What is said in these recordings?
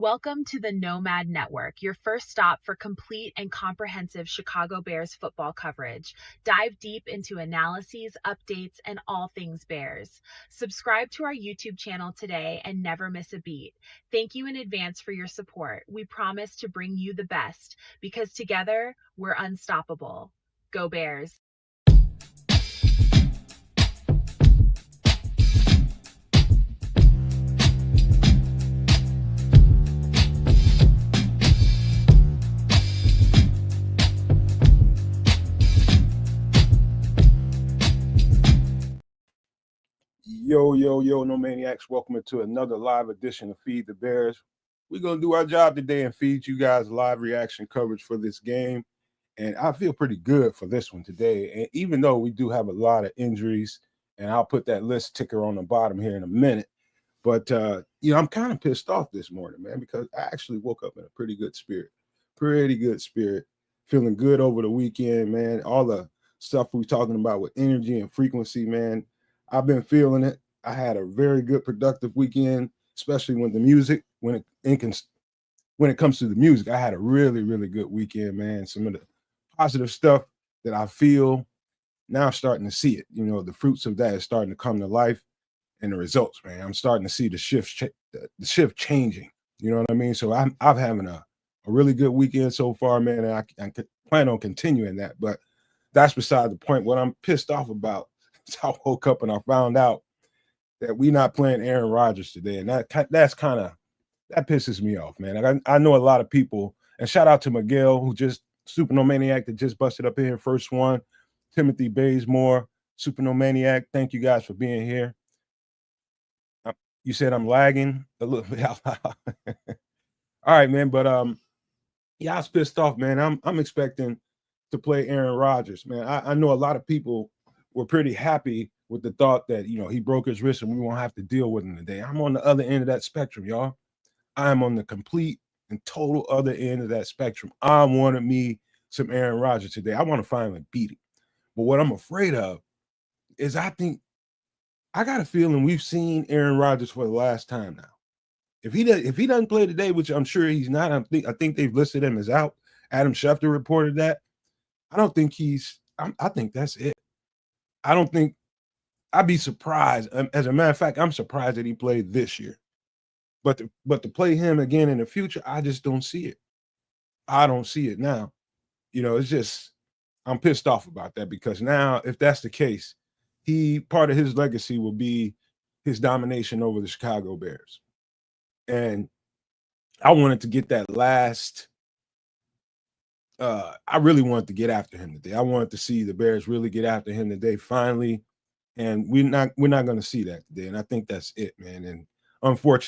Welcome to the Nomad Network, your first stop for complete and comprehensive Chicago Bears football coverage. Dive deep into analyses, updates, and all things Bears. Subscribe to our YouTube channel today and never miss a beat. Thank you in advance for your support. We promise to bring you the best because together we're unstoppable. Go Bears. Yo, no maniacs. Welcome to another live edition of Feed the Bears. We're going to do our job today and feed you guys live reaction coverage for this game. And I feel pretty good for this one today. And even though we do have a lot of injuries, and I'll put that list ticker on the bottom here in a minute. But, I'm kind of pissed off this morning, man, because I actually woke up in a pretty good spirit. Feeling good over the weekend, man. All the stuff we're talking about with energy and frequency, man. I've been feeling it. I had a very good, productive weekend, especially when it comes to the music. I had a really, really good weekend, man. Some of the positive stuff that I feel now, I'm starting to see it. The fruits of that is starting to come to life, and the results, man. I'm starting to see the shift changing. You know what I mean? So I'm having a really good weekend so far, man, and I plan on continuing that. But that's beside the point. What I'm pissed off about is I woke up and I found out that we're not playing Aaron Rodgers today, and that pisses me off, man. I know a lot of people, and shout out to Miguel, who just Supernomaniac that just busted up in here, first one. Timothy Bazemore, Supernomaniac. Thank you guys for being here. You said I'm lagging a little bit out loud. All right, man. But I was pissed off, man. I'm expecting to play Aaron Rodgers, man. I know a lot of people were pretty happy with the thought that he broke his wrist and we won't have to deal with him today. I'm on the other end of that spectrum, y'all. I am on the complete and total other end of that spectrum. I wanted me some Aaron Rodgers today. I want to finally beat him. But what I'm afraid of is I got a feeling we've seen Aaron Rodgers for the last time now. If he doesn't play today, which I'm sure he's not, I think they've listed him as out. Adam Schefter reported that. I don't think I think that's it. I don't think I'd be surprised. As a matter of fact, I'm surprised that he played this year. But to play him again in the future, I just don't see it. I don't see it now. It's just I'm pissed off about that because now, if that's the case, part of his legacy will be his domination over the Chicago Bears. And I wanted to get that last. I really wanted to get after him today. I wanted to see the Bears really get after him today, finally. And we're not going to see that today. And I think that's it, man. And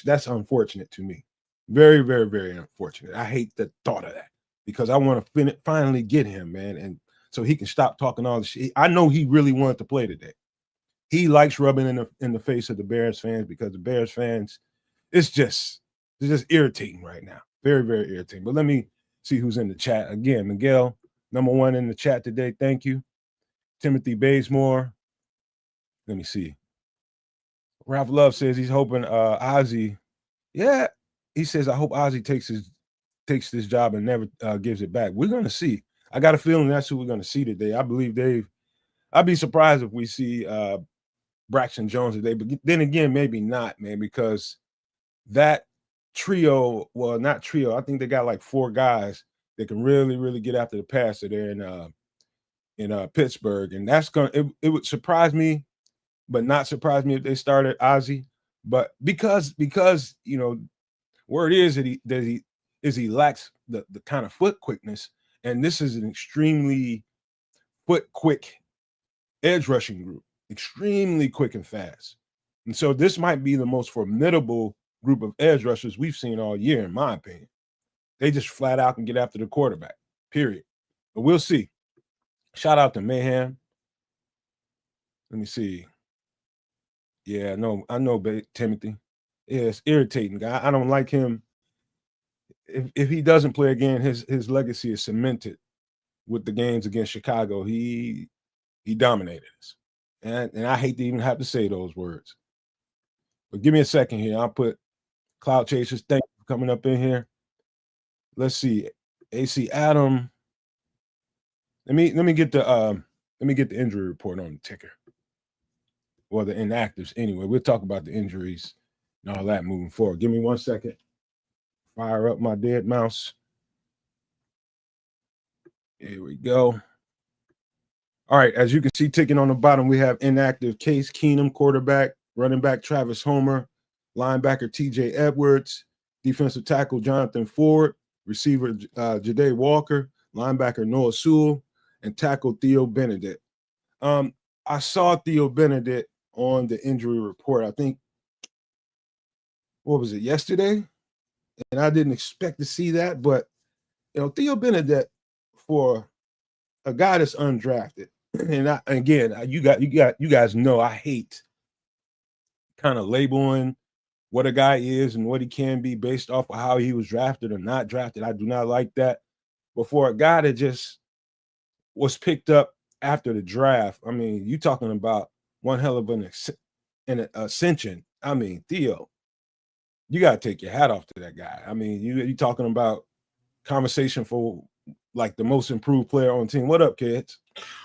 that's unfortunate to me. Very, very, very unfortunate. I hate the thought of that because I want to finally get him, man. And so he can stop talking all the shit. I know he really wanted to play today. He likes rubbing in the face of the Bears fans because the Bears fans, it's just irritating right now. Very, very irritating. But let me see who's in the chat. Again, Miguel, number one in the chat today. Thank you. Timothy Bazemore. Let me see. Ralph Love says he's hoping Ozzie. Yeah, he says, I hope Ozzie takes this job and never gives it back. We're going to see. I got a feeling that's who we're going to see today. I believe I'd be surprised if we see Braxton Jones today. But then again, maybe not, man, because that trio, well, not trio, I think they got like 4 guys that can really, really get after the passer there in Pittsburgh. And that's it would surprise me, but not surprise me if they started Ozzie. But because word is that he lacks the kind of foot quickness, and this is an extremely foot quick edge rushing group, extremely quick and fast. And so this might be the most formidable group of edge rushers we've seen all year, in my opinion. They just flat out can get after the quarterback, period. But we'll see. Shout out to Mayhem. Let me see. Yeah, I know, Timothy. Yeah, it's irritating. I don't like him. If he doesn't play again, his legacy is cemented with the games against Chicago. He dominated us. And I hate to even have to say those words. But give me a second here. I'll put Cloud Chasers. Thank you for coming up in here. Let's see. AC Adam. Let me get the injury report on the ticker. Well, the inactives anyway. We'll talk about the injuries and all that moving forward. Give me 1 second. Fire up my dead mouse. Here we go. All right, as you can see, ticking on the bottom, we have inactive Case Keenum, quarterback, running back Travis Homer, linebacker TJ Edwards, defensive tackle Jonathan Ford, receiver Ja'Day Walker, linebacker Noah Sewell, and tackle Theo Benedict. I saw Theo Benedict on the injury report, I think, what was it, yesterday? And I didn't expect to see that, but Theo Benedict, for a guy that's undrafted, and you guys know I hate kind of labeling what a guy is and what he can be based off of how he was drafted or not drafted. I do not like that. But for a guy that just was picked up after the draft, I mean, you talking about one hell of an ascension. I mean, Theo, you got to take your hat off to that guy. I mean, you talking about conversation for like the most improved player on the team. What up, kids?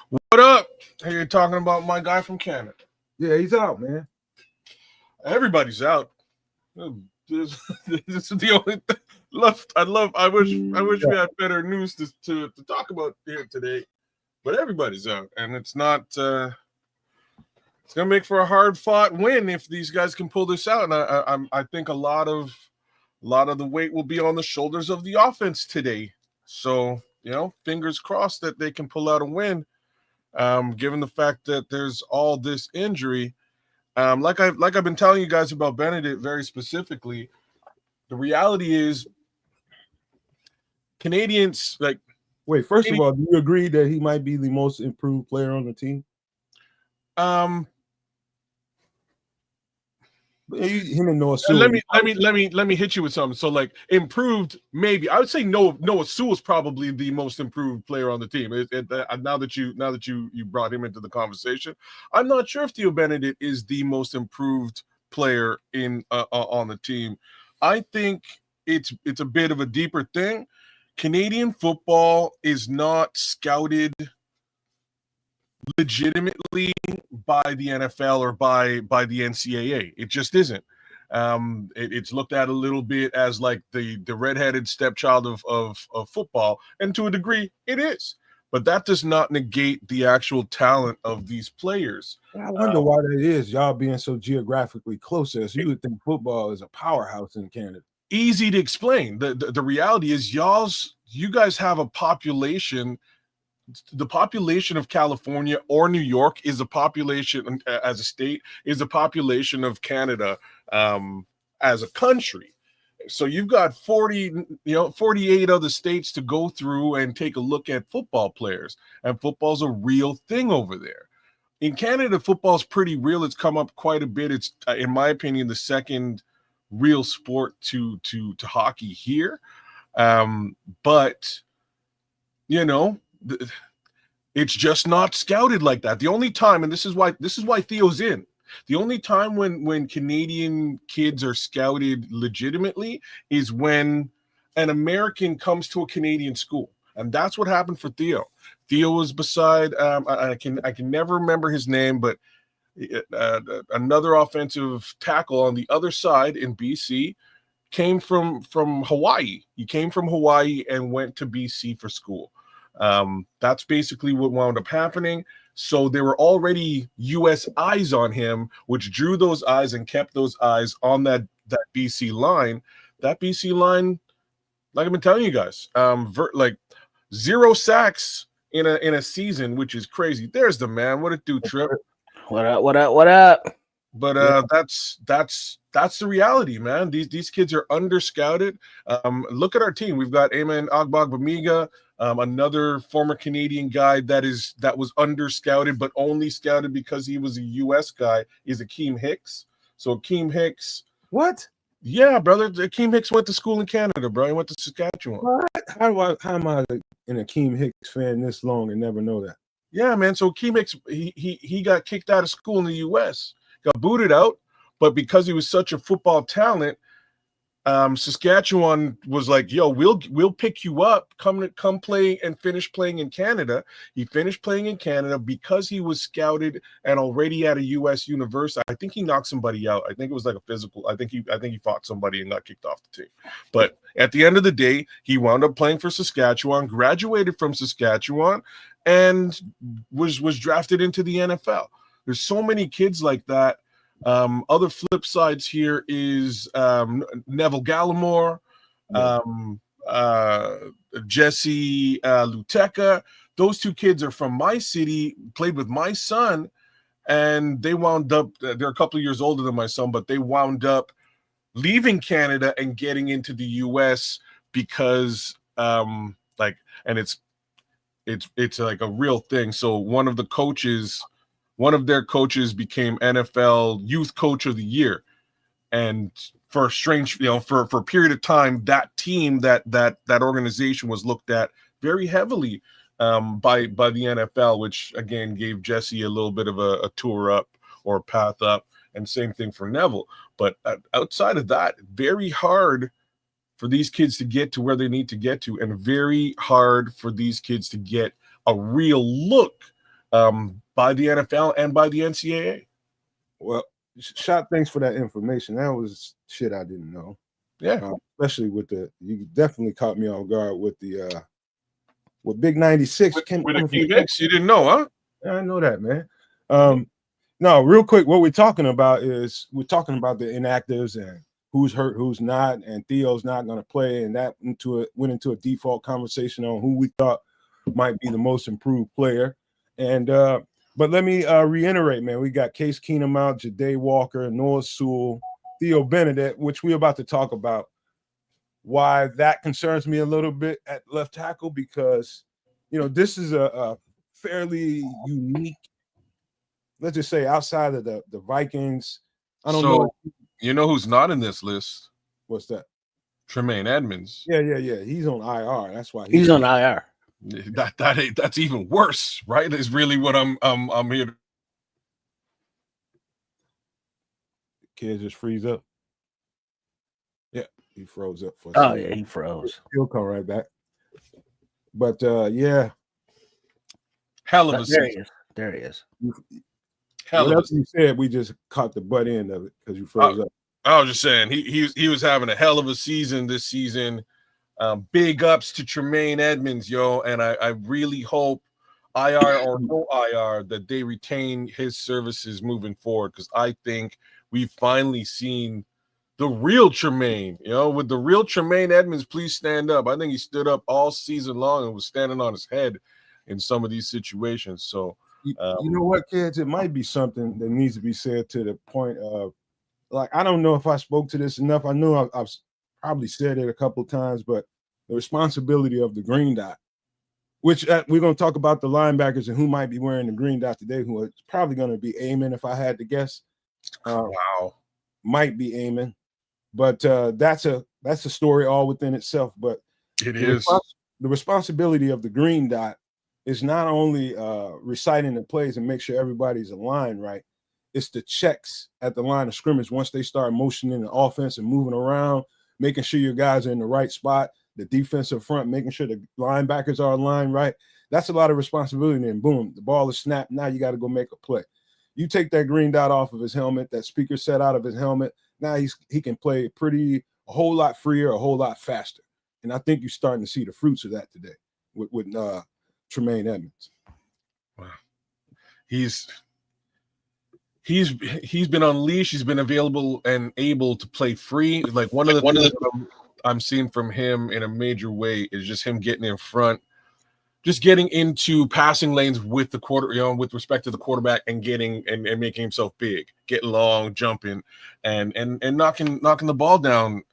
What up? Hey, you're talking about my guy from Canada. Yeah, he's out, man. Everybody's out. This is the only thing left. I wish we had better news to talk about here today. But everybody's out, and it's not. It's gonna make for a hard-fought win if these guys can pull this out. And I think a lot of the weight will be on the shoulders of the offense today. So fingers crossed that they can pull out a win. Given the fact that there's all this injury, like I've been telling you guys about Benedict very specifically, the reality is Canadians like. Wait, first of all, do you agree that he might be the most improved player on the team? Him and Noah Sewell. Let me hit you with something. So, like, improved, maybe I would say Noah Sewell is probably the most improved player on the team. Now that you brought him into the conversation, I'm not sure if Theo Benedict is the most improved player on the team. I think it's a bit of a deeper thing. Canadian football is not scouted legitimately by the NFL or by the NCAA. It just isn't. It's looked at a little bit as like the redheaded stepchild of football, and to a degree, it is. But that does not negate the actual talent of these players. I wonder why that is. Y'all being so geographically closer, so you would think football is a powerhouse in Canada. Easy to explain. The reality is, you guys have a population. The population of California or New York is a population as a state is a population of Canada as a country. So you've got 48 other states to go through and take a look at football players, and football's a real thing over there. In Canada, football's pretty real. It's come up quite a bit. It's, in my opinion, the second real sport to hockey here. But it's just not scouted like that. The only time, and this is why Theo's in, the only time when Canadian kids are scouted legitimately is when an American comes to a Canadian school. And that's what happened for Theo. Theo was beside, I can never remember his name, but another offensive tackle on the other side in BC came from Hawaii. He came from Hawaii and went to BC for school. That's basically what wound up happening. So there were already U.S. eyes on him, which drew those eyes and kept those eyes on that BC line. That BC line, like I've been telling you guys, like 0 sacks in a season, which is crazy. There's the man. What it do, Trip? What up? But that's the reality, man. These kids are underscouted. Look at our team. We've got Amen Agbagbamiga, another former Canadian guy that was underscouted, but only scouted because he was a U.S. guy, is Akeem Hicks. So Akeem Hicks. What? Yeah, brother. Akeem Hicks went to school in Canada, bro. He went to Saskatchewan. What? How am I an Akeem Hicks fan this long and never know that? Yeah, man. So Akeem Hicks, he got kicked out of school in the U.S., got booted out, but because he was such a football talent, Saskatchewan was like, "Yo, we'll pick you up. Come play and finish playing in Canada." He finished playing in Canada because he was scouted and already at a U.S. university. I think he knocked somebody out. I think it was like a physical. I think he fought somebody and got kicked off the team. But at the end of the day, he wound up playing for Saskatchewan, graduated from Saskatchewan, and was drafted into the NFL. There's so many kids like that. Other flip sides here is Neville Gallimore, Jesse Luteka. Those two kids are from my city, played with my son, and they wound up, they're a couple of years older than my son, but they wound up leaving Canada and getting into the US because and it's like a real thing. So one of their coaches became NFL Youth Coach of the Year, and for a strange, for a period of time, that team, that organization was looked at very heavily by the NFL, which again gave Jesse a little bit of a tour up or a path up, and same thing for Neville. But outside of that, very hard for these kids to get to where they need to get to, and very hard for these kids to get a real look by the NFL and by the NCAA. Well, Shot, thanks for that information. That was shit I didn't know. Yeah, especially with you definitely caught me off guard with the with Big 96. With the Phoenix, you didn't know, huh? Yeah, I know that, man. No, real quick, what we're talking about the inactives and who's hurt, who's not, and Theo's not going to play, and that went into a default conversation on who we thought might be the most improved player. And but let me reiterate, man, we got Case Keenum out, Ja'Day Walker, Noah Sewell, Theo Benedict, which we're about to talk about. Why that concerns me a little bit at left tackle, because this is a fairly unique, let's just say, outside of the Vikings. I don't know. You know who's not in this list? What's that? Tremaine Edmunds. Yeah. He's on IR. That's why he's on IR. That's even worse, right? Is really what I'm here. The kid just freeze up. Yeah, he froze up for. Oh yeah, he froze. He'll come right back. But yeah, hell of a season. There he is. Whatever you said, we just caught the butt end of it because you froze up. I was just saying he was having a hell of a season this season. Big ups to Tremaine Edmunds, yo, and I really hope, IR or no IR, that they retain his services moving forward, because I think we've finally seen the real Tremaine. With the real Tremaine Edmunds, please stand up. I think he stood up all season long and was standing on his head in some of these situations. So you know what, kids, it might be something that needs to be said to the point of, like, I don't know if I spoke to this enough. I know I've probably said it a couple of times, but the responsibility of the green dot, which we're going to talk about the linebackers and who might be wearing the green dot today, who are probably going to be Amen, if I had to guess. Wow. Might be Amen. But that's a story all within itself. But it is the responsibility of the green dot is not only reciting the plays and make sure everybody's aligned right. It's the checks at the line of scrimmage once they start motioning the offense and moving around, making sure your guys are in the right spot, the defensive front, making sure the linebackers are aligned right. That's a lot of responsibility. And boom, the ball is snapped. Now you got to go make a play. You take that green dot off of his helmet, that speaker set out of his helmet. Now he can play a whole lot freer, a whole lot faster. And I think you're starting to see the fruits of that today with Tremaine Edmunds. Wow. He's been unleashed. He's been available and able to play free. Like one of the things I'm seeing from him in a major way is just him getting in front, just getting into passing lanes with the with respect to the quarterback, and getting and making himself big, getting long, jumping, and knocking the ball down.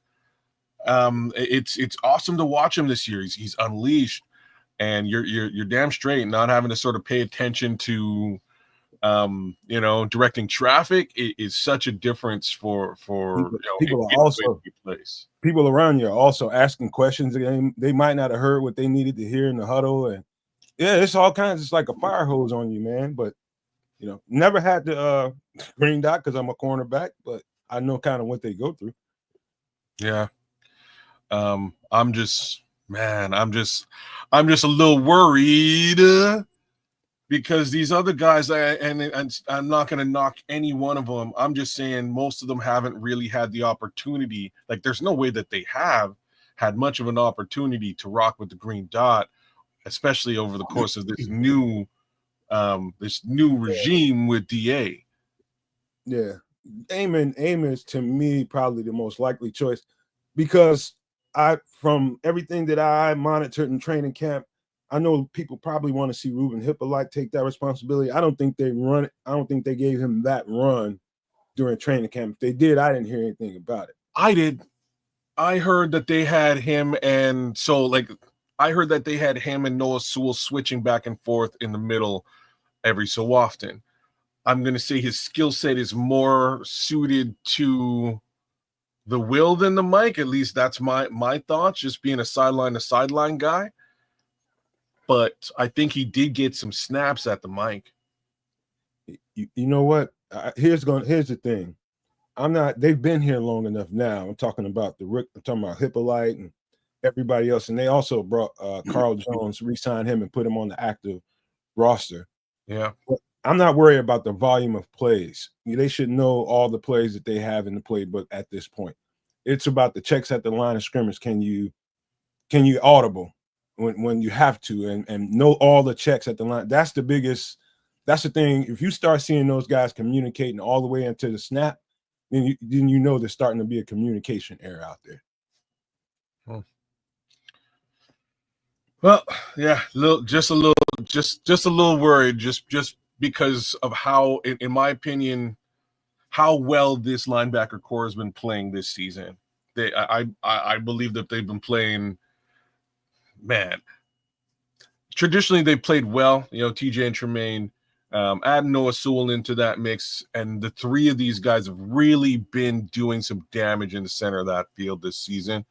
It's awesome to watch him this year. He's unleashed, and you're damn straight not having to sort of pay attention to directing traffic is such a difference for people are also people around you are also asking questions they might not have heard what they needed to hear in the huddle, and yeah, it's all kinds. It's like a fire hose on you, man. But never had the green dot because I'm a cornerback, but I know kind of what they go through. Yeah, I'm just a little worried because these other guys, and I'm not going to knock any one of them. I'm just saying most of them haven't really had the opportunity. Like, there's no way that they have had much of an opportunity to rock with the green dot, especially over the course of this new regime with DA. Yeah, Amon is to me probably the most likely choice because from everything that I monitored in training camp, I know people probably want to see Ruben Hippolyte take that responsibility. I don't think they gave him that run during training camp. If they did, I didn't hear anything about it. I did. I heard that they had him, and so I heard that they had him and Noah Sewell switching back and forth in the middle every so often. I'm going to say his skill set is more suited to the Will than the Mike. At least that's my thoughts, just being a sideline to sideline guy. But I think he did get some snaps at the Mike. You know what? Here's the thing. They've been here long enough now. I'm talking about Hippolyte and everybody else. And they also brought Carl Jones, re-signed him and put him on the active roster. Yeah. But I'm not worried about the volume of plays. They should know all the plays that they have in the playbook at this point. It's about the checks at the line of scrimmage. Can you audible when you have to and know all the checks at the line? That's the thing. If you start seeing those guys communicating all the way into the snap, then you know there's starting to be a communication error out there. Well, yeah, just a little worried, just because of how, in my opinion, how well this linebacker core has been playing this season. I believe that they've been playing, man. Traditionally, they played well. TJ and Tremaine, add Noah Sewell into that mix, and the three of these guys have really been doing some damage in the center of that field this season.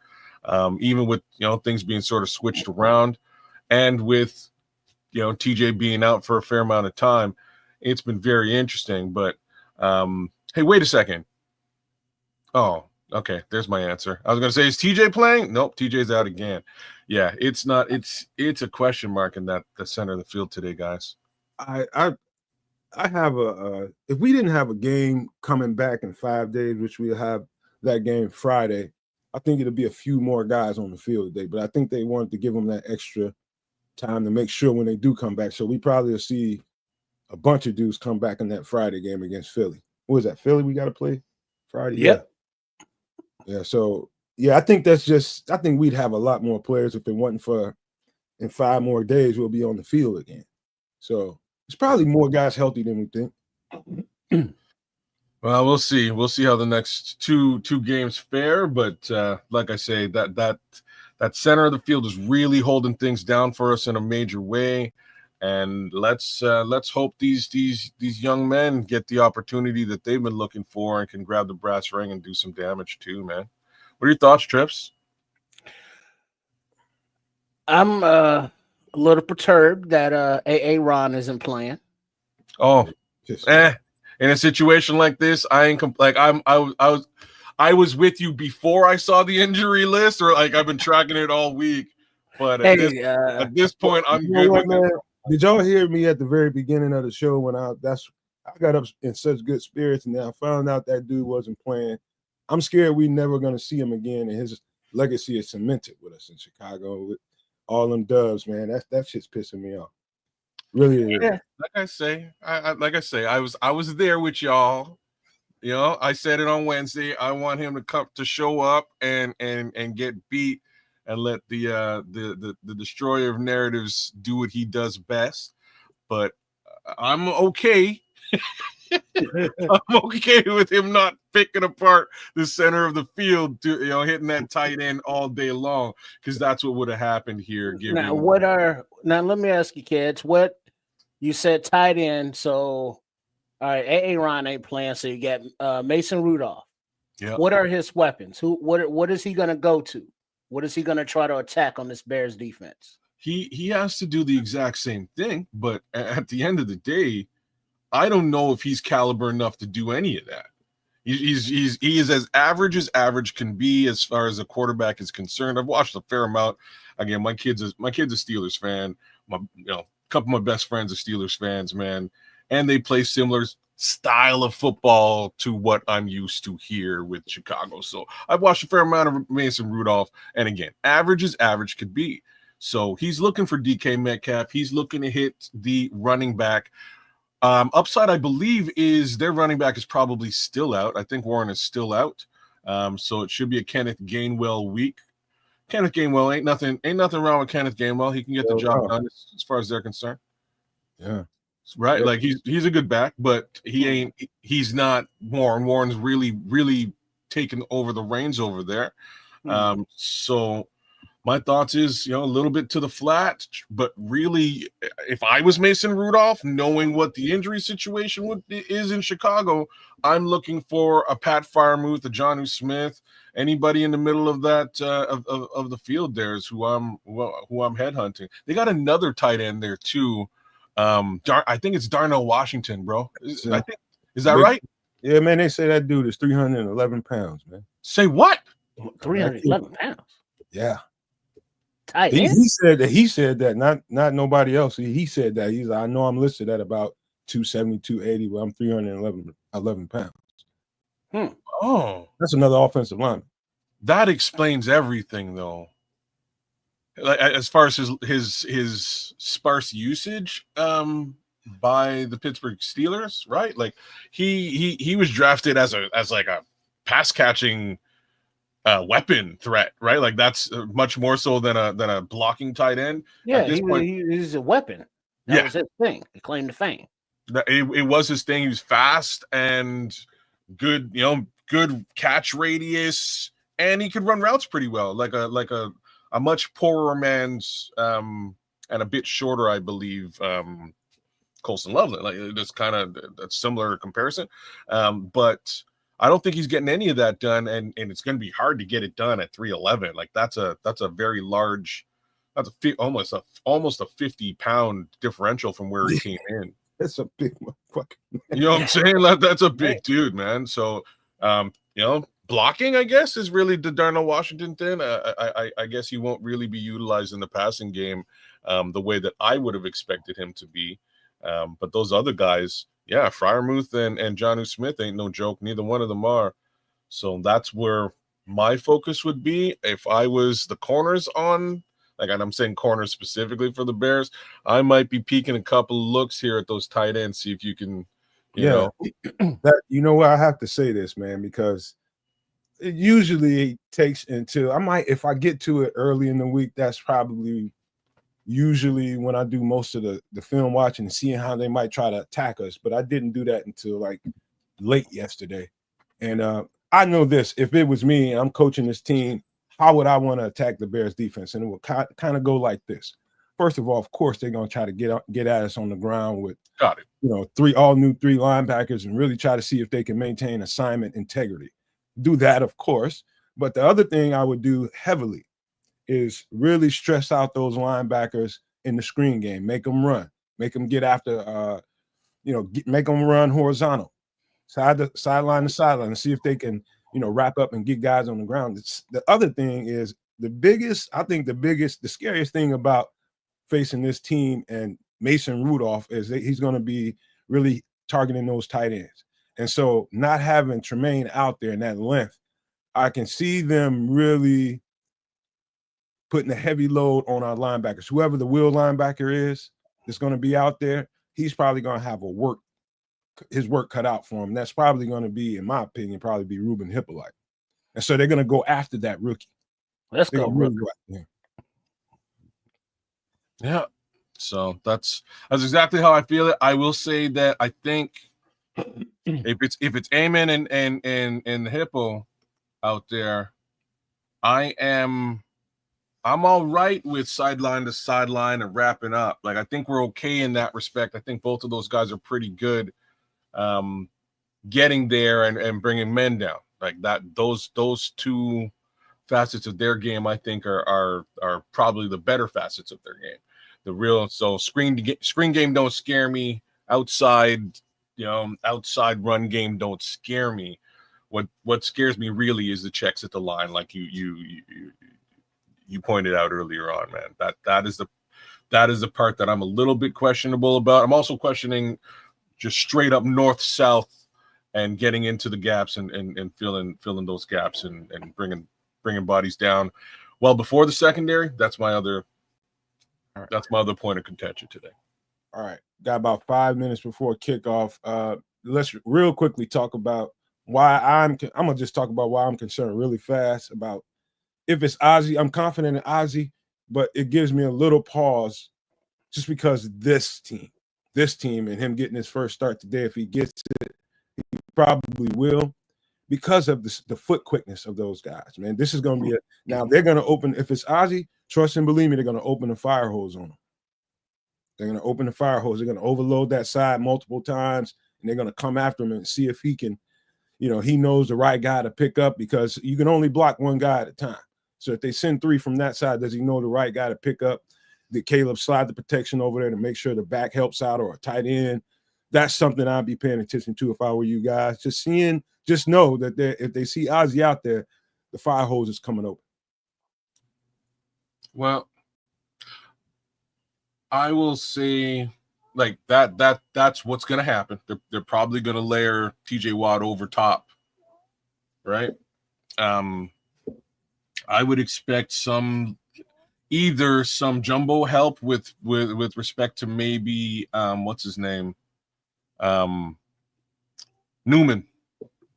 Even with things being sort of switched around, and with TJ being out for a fair amount of time, it's been very interesting. But hey, wait a second. Oh, okay. There's my answer. I was going to say, is TJ playing? Nope, TJ's out again. Yeah, it's not. It's a question mark in the center of the field today, guys. I have if we didn't have a game coming back in 5 days, which we'll have that game Friday, I think it'll be a few more guys on the field today. But I think they wanted to give them that extra time to make sure when they do come back. So we probably will see a bunch of dudes come back in that Friday game against Philly. What was that? Philly we got to play Friday? Yep. Yeah. So, yeah, I think we'd have a lot more players if it wasn't for in 5 more days, we'll be on the field again. So it's probably more guys healthy than we think. Well, we'll see. We'll see how the next two games fare. But like I say, that center of the field is really holding things down for us in a major way. And let's hope these young men get the opportunity that they've been looking for and can grab the brass ring and do some damage too, man. What are your thoughts, Trips? I'm a little perturbed that Ron isn't playing. Oh, in a situation like this, I was with you before I saw the injury list, or I've been tracking it all week. But at this point, I'm good with it. Did y'all hear me at the very beginning of the show when I got up in such good spirits, and then I found out that dude wasn't playing? I'm scared we never gonna see him again, and his legacy is cemented with us in Chicago with all them dubs, man. That shit's pissing me off. Really is. Yeah. Like I say, I was there with y'all. I said it on Wednesday. I want him to come to show up and get beat and let the destroyer of narratives do what he does best. But I'm okay. I'm okay with him not picking apart the center of the field, hitting that tight end all day long, because that's what would have happened here. Now, let me ask you, kids, what you said tight end. So, all right, Aaron ain't playing, so you got Mason Rudolph. Yeah. What are his weapons? What is he gonna go to? What is he gonna try to attack on this Bears defense? He has to do the exact same thing, but at the end of the day, I don't know if he's caliber enough to do any of that. He is as average can be as far as a quarterback is concerned. I've watched a fair amount. Again, my kid's a Steelers fan. A couple of my best friends are Steelers fans, man, and they play similar style of football to what I'm used to here with Chicago. So I've watched a fair amount of Mason Rudolph, and again, average could be. So he's looking for DK Metcalf. He's looking to hit the running back. Upside, I believe, is their running back is probably still out. I think Warren is still out. So it should be a Kenneth Gainwell week. Kenneth Gainwell ain't nothing wrong with Kenneth Gainwell. He can get the job done as far as they're concerned. Yeah. Right. Yeah. Like he's a good back, but he's not Warren. Warren's really taken over the reins over there. So my thoughts is, a little bit to the flat, but really, if I was Mason Rudolph, knowing what the injury situation is in Chicago, I'm looking for a Pat Freiermuth, a Jonnu Smith, anybody in the middle of that of the field there is who I'm headhunting. They got another tight end there too. I think it's Darnell Washington, bro. Is that right? Yeah, man. They say that dude is 311 pounds, man. Say what? 311 pounds. Yeah. He said that, not nobody else. He said that. He's like, I know I'm listed at about 270, 280, but I'm 311 pounds. Oh, that's another offensive lineman. That explains everything, though. Like, as far as his sparse usage by the Pittsburgh Steelers, right? Like he was drafted as like a pass catching weapon threat, right? Like that's much more so than a blocking tight end. Yeah, he's a weapon. That was his thing. He claimed to fame. It was his thing. He was fast and good, good catch radius, and he could run routes pretty well. Like a much poorer man's and a bit shorter, I believe, Colson Loveland. Like that's kind of a similar comparison, but I don't think he's getting any of that done, and it's going to be hard to get it done at 311. Like that's a very large, almost a 50-pound differential from where he came in. That's a big motherfucker. You know what I'm saying? That's a big dude, man. So, blocking, I guess, is really the Darnell Washington thing. I guess he won't really be utilized in the passing game the way that I would have expected him to be. But those other guys, yeah, Freiermuth and Jonnu Smith ain't no joke. Neither one of them are. So that's where my focus would be. If I was the corners on, like, and I'm saying corners specifically for the Bears, I might be peeking a couple of looks here at those tight ends, see if you can, you know. That, what, I have to say this, man, because it usually takes until if I get to it early in the week, that's probably usually when I do most of the film watching and seeing how they might try to attack us. But I didn't do that until like late yesterday. And I know this, if it was me and I'm coaching this team, how would I want to attack the Bears defense? And it would kind of go like this. First of all, of course, they're going to try to get at us on the ground with, three linebackers and really try to see if they can maintain assignment integrity. Do that, of course. But the other thing I would do heavily is really stress out those linebackers in the screen game. Make them run. Make them get after, make them run horizontal, sideline to sideline, and see if they can, wrap up and get guys on the ground. The other thing is the scariest thing about facing this team and Mason Rudolph is that he's going to be really targeting those tight ends. And so not having Tremaine out there in that length, I can see them really putting a heavy load on our linebackers. Whoever the will linebacker is that's going to be out there, he's probably going to have his work cut out for him. That's probably going to be, in my opinion, probably Ruben Hippolyte. And so they're going to go after that rookie. Let's go, rookie. Yeah. So that's exactly how I feel it. I will say that I think if it's Amen and Hippo out there, I'm all right with sideline to sideline and wrapping up. Like, I think we're okay in that respect. I think both of those guys are pretty good getting there and bringing men down. Like that, those two facets of their game, I think, are probably the better facets of their game. Screen game don't scare me. Outside run game don't scare me. What scares me really is the checks at the line, like you pointed out earlier on, man. That is the part that I'm a little bit questionable about. I'm also questioning just straight up north-south and getting into the gaps and filling those gaps and bringing bodies down well before the secondary. That's my other point of contention today. All right, got about 5 minutes before kickoff. Let's real quickly talk about why I'm gonna just talk about why I'm concerned really fast about if it's Ozzie. I'm confident in Ozzie, but it gives me a little pause just because this team and him getting his first start today, if he gets it, he probably will, because of the foot quickness of those guys, man. This is going to be now they're going to open, if it's Ozzie, trust and believe me, they're going to open the fire hose on him. They're going to open the fire hose. They're going to overload that side multiple times, and they're going to come after him and see if he can, he knows the right guy to pick up, because you can only block one guy at a time. So if they send 3 from that side, does he know the right guy to pick up? Did Caleb slide the protection over there to make sure the back helps out, or a tight end? That's something I'd be paying attention to if I were you guys. Just know that if they see Ozzie out there, the fire hose is coming open. Well, I will say like that's what's going to happen. They're probably going to layer TJ Watt over top, right? I would expect either some jumbo help with respect to maybe what's his name, Newman.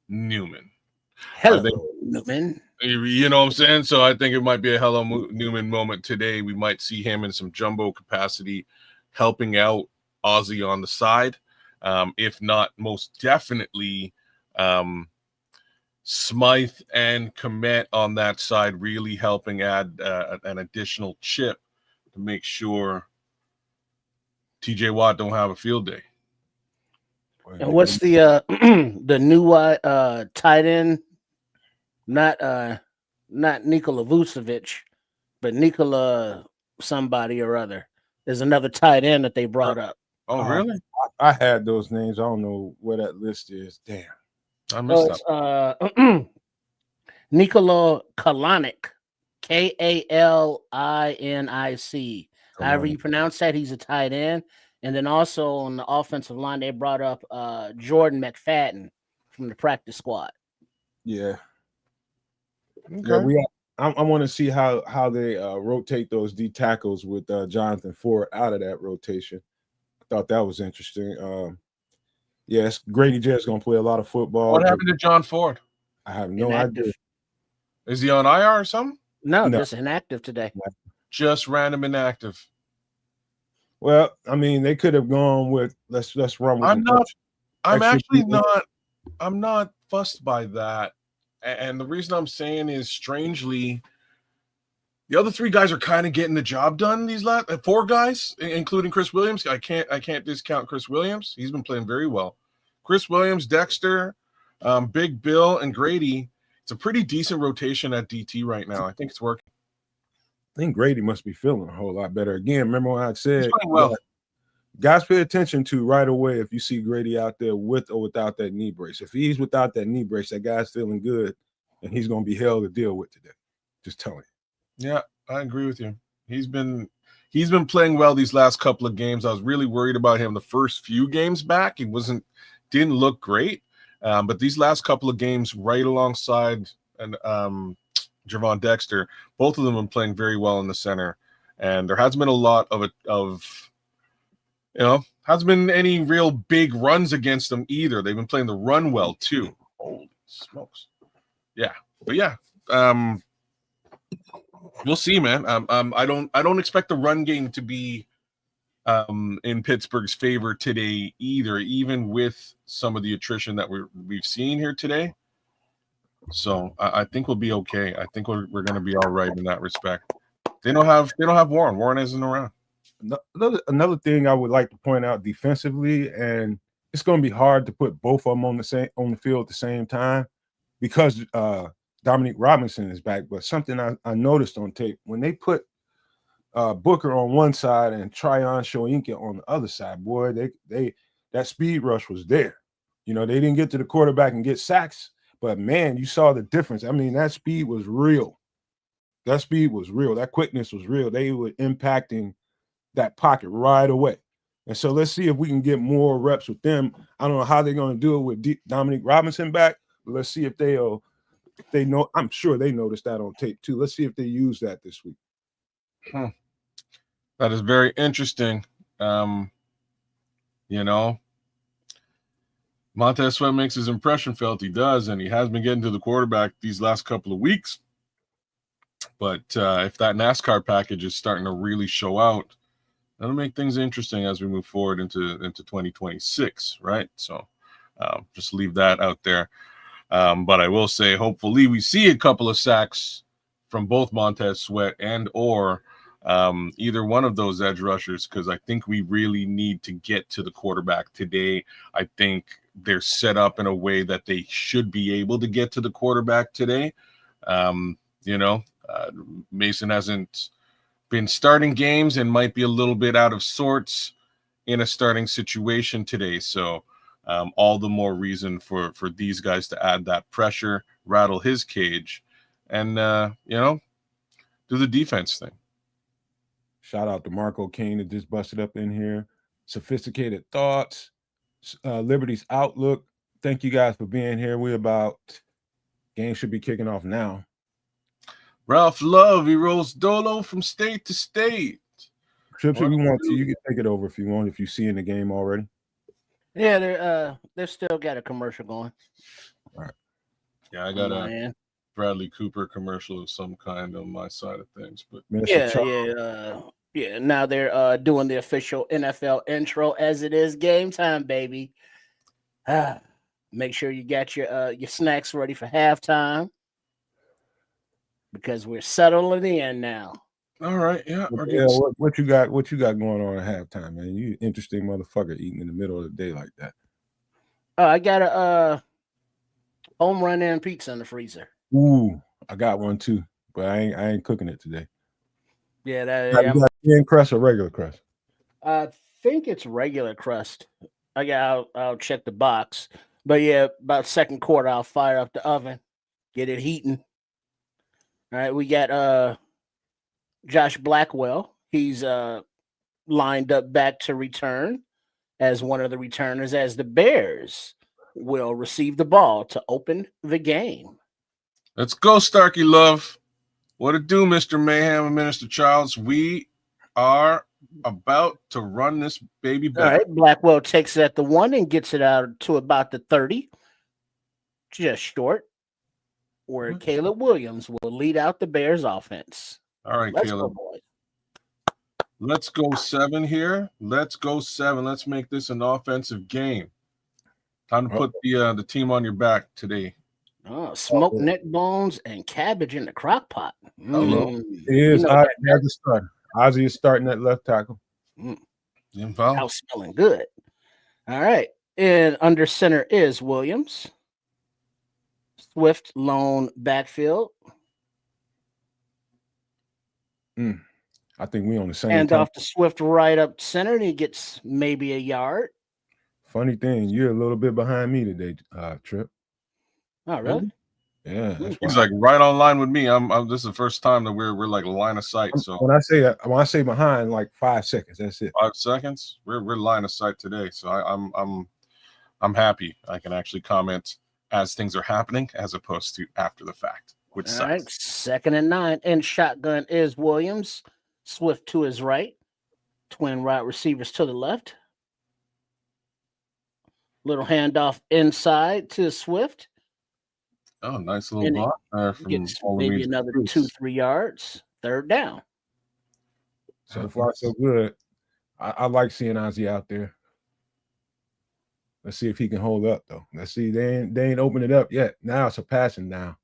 Hello, Newman. You know what I'm saying? So I think it might be a hello Newman moment today. We might see him in some jumbo capacity helping out Ozzie on the side. If not, most definitely Smythe and Komet on that side, really helping add an additional chip to make sure TJ Watt don't have a field day. And what's the the new tight end? Not Nikola Vucevic, but Nikola somebody or other. There's another tight end that they brought up. Oh, really? I had those names. I don't know where that list is. Damn. I missed that. Nikola Kalanick, Kalinic. However you pronounce that, he's a tight end. And then also on the offensive line, they brought up Jordan McFadden from the practice squad. Yeah. Okay. Yeah, I want to see how they rotate those D tackles with Jonathan Ford out of that rotation. I thought that was interesting. Yes, Grady Jarrett's going to play a lot of football. What happened to John Ford? I have no idea. Is he on IR or something? No, just inactive today. Just random inactive. Well, I mean, they could have gone with let's run with. I'm not fussed by that. And the reason I'm saying is, strangely, the other 3 guys are kind of getting the job done. These last 4 guys, including Chris Williams. I can't discount Chris Williams. He's been playing very well. Chris Williams, Dexter, Big Bill, and Grady. It's a pretty decent rotation at DT right now. I think it's working. I think Grady must be feeling a whole lot better. Again, remember when I said, well. Guys pay attention to right away if you see Grady out there with or without that knee brace. If he's without that knee brace, that guy's feeling good, and he's going to be hell to deal with today. Just telling you. Yeah, I agree with you. He's been playing well these last couple of games. I was really worried about him the first few games back. He didn't look great, but these last couple of games, right alongside Javon Dexter, both of them have been playing very well in the center, and there hasn't been a lot hasn't been any real big runs against them either. They've been playing the run well too. Holy smokes. Yeah. But yeah. We'll see, man. I don't expect the run game to be in Pittsburgh's favor today either, even with some of the attrition that we've seen here today. So I think we'll be okay. I think we're going to be all right in that respect. They don't have Warren. Warren isn't around. Another thing I would like to point out defensively, and it's going to be hard to put both of them on the field at the same time because Dominique Robinson is back. But something I noticed on tape, when they put Booker on one side and Tryon Shoyinka on the other side, boy, they that speed rush was there. They didn't get to the quarterback and get sacks, But man, you saw the difference. I mean, that speed was real. That speed was real. That quickness was real. They were impacting that pocket right away. And so let's see if we can get more reps with them. I don't know how they're going to do it with Dominic Robinson back, but let's see if they know. I'm sure they noticed that on tape too. Let's see if they use that this week. That is very interesting. You know, Montez Sweat makes his impression felt. He does, and he has been getting to the quarterback these last couple of weeks. But if that NASCAR package is starting to really show out, that'll make things interesting as we move forward into 2026, right? So just leave that out there. But I will say, hopefully, we see a couple of sacks from both Montez Sweat and or either one of those edge rushers, because I think we really need to get to the quarterback today. I think they're set up in a way that they should be able to get to the quarterback today. Mason hasn't been starting games and might be a little bit out of sorts in a starting situation today. So all the more reason for these guys to add that pressure, rattle his cage, and, do the defense thing. Shout out to Marco Kane that just busted up in here. Sophisticated Thoughts, Liberty's Outlook. Thank you guys for being here. Game should be kicking off now. Ralph Love, he rolls dolo from state to state. Trips, if you want to, you can take it over if you want, if you see in the game already. Yeah, they're still got a commercial going. All right. Yeah, I got a Bradley Cooper commercial of some kind on my side of things. But yeah. Now they're doing the official NFL intro as it is game time, baby. Make sure you got your snacks ready for halftime, because we're settling in now. All right, yeah. What you got going on at halftime, man? You interesting motherfucker eating in the middle of the day like that. I got a home run and pizza in the freezer. Ooh, I got one too, but I ain't cooking it today. Yeah, you got thin crust or regular crust? I think it's regular crust. I'll check the box. But yeah, about second quarter, I'll fire up the oven, get it heating. All right, we got Josh Blackwell. He's lined up back to return as one of the returners, as the Bears will receive the ball to open the game. Let's go, Starkey Love. What it do, Mr. Mayhem and Minister Charles? We are about to run this baby back. All right, Blackwell takes it at the 1 and gets it out to about the 30. Just short. Where Caleb Williams will lead out the Bears offense. All right, Caleb. Let's go 7 here. Let's go 7. Let's make this an offensive game. Time to put the team on your back today. Oh, smoked neck bones and cabbage in the crock pot. It is Ozzy as a starter. Ozzy is starting at left tackle. House smelling good. All right. And under center is Williams. Swift lone backfield. I think we on the same. And off to Swift right up center, and he gets maybe a yard. Funny thing, you're a little bit behind me today, Trip. Oh, really? Yeah. He's like right on line with me. This is the first time that we're like line of sight. So when I say behind, like 5 seconds, that's it. 5 seconds. We're line of sight today. So I'm happy. I can actually comment as things are happening as opposed to after the fact. Which sucks. All right, 2nd and 9. And shotgun is Williams. Swift to his right. Twin wide receivers to the left. Little handoff inside to Swift. Oh, nice little block there from maybe another 2-3 yards. 3rd down. So far, so good. I like seeing Ozzy out there. Let's see if he can hold up, though. Let's see. They ain't opened it up yet. Now it's a passing down.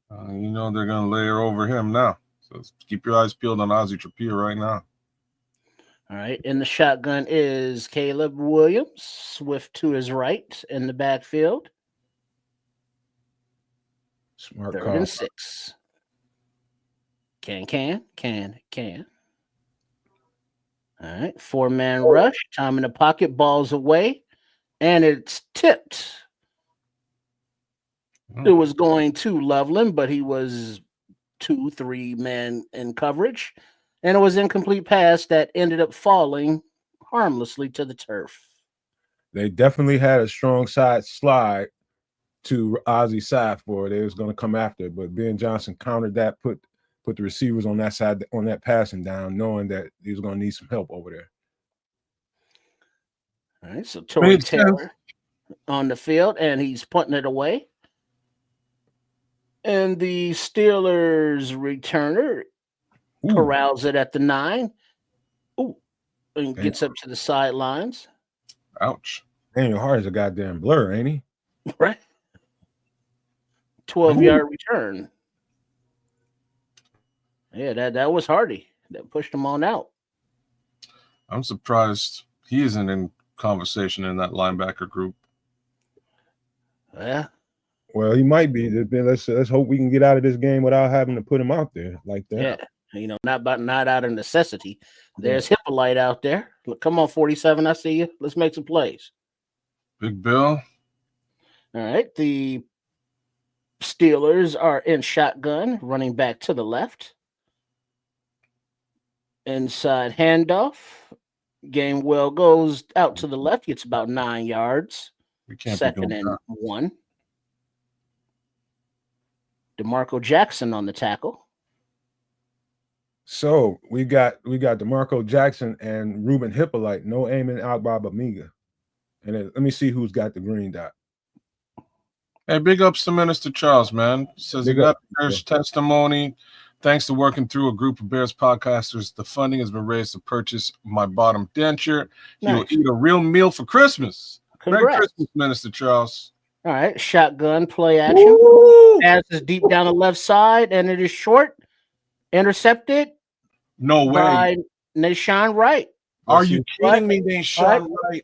They're going to layer over him now. So keep your eyes peeled on Ozzy Trapia right now. All right. In the shotgun is Caleb Williams. Swift to his right in the backfield. Smart 3rd call. and 6. Can. All right. 4-man rush. Time in the pocket. Balls away. And it's tipped It was going to Loveland, but he was 2-3 men in coverage, and it was incomplete pass that ended up falling harmlessly to the turf. They definitely had a strong side slide to Ozzy's side for it. They was going to come after it, but Ben Johnson countered that, put the receivers on that side, on that passing down, knowing that he was going to need some help over there. All right, so Torrey Taylor on the field, and he's punting it away. And the Steelers returner corrals it at the 9. Ooh, and gets up to the sidelines. Ouch. Daniel Hardy's a goddamn blur, ain't he? Right. 12-yard return. Yeah, that was Hardy. That pushed him on out. I'm surprised he isn't in conversation in that linebacker group. Yeah. Well, he might be. Let's hope we can get out of this game without having to put him out there like that. Yeah, not out of necessity. There's Hippolyte out there. Look, come on, 47. I see you. Let's make some plays. Big Bill. All right. The Steelers are in shotgun, running back to the left. Inside handoff. Gainwell goes out to the left. Gets about 9 yards. We can't Second and 1. DeMarco Jackson on the tackle. So we got DeMarco Jackson and Ruben Hippolyte, no Amen Agbabamiga. And then, let me see who's got the green dot. Hey, big ups to Minister Charles, man. Says he got Bears testimony. Thanks to working through a group of Bears podcasters, the funding has been raised to purchase my bottom denture. He will eat a real meal for Christmas. Congrats. Merry Christmas, Minister Charles. All right, shotgun play action. Pass is deep down the left side, and it is short. Intercepted. No way. By Nashawn Wright. Are you kidding me, Nashawn Wright?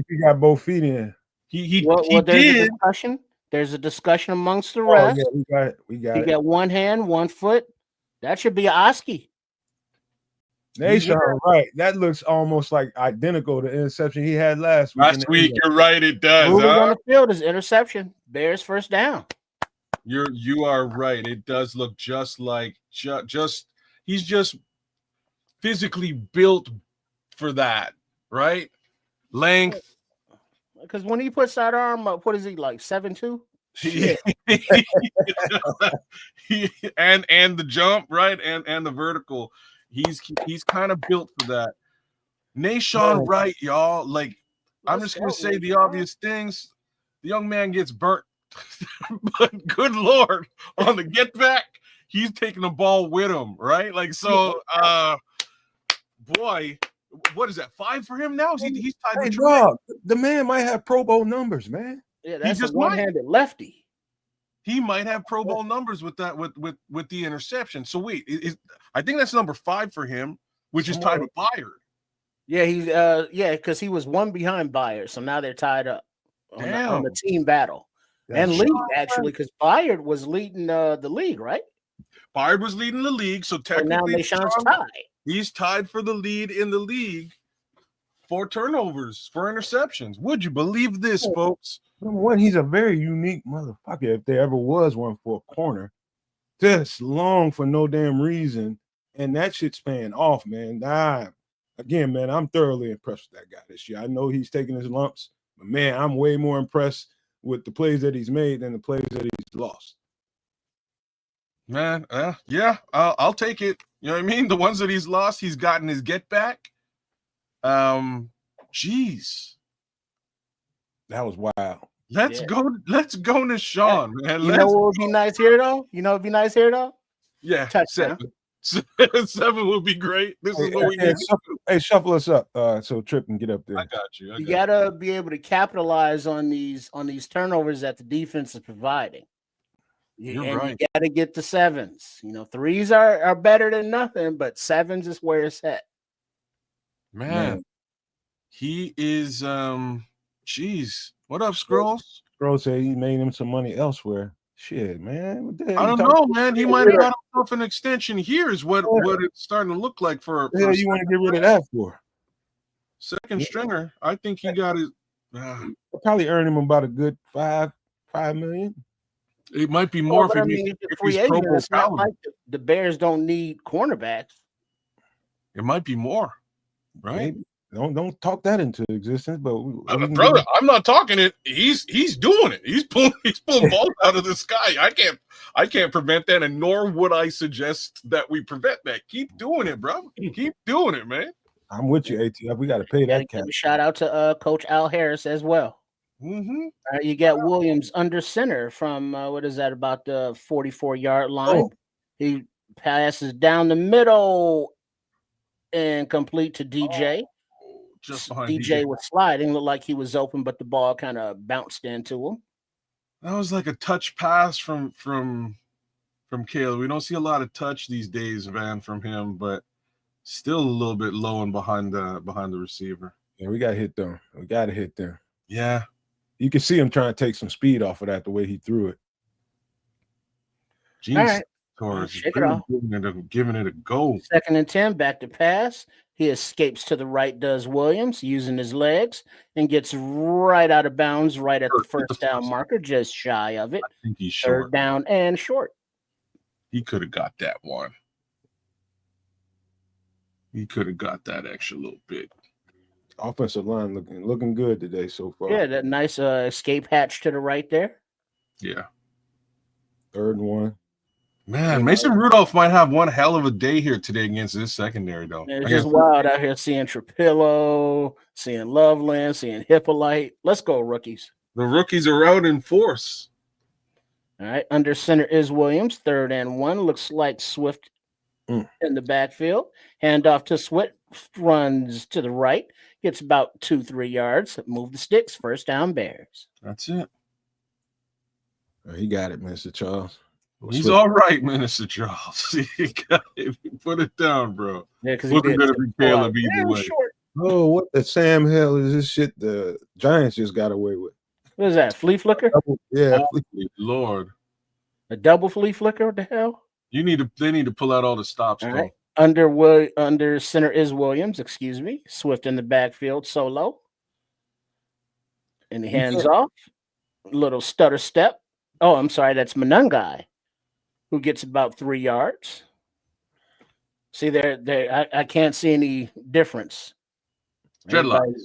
He got both feet in. He did. There's a discussion amongst the rest. Oh, yeah, we got it. He got one hand, 1 foot. That should be an Oski. Nashawn Wright. That looks almost like identical to the interception he had last week. Last week, you're right. It does. Moving on the field is interception. Bears first down. You are right. It does look just like he's just physically built for that, right? Length. Because when he puts that arm up, what is he like 7'2"? and the jump, right? And the vertical. He's kind of built for that. Nashawn Wright, y'all. Like, I'm just gonna say the obvious things. The young man gets burnt, but good Lord, on the get back, he's taking the ball with him, right? Like, so boy, what is that? 5 for him now? He's tied with dog. The man might have Pro Bowl numbers, man. Yeah, that's just a one-handed lefty. He might have Pro Bowl numbers with that with the interception. So wait, I think that's number 5 for him, which is tied with Byard. Yeah, he's because he was one behind Byard, so now they're tied up on the team battle. That's lead actually, because Byard was leading the league, right? Byard was leading the league, so technically now Nashawn's tied. He's tied for the lead in the league for turnovers, for interceptions. Would you believe this, folks? Number one, he's a very unique motherfucker, if there ever was one for a corner. Just long for no damn reason. And that shit's paying off, man. Again, man, I'm thoroughly impressed with that guy this year. I know he's taking his lumps, but man, I'm way more impressed with the plays that he's made than the plays that he's lost. Man, yeah, I'll take it. You know what I mean? The ones that he's lost, he's gotten his get back. Jeez. That was wild. Let's go, Nashawn, man. You know what would be nice here, though? Yeah, touchdown. 7 would be great. This is what we need. Shuffle us up so Trip can get up there. I got you. You gotta be able to capitalize on these turnovers that the defense is providing. You're right. You gotta get the 7s. 3s are better than nothing, but 7s is where it's at. Man. He is jeez. What up, Scrolls? Scrolls said he made him some money elsewhere. Shit, man. What the hell I don't know, man. He might have got himself an extension here is what it's starting to look like for the hell you want to get rid of that for? Second stringer. I think he got his probably earn him about a good $5 million. It might be more But I mean, if free agent, it's not like the Bears don't need cornerbacks. It might be more, right? Maybe. Don't talk that into existence, but brother, I'm not talking it. He's doing it. He's pulling balls out of the sky. I can't prevent that, and nor would I suggest that we prevent that. Keep doing it, bro. Keep doing it, man. I'm with you, ATF. We got to pay that cap. Shout out to Coach Al Harris as well. Mm-hmm. You got Williams under center from what is that, about the 44-yard line? Oh. He passes down the middle and complete to DJ. Just behind DJ was sliding, looked like he was open, but the ball kind of bounced into him. That was like a touch pass from Caleb. We don't see a lot of touch these days, Van, from him, but still a little bit low and behind the receiver. Yeah, we got to hit them. We got to hit them. Yeah. You can see him trying to take some speed off of that, the way he threw it. Jeez. All right. Check it out. Giving it a go. 2nd and 10, back to pass. He escapes to the right, does Williams, using his legs, and gets right out of bounds right at the first down marker, just shy of it. I think he's short. 3rd down and short. He could have got that one. He could have got that extra little bit. Offensive line looking good today so far. Yeah, that nice escape hatch to the right there. Yeah. 3rd and 1. Man, Mason Rudolph might have one hell of a day here today against this secondary, though. It's just wild out here seeing Trapillo, seeing Loveland, seeing Hippolyte. Let's go, rookies. The rookies are out in force. All right, under center is Williams. 3rd and 1. Looks like Swift in the backfield. Handoff to Swift, runs to the right. Gets about 2-3 yards. Move the sticks. 1st down, Bears. That's it. He got it, Mr. Charles. He's all right, Minister Charles. Put it down, bro. Yeah, because wasn't going to be Caleb either way. Oh, what the Sam hell is this shit the Giants just got away with? What is that? Flea flicker? Yeah. Oh, Lord. A double flea flicker? What the hell? They need to pull out all the stops. All right. Under center is Williams, excuse me. Swift in the backfield, solo. And the hands off. Little stutter step. Oh, I'm sorry. That's Manungai, who gets about 3 yards. See, I can't see any difference. Dreadlocks.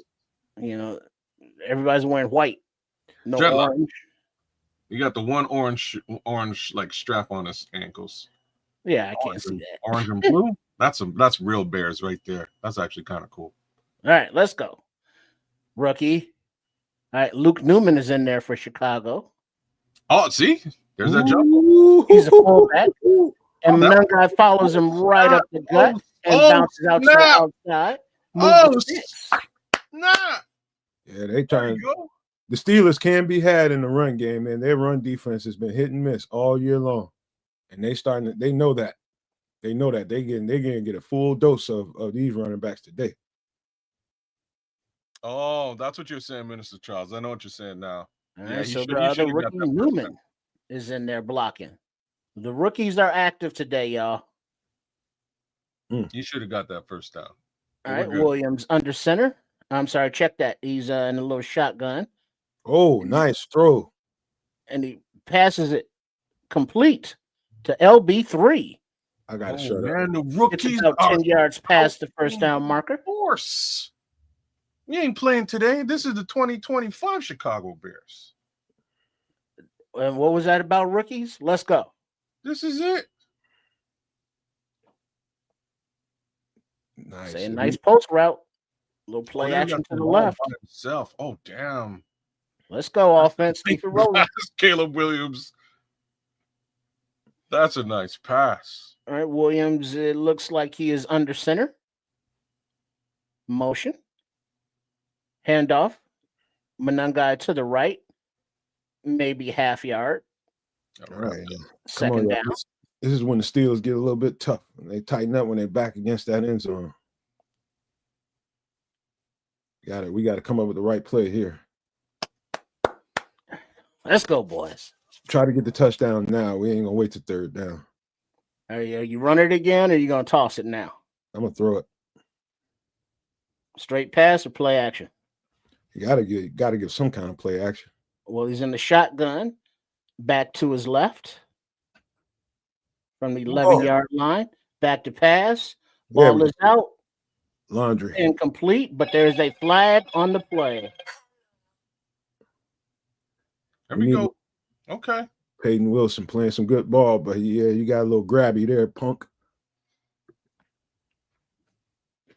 Everybody's wearing white. No Dreadlocks. Orange. You got the one orange like strap on his ankles. Yeah, I can't see that. Orange and blue. That's real Bears right there. That's actually kind of cool. All right, let's go. Rookie. All right, Luke Newman is in there for Chicago. Oh, see? There's that jump. He's a fullback. And Manungai follows him right up the gut and bounces out to the outside. Yeah, they trying. The Steelers can be had in the run game, and their run defense has been hit and miss all year long. And they know that. They know that they're gonna get a full dose of these running backs today. Oh, that's what you're saying, Minister Charles. I know what you're saying now. Yeah, so the other rookie, Newman, is in there blocking. The rookies are active today, y'all. You should have got that 1st down. All right, Williams under center. I'm sorry, check that. He's in a little shotgun. Oh, nice throw. And he passes it complete to LB3. I got to shut up. Man, the rookies about 10 yards past the 1st down marker. Of course. You ain't playing today. This is the 2025 Chicago Bears. And what was that about rookies? Let's go. This is it. Nice. Say a nice post route. Little play action to the left. Himself. Oh, damn. Let's go, offense. Keep it rolling. Caleb Williams. That's a nice pass. All right, Williams, it looks like he is under center. Motion. Handoff. Manungai to the right. Maybe half yard. All right. 2nd down. This is when the Steelers get a little bit tough. They tighten up when they're back against that end zone. We got to come up with the right play here. Let's go, boys. Try to get the touchdown now. We ain't gonna wait to 3rd down. Are you run it again, or are you gonna toss it now? I'm gonna throw it. Straight pass or play action? You gotta give some kind of play action. Well, he's in the shotgun. back to his left from the 11-yard line. Back to pass. Ball is out. Laundry. Incomplete, but there's a flag on the play. There we go. Okay. Peyton Wilson playing some good ball, but yeah, you got a little grabby there, punk.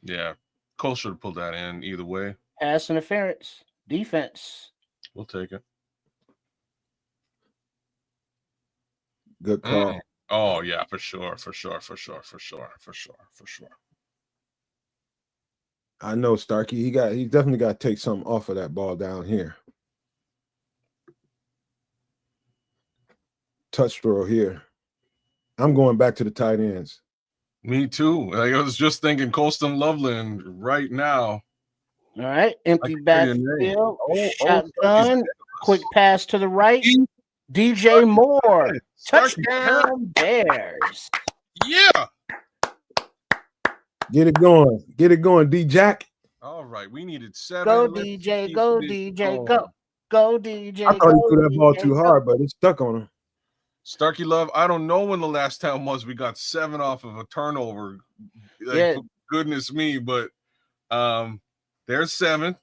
Yeah. Cole should have pulled that in either way. Pass interference. Defense. We'll take it. Good call. Oh, yeah, for sure. I know Starkey. He definitely got to take something off of that ball down here. Touch throw here. I'm going back to the tight ends. Me too. I was just thinking Colston Loveland right now. All right. Empty backfield. Shotgun. Quick pass to the right. DJ Moore. Touchdown Bears. Yeah. Get it going, D-Jack. All right. We needed 7. Go, DJ. Go, DJ. Go. Go, DJ. I thought he threw that ball too hard, but it stuck on him. Starkey Love, I don't know when the last time was we got 7 off of a turnover. Like, for goodness me, but there's 7.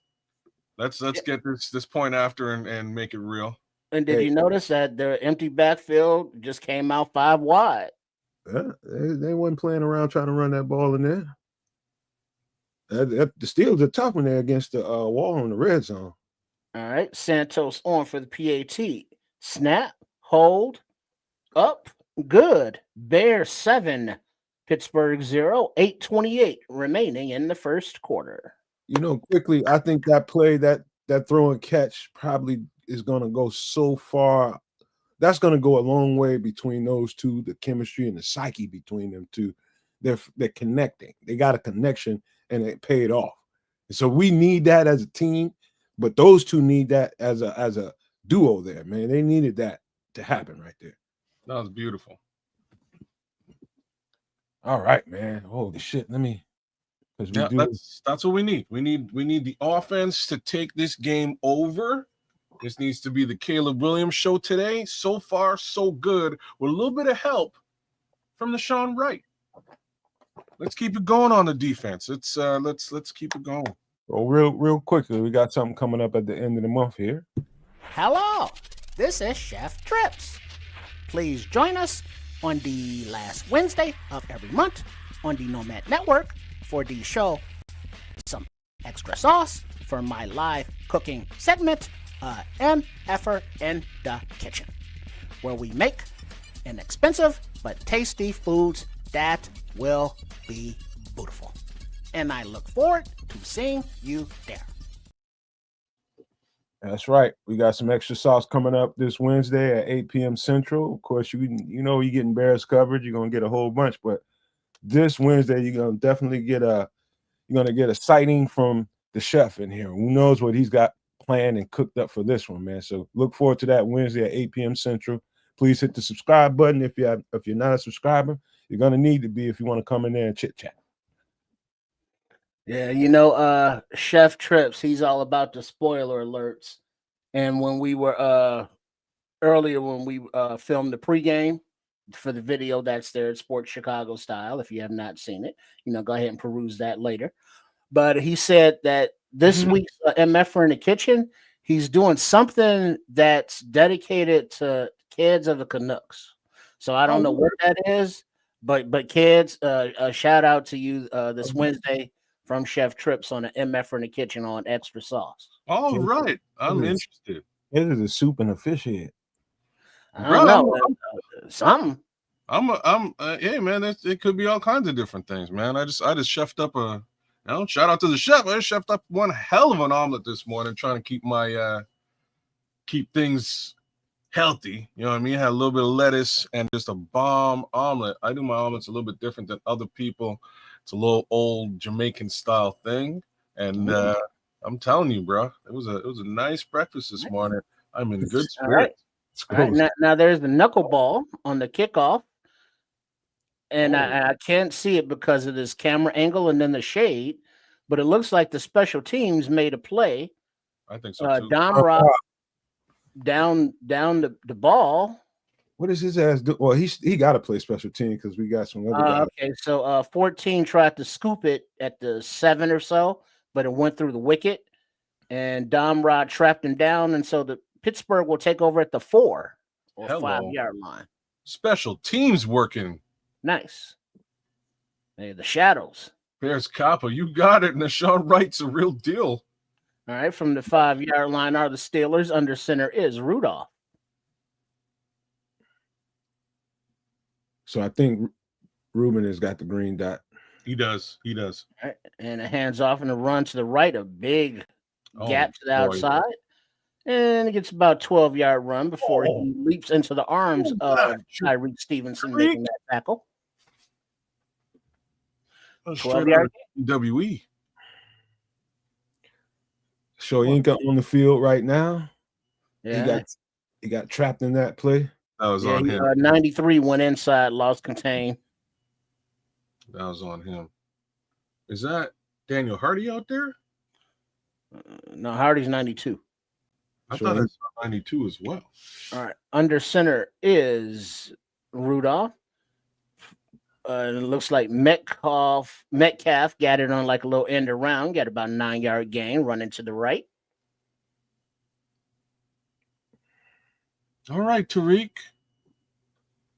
Let's get this point after and make it real. And did you notice that their empty backfield just came out 5 wide? Yeah, they wasn't playing around trying to run that ball in there. The Steelers are tough when they're against the wall in the red zone. All right, Santos on for the PAT. Snap, hold, up, good. Bears 7, Pittsburgh 0, 8:28 remaining in the first quarter. You know, quickly, I think that play, that throw and catch probably is going to go so far. That's going to go a long way between those two, the chemistry and the psyche between them two. They're connecting. They got a connection, and it paid off. And so we need that as a team, but those two need that as a duo there, man. They needed that to happen right there. That was beautiful. All right, man. Holy shit. That's what we need. We need the offense to take this game over. This needs to be the Caleb Williams show today. So far, so good. With a little bit of help from the Sean Wright. Let's keep it going on the defense. Let's keep it going. Well, real quickly, we got something coming up at the end of the month here. Hello, this is Chef Trips. Please join us on the last Wednesday of every month on the Nomad Network for the show Some Extra Sauce for my live cooking segment, MFer in the Kitchen, where we make inexpensive but tasty foods that will be beautiful. And I look forward to seeing you there. That's right. We got some extra sauce coming up this Wednesday at 8 p.m. Central. Of course, you know you're getting Bears coverage. You're gonna get a whole bunch, but this Wednesday you're gonna definitely get a sighting from the chef in here. Who knows what he's got planned and cooked up for this one, man. So look forward to that Wednesday at 8 p.m. Central. Please hit the subscribe button if you're not a subscriber. You're gonna need to be if you want to come in there and chit chat. Yeah, you know, Chef Trips, he's all about the spoiler alerts. And when we were earlier when we filmed the pregame for the video that's there at Sports Chicago Style, if you have not seen it, go ahead and peruse that later. But he said that this week's MF in the Kitchen, he's doing something that's dedicated to kids of the Canucks. So I don't know what that is, but kids, a shout out to you this Wednesday from Chef Trips on the MF in the Kitchen on Extra Sauce. All right. I'm interested. It is a soup and a fish head. I don't know. Something. Hey man, it could be all kinds of different things, man. I just chefed up shout out to the chef. I chefed up one hell of an omelet this morning, trying to keep my keep things healthy. You know what I mean? Had a little bit of lettuce and just a bomb omelet. I do my omelets a little bit different than other people. It's a little old Jamaican style thing, and I'm telling you, bro, it was a nice breakfast this morning. I'm in good spirits. All right. Now there's the knuckleball on the kickoff, and I can't see it because of this camera angle and then the shade, but it looks like the special teams made a play. I think so too. Dom Rock down the ball. What does his ass do? Well, he got to play special team because we got some other guys. Okay, so 14 tried to scoop it at the 7 or so, but it went through the wicket, and Domrod trapped him down, and so the Pittsburgh will take over at the 4 or 5-yard line. Special teams working. Nice. Hey, the shadows. Bears Kappa, you got it. Nashawn Wright's a real deal. All right, from the 5-yard line are the Steelers. Under center is Rudolph. So I think Ruben has got the green dot. He does. He does. All right, and a hands off and a run to the right, a big gap to the outside. And it gets about 12-yard run before he leaps into the arms of Tyreek Stevenson making that tackle. 12-yard WE. Shoyinka on the field right now. Yeah. He got trapped in that play. That was on him. 93 went inside, lost contain. That was on him. Is that Daniel Hardy out there? No, Hardy's 92. I thought it was 92 as well. All right. Under center is Rudolph. It looks like Metcalf got it on like a little end around, got about a 9-yard gain, running to the right. All right, Tariq.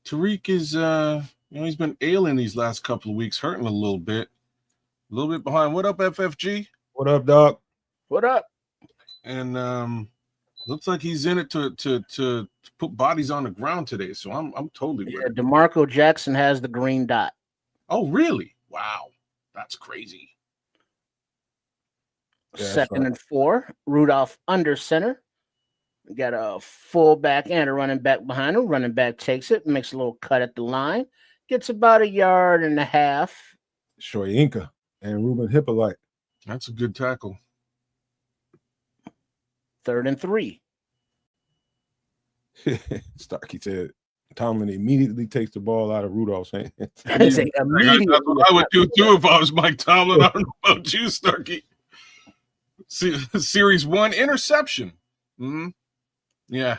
Tariq is he's been ailing these last couple of weeks, hurting a little bit behind. What up, FFG? What up, dog? What up? And looks like he's in it to put bodies on the ground today. So I'm totally ready. DeMarco Jackson has the green dot. Oh, really? Wow. That's crazy. Yeah, Second and 4. Rudolph under center. We got a fullback and a running back behind him. Running back takes it, makes a little cut at the line, gets about 1.5 yards. Shoyinka and Ruben Hippolyte. That's a good tackle. 3rd and 3. Starkey said Tomlin immediately takes the ball out of Rudolph's hand. That's what I would do too if I was Mike Tomlin. I don't know about you, Starkey. Series 1 interception. Mm-hmm. Yeah.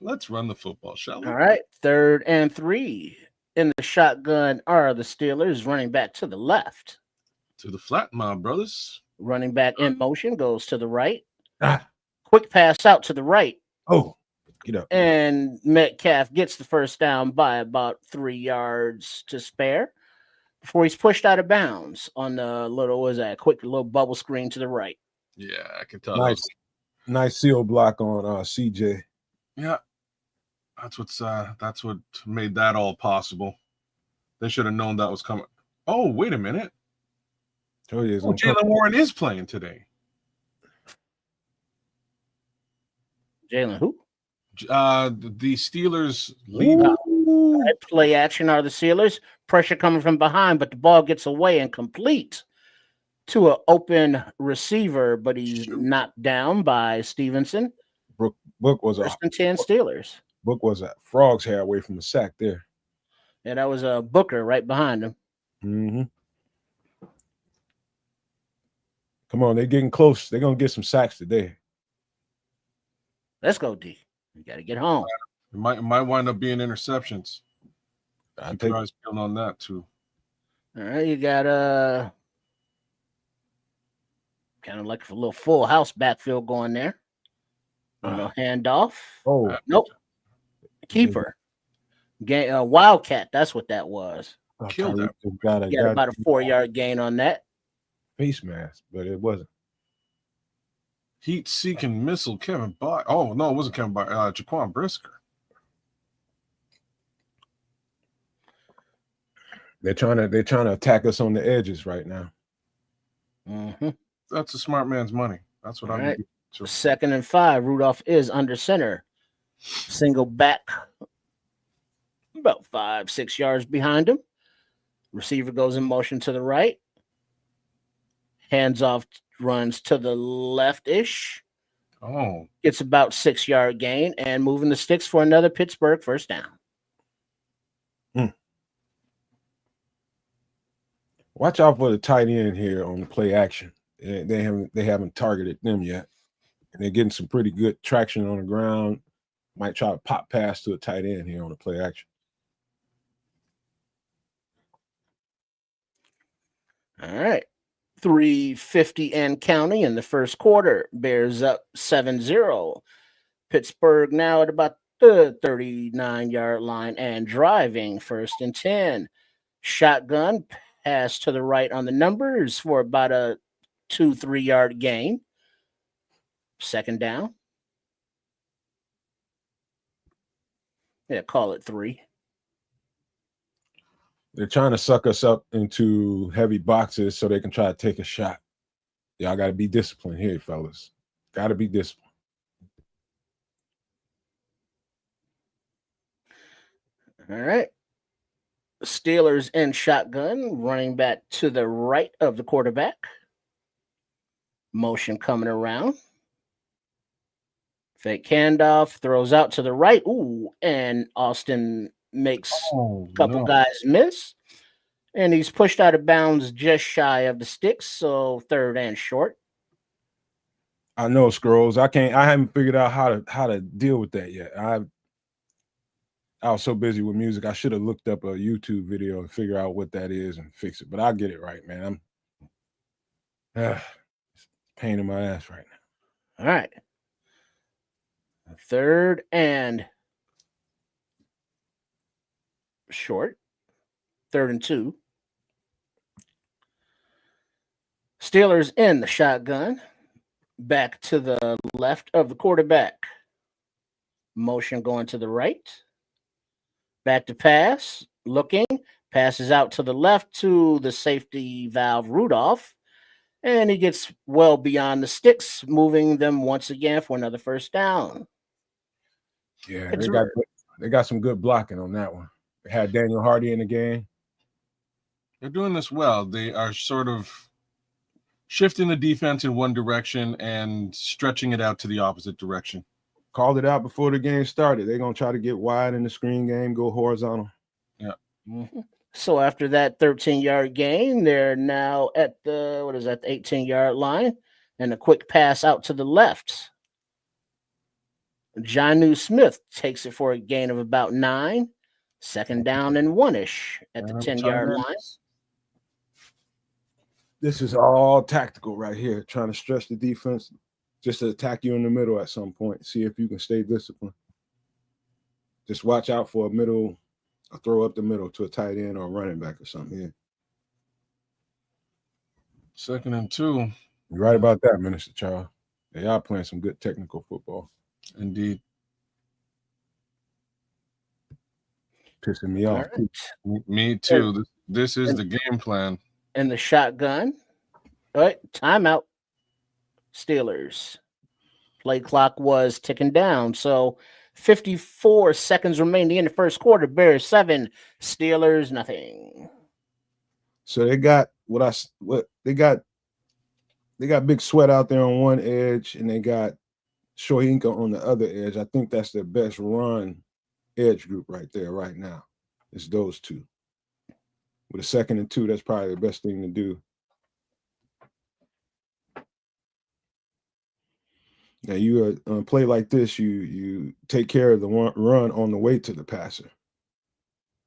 Let's run the football, shall we? All right. 3rd and 3. In the shotgun are the Steelers. Running back to the left. To the flat, my brothers. Running back in motion goes to the right. Quick pass out to the right. Oh, get up. And Metcalf gets the first down by about 3 yards to spare before he's pushed out of bounds on the quick little bubble screen to the right. Yeah, I can tell. Nice seal block on CJ. Yeah, that's what made that all possible. They should have known that was coming. Oh, wait a minute. Jaylen Warren is playing today. Jaylen who? The Steelers lead. Right, play action are the Steelers. Pressure coming from behind, but the ball gets away and complete to an open receiver, but he's knocked down by Stevenson. Book was First and 10 Steelers. Book was a frog's hair away from the sack there. Yeah, that was a Booker right behind him. Mm-hmm. Come on, they're getting close. They're gonna get some sacks today. Let's go, D. We got to get home. It might wind up being interceptions. I Keep your eyes peeled on that too. All right, you got kind of like a little full house backfield going there. Handoff. Oh, nope. Keeper. Wildcat. That's what that was. Killed that. Got about a 4-yard gain on that. Face mask, but it wasn't. Heat-seeking missile, Kevin Bott. Oh no, it wasn't Kevin Bott. Jaquan Brisker. They're trying to attack us on the edges right now. Mm-hmm. That's a smart man's money. That's what I'm. Right. 2nd and 5. Rudolph is under center. Single back, about 5-6 yards behind him. Receiver goes in motion to the right. Hands off, runs to the left-ish. Oh. Gets about 6-yard gain and moving the sticks for another Pittsburgh first down. Watch out for the tight end here on the play action. They haven't targeted them yet. And they're getting some pretty good traction on the ground. Might try to pop pass to a tight end here on the play action. All right. 3:50 and counting in the first quarter. Bears up 7-0. Pittsburgh now at about the 39-yard line and driving, 1st and 10. Shotgun pass to the right on the numbers for about a 2-3 yard gain. 2nd down. Yeah, call it 3. They're trying to suck us up into heavy boxes so they can try to take a shot. Y'all got to be disciplined here, fellas. Got to be disciplined. All right. Steelers in shotgun, running back to the right of the quarterback. Motion coming around. Fake handoff, throws out to the right. Ooh, and Austin makes a couple guys miss. And he's pushed out of bounds just shy of the sticks, so 3rd and short. I know, Scrolls. I haven't figured out how to deal with that yet. I was so busy with music. I should have looked up a YouTube video and figure out what that is and fix it. But I'll get it right, man. It's a pain in my ass right now. All right. 3rd and short. 3rd and 2. Steelers in the shotgun. Back to the left of the quarterback. Motion going to the right. Back to pass. Looking. Passes out to the left to the safety valve Rudolph. And he gets well beyond the sticks, moving them once again for another 1st down. Yeah, they got some good blocking on that one. They had Daniel Hardy in the game. They're doing this well. They are sort of shifting the defense in one direction and stretching it out to the opposite direction. Called it out before the game started. They're going to try to get wide in the screen game, go horizontal. Yeah. Mm-hmm. So after that 13-yard gain, they're now at the 18-yard line, and a quick pass out to the left. Jonnu Smith takes it for a gain of about 9. 2nd down and 1-ish at the 10-yard line. This is all tactical right here, trying to stretch the defense just to attack you in the middle at some point. See if you can stay disciplined. Just watch out for a throw up the middle to a tight end or a running back or something. Yeah. 2nd and 2. You're right about that, Minister Charles. They are playing some good technical football. Indeed. Pissing me off. Right. Me too. This is the game plan. And the shotgun. All right, timeout. Steelers. Play clock was ticking down. So 54 seconds remaining in the first quarter. Bears 7, Steelers nothing. So they got they got Big Sweat out there on one edge, and they got Shoyinka on the other edge. I think that's their best run edge group right there right now. It's those two. With a 2nd and 2, that's probably the best thing to do. Now you play like this, you take care of the run on the way to the passer.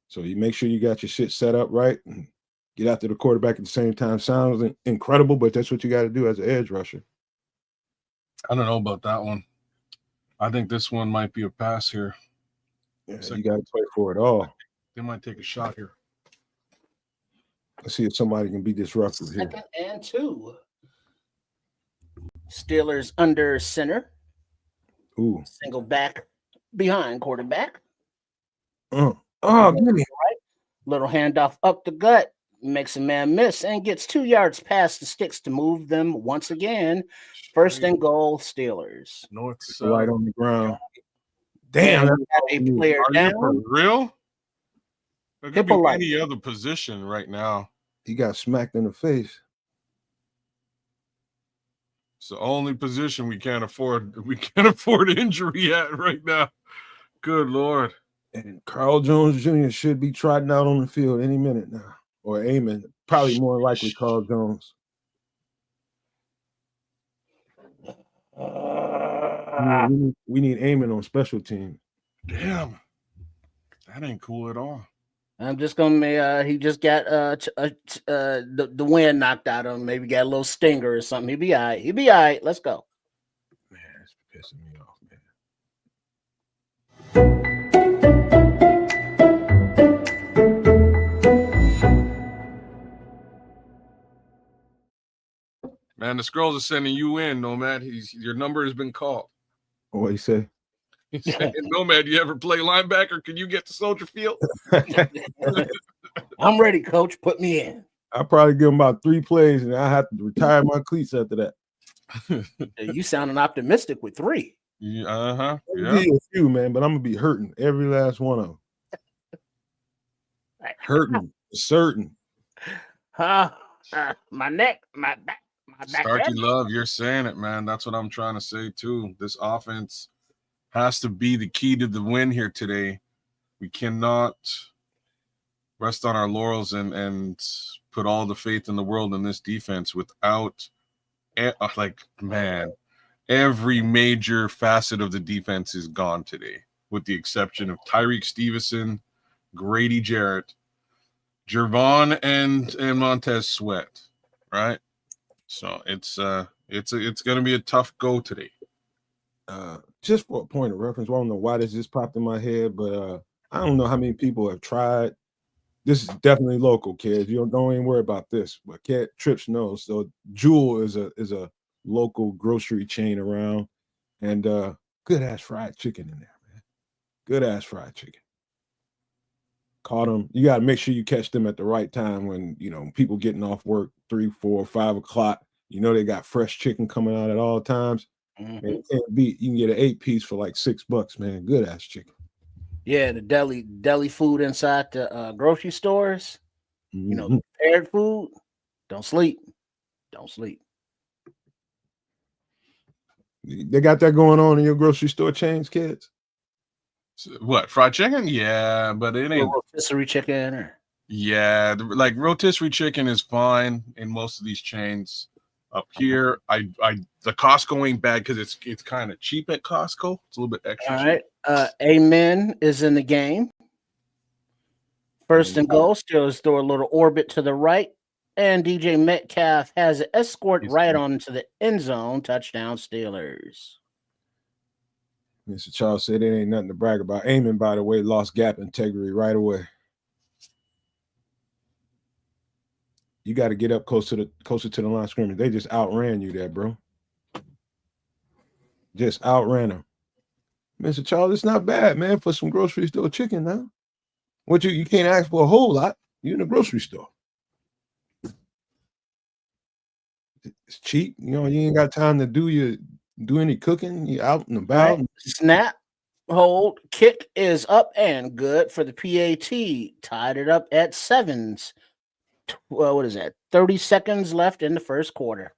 So you make sure you got your shit set up right and get after the quarterback at the same time. Sounds incredible, but that's what you got to do as an edge rusher. I don't know about that one. I think this one might be a pass here. Yeah, you got to play for it all. They might take a shot here. Let's see if somebody can be disruptive here. 2nd and 2. Steelers under center. Ooh. Single back behind quarterback. Give me. Right. Little handoff up the gut. Makes a man miss and gets 2 yards past the sticks to move them once again. 1st and goal, Steelers. North right on the ground. Damn. Have a player down. For real? It could be any other position right now. He got smacked in the face. It's the only position we can't afford. We can't afford injury at right now. Good Lord. And Carl Jones Jr. should be trotting out on the field any minute now. Or aiming. Probably more likely Carl Jones. We need Eamon on special team. Damn, that ain't cool at all. I'm just gonna. He just got the wind knocked out of him. Maybe got a little stinger or something. He'll be all right. He'll be all right. Let's go. Man, it's pissing me off, man. Man, the Skrulls are sending you in, Nomad. Your number has been called. What he say? He's saying, Nomad, you ever play linebacker? Can you get to Soldier Field? I'm ready, coach. Put me in. I'll probably give him about 3 plays, and I have to retire my cleats after that. You sounding optimistic with 3. Yeah. A few, man, but I'm gonna be hurting every last one of them. Hurting, certain. My neck, my back, my back. Starkey Love, you're saying it, man. That's what I'm trying to say too. This offense has to be the key to the win here today. We cannot rest on our laurels and put all the faith in the world in this defense without, every major facet of the defense is gone today, with the exception of Tyreek Stevenson, Grady Jarrett, Jervon, and Montez Sweat, right? So it's going to be a tough go today. Just for a point of reference, I don't know why this just popped in my head, but I don't know how many people have tried. This is definitely local, kids. You don't even worry about this, but Trips knows. So Jewel is a local grocery chain around, and good ass fried chicken in there, man. Good ass fried chicken. Caught them. You got to make sure you catch them at the right time when people getting off work 3, 4, 5 o'clock. They got fresh chicken coming out at all times. Mm-hmm. Man, you can't beat. You can get an 8-piece for like $6, man. Good ass chicken. Yeah, the deli food inside the grocery stores. Mm-hmm. Prepared food. Don't sleep. They got that going on in your grocery store chains, kids? What, fried chicken? Yeah, but it ain't rotisserie chicken. Yeah, like rotisserie chicken is fine in most of these chains. Up here, the Costco ain't bad because it's kind of cheap at Costco. It's a little bit extra. All right. Amen is in the game. First and goal. Steelers throw a little orbit to the right. And DJ Metcalf has an escort right onto the end zone. Touchdown, Steelers. Mr. Charles said it ain't nothing to brag about. Aiming, by the way, lost gap integrity right away. You got to get up closer to the line of scrimmage. They just outran you there, bro. Just outran them. Mr. Charles, it's not bad, man, for some grocery store chicken now. What you can't ask for a whole lot. You're in a grocery store. It's cheap. You ain't got time to do any cooking. You're out and about. Right. Snap, hold, kick is up and good for the PAT. Tied it up at 7s. Well, what is that? 30 seconds left in the first quarter.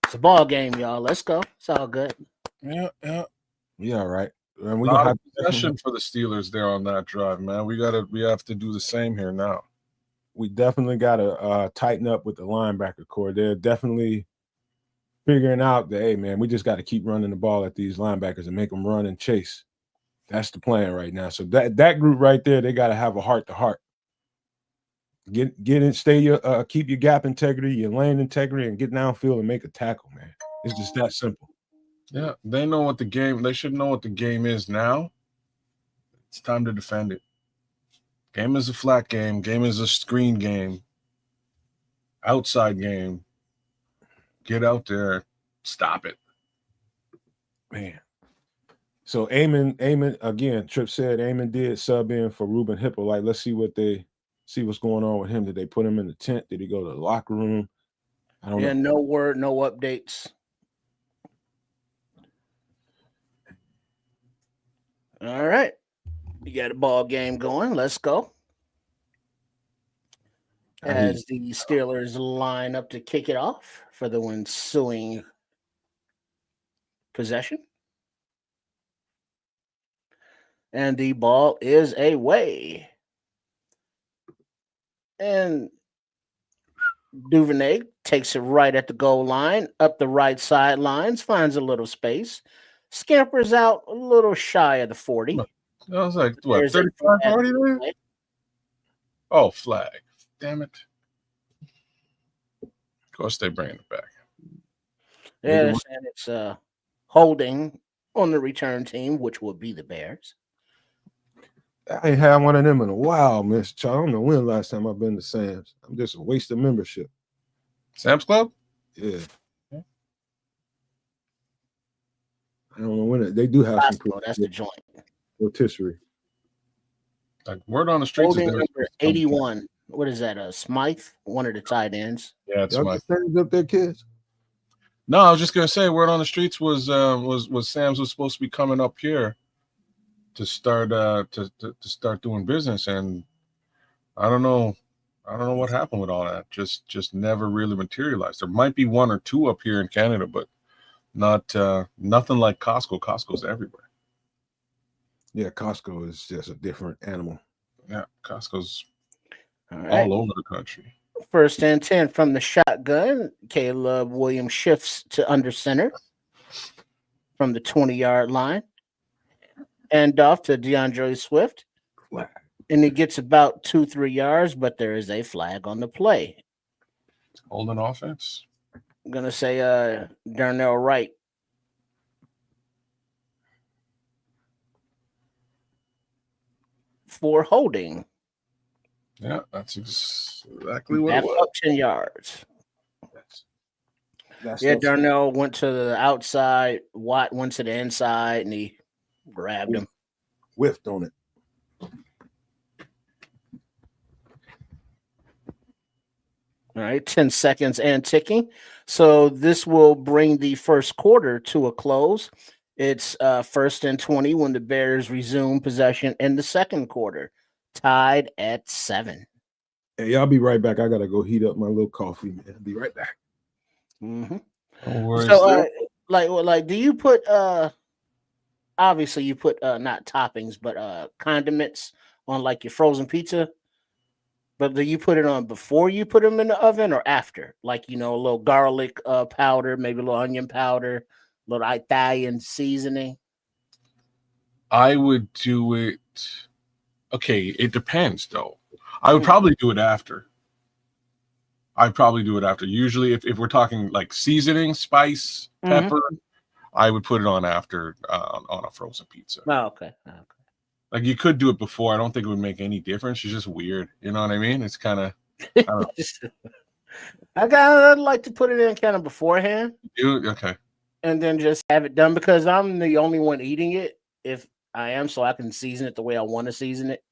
It's a ball game, y'all. Let's go. It's all good. Yeah. All right. And we got possession for the Steelers there on that drive, man. We have to do the same here now. We definitely got to tighten up with the linebacker core. They're definitely figuring out that, hey, man, we just got to keep running the ball at these linebackers and make them run and chase. That's the plan right now. So that group right there, they got to have a heart-to-heart. Get in, keep your gap integrity, your lane integrity, and get downfield and make a tackle, man. It's just that simple. Yeah, they should know what the game is now. It's time to defend it. Game is a flat game. Game is a screen game. Outside game. Get out there. Stop it. Man. So Eamon again, Tripp said Eamon did sub in for Ruben Hippolyte. Let's see what's going on with him. Did they put him in the tent? Did he go to the locker room? I don't know. No word, no updates. All right. You got a ball game going. Let's go. As the Steelers line up to kick it off for the ensuing possession. And the ball is away. And Duvernay takes it right at the goal line, up the right sidelines, finds a little space, scampers out a little shy of the 40. I was like, what, There's a 35 flag already there? play. Oh, flag. Damn it. Of course they bring it back. Yes, and it's holding on the return team, which will be the Bears. I ain't had one of them in a while, Miss Charles. I don't know when the last time I've been to Sam's. I'm just a waste of membership. Sam's Club? Yeah. I don't know when they do have some. That's the joint. Rotisserie. Like word on the streets Holding is number 81. What is that? Smythe, one of the tight ends. Yeah, it's Y'all my. just sends up their kids. No, I was just gonna say, word on the streets was Sam's was supposed to be coming up here to start to start doing business, and I don't know what happened with all that. Just never really materialized. There might be one or two up here in Canada, but not nothing like Costco. Costco's everywhere. Yeah, Costco is just a different animal. Yeah, Costco's All all over the country. First and 10 from the shotgun. Caleb Williams shifts to under center from the 20-yard line. And off to DeAndre Swift. Flag. And he gets about 2-3 yards, but there is a flag on the play. Holding offense. I'm going to say Darnell Wright. For holding. Yeah, that's exactly what Back it was. up 10 yards. Darnell went to the outside. Watt went to the inside, and he grabbed him. Whiffed on it. All right, 10 seconds and ticking. So this will bring the first quarter to a close. It's first and 20 when the Bears resume possession in the second quarter, tied at 7. Hey, y'all be right back. I gotta go heat up my little coffee, man. I'll be right back. Mm-hmm. So, like, do you put obviously you put not toppings but condiments on like your frozen pizza? But do you put it on before you put them in the oven or after? Like, you know, a little garlic powder, maybe a little onion powder, a little Italian seasoning. I would do it. Okay, it depends though. I would probably do it after. Usually, if we're talking like seasoning, spice, pepper, I would put it on after on a frozen pizza. Oh, okay. Like you could do it before. I don't think it would make any difference. It's just weird. You know what I mean? It's kind of. I'd like to put it in kind of beforehand. Okay. And then just have it done because I'm the only one eating it. If I am, so I can season it the way I want to season it.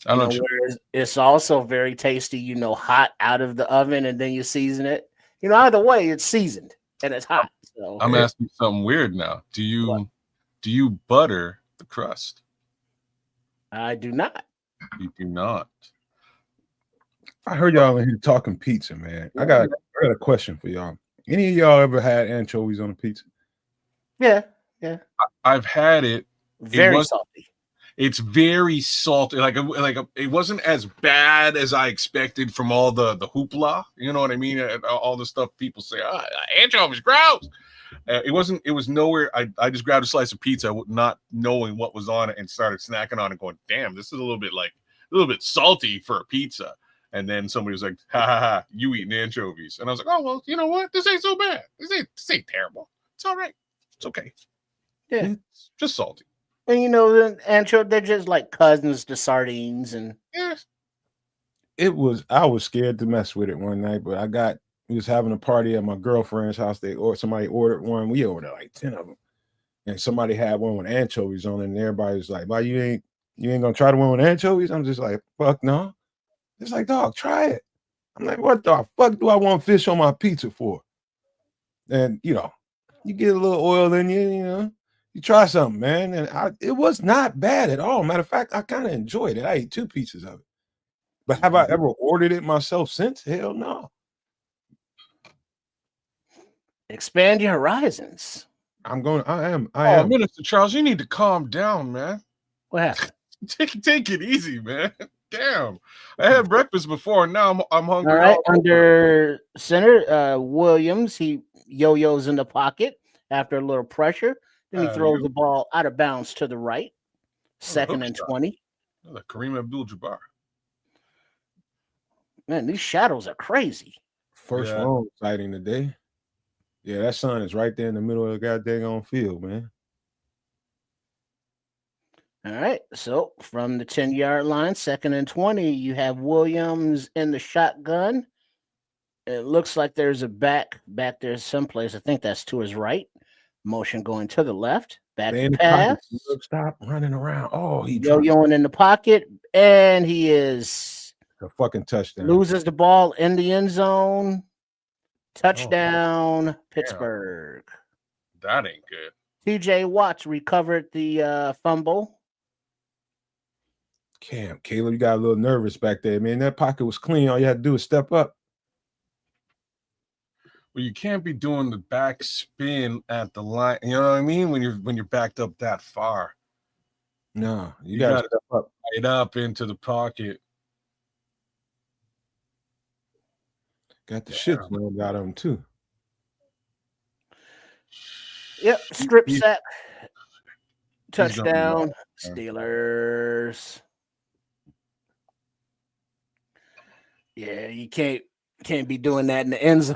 I don't know. Whereas it's also very tasty, you know, hot out of the oven, and then you season it. You know, either way, it's seasoned and it's hot. So I'm asking something weird now. Do you butter the crust? I do not. You do not. I heard y'all in here talking pizza, man. I got a question for y'all. Any of y'all ever had anchovies on a pizza? Yeah. I've had it. Very salty. It's very salty. Like it wasn't as bad as I expected from all the hoopla. You know what I mean? All the stuff people say, anchovies gross. It wasn't. It was nowhere. I just grabbed a slice of pizza, not knowing what was on it, and started snacking on it, going, "Damn, this is a little bit salty for a pizza." And then somebody was like, "Ha ha ha, you eating anchovies?" And I was like, "Oh well, you know what? This ain't so bad. This ain't terrible. It's all right. It's okay. Yeah, it's just salty." And you know, the anchovies, they're just like cousins to sardines, and I was scared to mess with it one night, but we was having a party at my girlfriend's house. Somebody ordered one. We ordered like 10 of them, and somebody had one with anchovies on it, and everybody was like, "Why you ain't gonna try the one with anchovies?" I'm just like, "Fuck no." It's like, dog, try it. I'm like, what the fuck do I want fish on my pizza for? And you know, you get a little oil in you, you know, you try something, man. And it was not bad at all. Matter of fact, I kind of enjoyed it. I ate 2 pieces of it. But have I ever ordered it myself since? Hell no. Expand your horizons. I am. Minister Charles, you need to calm down, man. What happened? Take it easy, man. damn. I had breakfast before. Now I'm hungry. All right, under center, Williams, he yo-yos in the pocket after a little pressure. Then he throws the ball out of bounds to the right. Second and 20. Like Kareem Abdul-Jabbar. Man, these shadows are crazy. First wrong sighting today. Yeah, that sun is right there in the middle of the goddamn field, man. All right, so from the 10-yard line, second and 20, you have Williams in the shotgun. It looks like there's a back there someplace. I think that's to his right. Motion going to the left. Back pass. Stop running around. Oh, he yo-yoing in the pocket, and he is a fucking touchdown. Loses the ball in the end zone. Touchdown, Pittsburgh. That ain't good. TJ Watts recovered the fumble. Caleb, you got a little nervous back there, man. That pocket was clean. All you had to do is step up. Well, you can't be doing the back spin at the line. You know what I mean? When you're backed up that far. No, you got to step up. Right up into the pocket. Got the shit man got him too. Yep, strip sack. Touchdown, Steelers. Yeah, you can't be doing that in the end zone.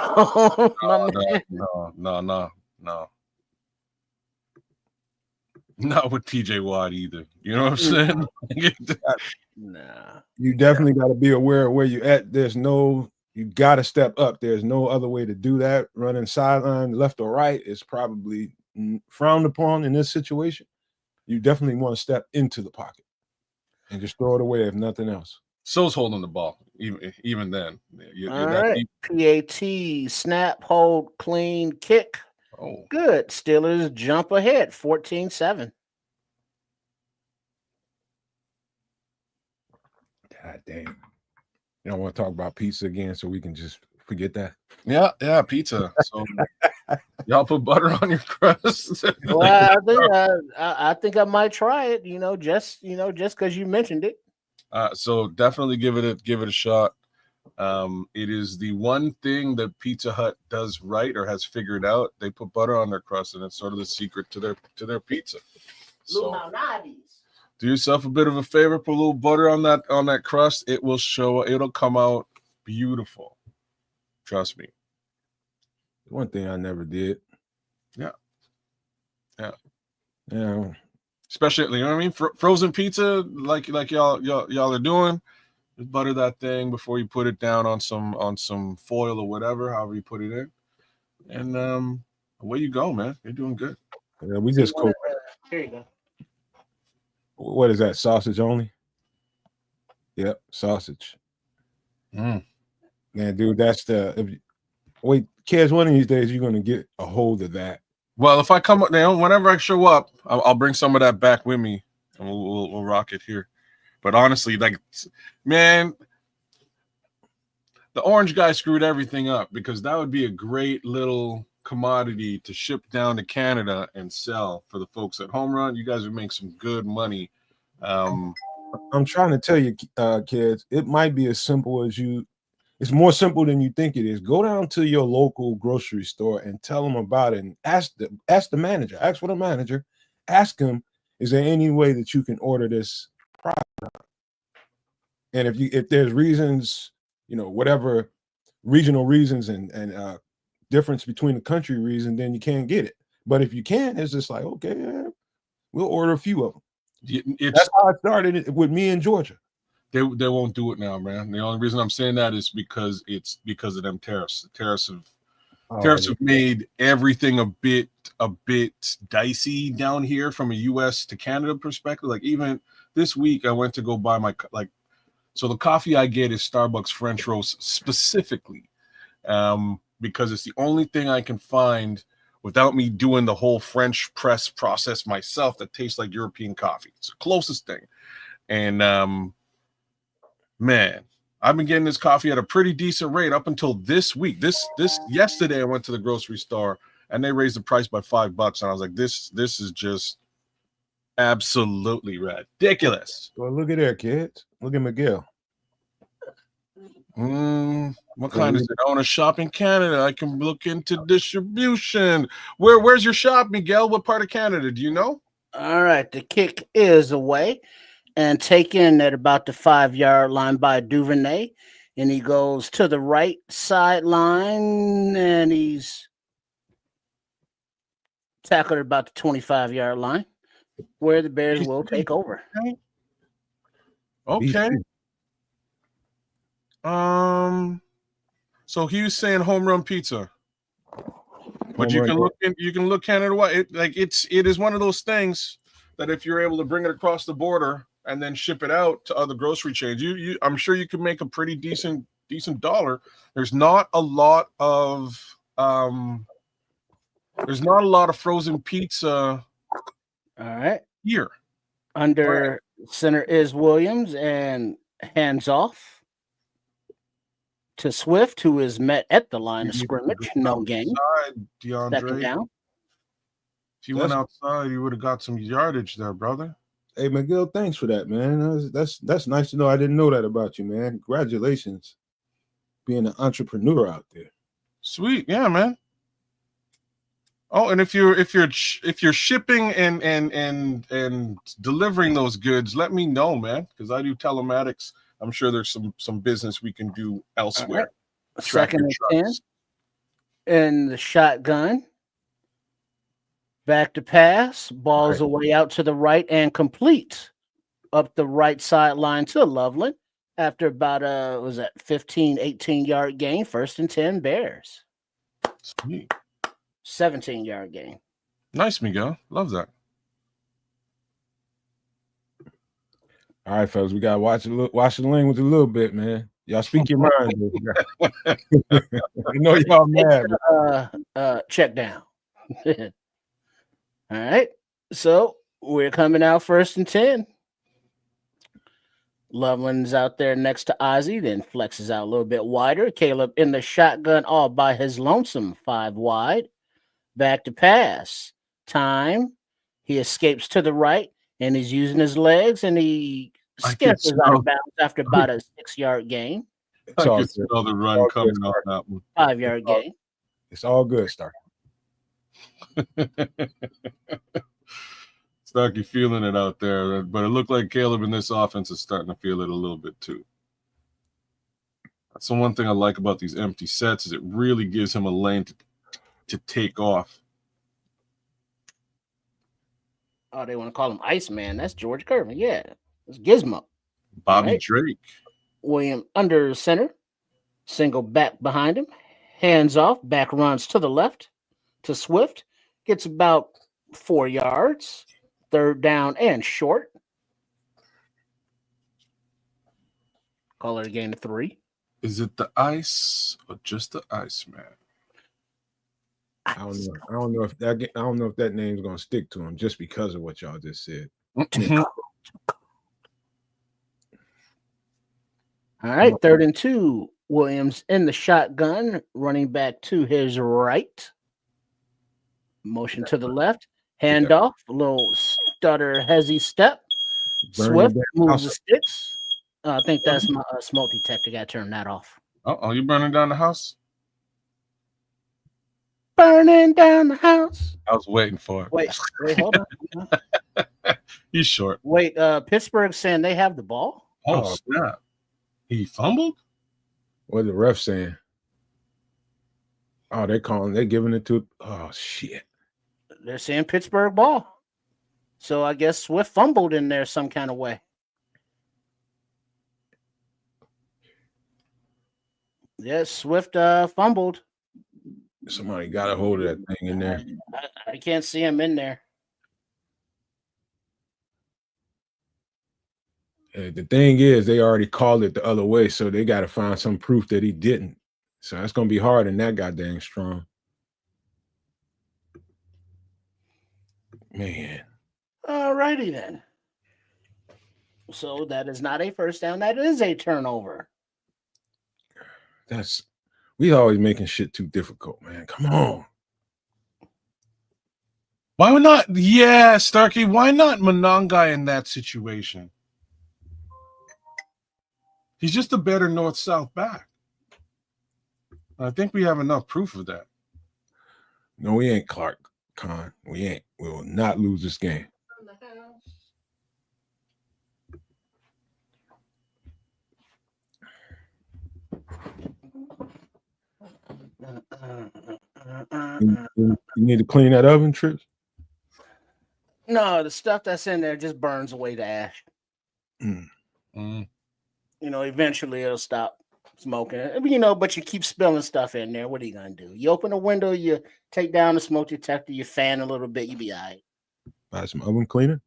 No. Not with TJ Watt either. You know what I'm saying? Nah. You definitely got to be aware of where you at. You got to step up. There's no other way to do that. Running sideline left or right is probably frowned upon in this situation. You definitely want to step into the pocket and just throw it away if nothing else. So's holding the ball, even then. All right. PAT, snap, hold, clean, kick. Oh, good. Steelers jump ahead, 14-7. God damn. You don't want to talk about pizza again, so we can just forget that. Yeah, pizza. So y'all put butter on your crust. Well, I think I might try it. Just because you mentioned it. So definitely give it a shot. It is the one thing that Pizza Hut does right or has figured out. They put butter on their crust, and it's sort of the secret to their pizza. So do yourself a bit of a favor, put a little butter on that crust. It will it'll come out beautiful. Trust me. One thing I never did. Yeah. Especially, you know what I mean? Frozen pizza, like y'all are doing. Just butter that thing before you put it down on some foil or whatever, however you put it in, and away you go, man. You're doing good. Yeah, we just cook. Here you go. What is that? Sausage only? Yep, sausage. Man, dude, that's kids, one of these days you're gonna get a hold of that. Well, if I come up now, whenever I show up, I'll bring some of that back with me, and we'll rock it here. But honestly, man, the orange guy screwed everything up, because that would be a great little commodity to ship down to Canada and sell for the folks at Home Run. You guys would make some good money. I'm trying to tell you, kids, it might be as simple as it's more simple than you think it is. Go down to your local grocery store and tell them about it, and ask the manager. Ask for the manager. Ask him, is there any way that you can order this product? And if there's reasons, whatever regional reasons and difference between the country reason, then you can't get it. But if you can, it's just like, okay, we'll order a few of them. That's how I started with me in Georgia. They won't do it now, man. The only reason I'm saying that is because of them tariffs. The tariffs have made everything a bit dicey down here from a U.S. to Canada perspective. Like, even this week, I went to go buy so the coffee I get is Starbucks French roast specifically, because it's the only thing I can find without me doing the whole French press process myself that tastes like European coffee. It's the closest thing. And man, I've been getting this coffee at a pretty decent rate up until this week. This yesterday I went to the grocery store and they raised the price by $5, and I was like, this is just absolutely ridiculous. Well, look at there, kids. Look at Miguel. What kind is it? I want to shop in Canada. I can look into distribution. Where's your shop, Miguel? What part of Canada? Do you know? All right, the kick is away and taken at about the 5-yard line by Duvernay. And he goes to the right sideline, and he's tackled at about the 25-yard line, where the Bears will take over. Okay. So he was saying home run pizza. But you can look Canada-wide. It is one of those things that if you're able to bring it across the border and then ship it out to other grocery chains, I'm sure you could make a pretty decent dollar. There's not a lot of frozen pizza. All right. Here. Under center is Williams, and hands off to Swift, who is met at the line of scrimmage. No gain. Second down. If you went outside, you would have got some yardage there, brother. Hey, Miguel, thanks for that, man. That's nice to know. I didn't know that about you, man. Congratulations, being an entrepreneur out there. Sweet, yeah, man. Oh, and if you're shipping and delivering those goods, let me know, man, because I do telematics. I'm sure there's some business we can do elsewhere. Right. Second and 10, and the shotgun. Back to pass, balls away out to the right and complete up the right sideline to Loveland after about 15, 18-yard gain. First and 10 Bears. Sweet. 17-yard gain. Nice, Miguel. Love that. All right, fellas, we gotta watch the language a little bit, man. Y'all speak your mind. I know y'all mad. Check down. All right, so we're coming out first and 10. Loveland's out there next to Ozzie, then flexes out a little bit wider. Caleb in the shotgun all by his lonesome, 5 wide. Back to pass. Time. He escapes to the right, and he's using his legs, and he scampers out of bounds after about a 6-yard gain. I can smell the run coming off that one. 5-yard gain. It's all good, Stark. Starkey feeling it out there, but it looked like Caleb in this offense is starting to feel it a little bit too. That's the one thing I like about these empty sets is it really gives him a lane to take off. Oh, they want to call him Iceman. That's George Kirby. Yeah, it's Gizmo. Bobby Drake. William under center. Single back behind him. Hands off. Back runs to the left to Swift. Gets about 4 yards. Third down and short. Call it a gain of 3. Is it the ice or just the Iceman? I don't know if that name's gonna stick to him just because of what y'all just said. All right, 3rd and 2. Williams in the shotgun, running back to his right. Motion to the left. Handoff, a little stutter, hezzy step. Swift moves the sticks. I think that's my smoke detector. Got to turn that off. Oh, you burning down the house? Burning down the house. I was waiting for it. Wait, hold on. He's short. Wait, Pittsburgh saying they have the ball? Oh, snap. He fumbled? What the ref saying? Oh, they're giving it to. Oh, shit. They're saying Pittsburgh ball. So I guess Swift fumbled in there some kind of way. Yes, Swift fumbled. Somebody got a hold of that thing in there. I can't see him in there. The thing is, they already called it the other way, so they got to find some proof that he didn't. So that's going to be hard and that goddamn strong. Man. All righty then. So that is not a first down. That is a turnover. We always making shit too difficult, man. Come on. Why not? Yeah, Starkey, why not Monongai in that situation? He's just a better north-south back. I think we have enough proof of that. No, we ain't, Clark Khan. We ain't. We will not lose this game. You need to clean that oven, Trips? No, the stuff that's in there just burns away the ash. Mm. You know, eventually it'll stop smoking. But you keep spilling stuff in there. What are you gonna do? You open the window, you take down the smoke detector, you fan a little bit, you be all right. Buy some oven cleaner?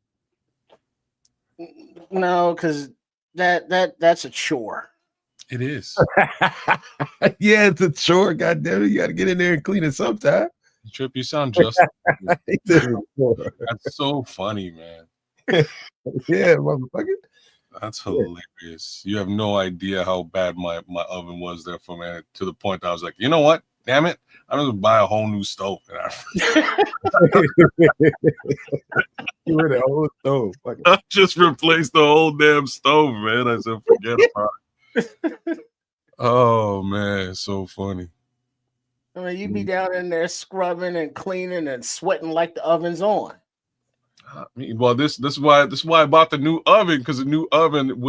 No, because that's a chore. It is. Yeah, it's a chore. God damn it, you got to get in there and clean it sometime. Trip, you sound just. That's so funny, man. Yeah, motherfucker. That's hilarious. You have no idea how bad my oven was there for a minute, to the point that I was like, you know what? Damn it. I'm going to buy a whole new stove. You were the old stove. I just replaced the whole damn stove, man. I said, forget about it. Oh, man. So funny. I mean, you be down in there scrubbing and cleaning and sweating like the oven's on. Well, this is why I bought the new oven, because the new oven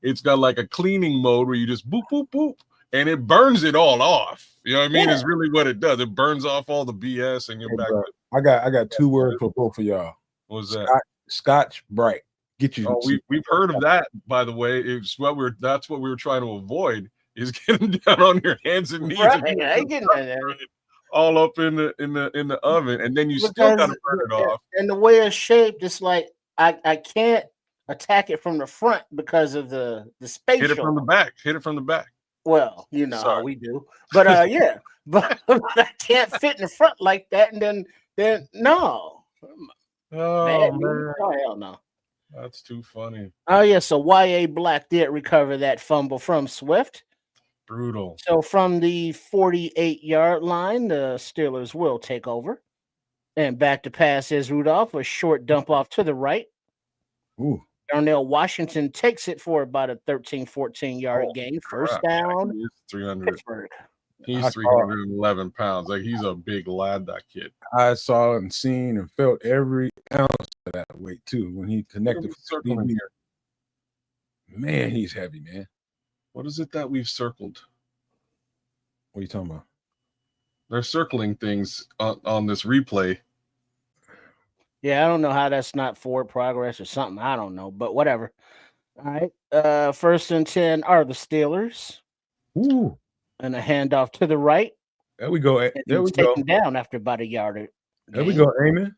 it's got like a cleaning mode where you just boop boop boop and it burns it all off. You know what I mean? Yeah. It's really what it does. It burns off all the BS and you're back. I got two words for both of y'all. What's that? Scotch Brite. Get you. Oh, we've heard of that, by the way. That's what we were trying to avoid, is getting down on your hands and knees. Right. I ain't getting that. All up in the oven, and then you still gotta burn it off. And the way it's shaped, it's like I can't attack it from the front because of the space. Hit it from the back. Well, you know how we do. But yeah, but I can't fit in the front like that, and then no. Oh man. Oh hell no. That's too funny. Oh yeah, so YA Black did recover that fumble from Swift. Brutal. So from the 48-yard line, the Steelers will take over. And back to pass is Rudolph, a short dump off to the right. Ooh. Darnell Washington takes it for about a 13-14-yard gain. First down. He's 300. Pittsburgh. He's 311 pounds. Like, he's a big lad, that kid. I saw and seen and felt every ounce of that weight too when he connected. Man, he's heavy, man. What is it that we've circled? What are you talking about? They're circling things on this replay. Yeah, I don't know how that's not forward progress or something. I don't know, but whatever. All right. First and 10 are the Steelers. Ooh. And a handoff to the right. There we go. There we go. Taken down after about a yard. There we go. Amen.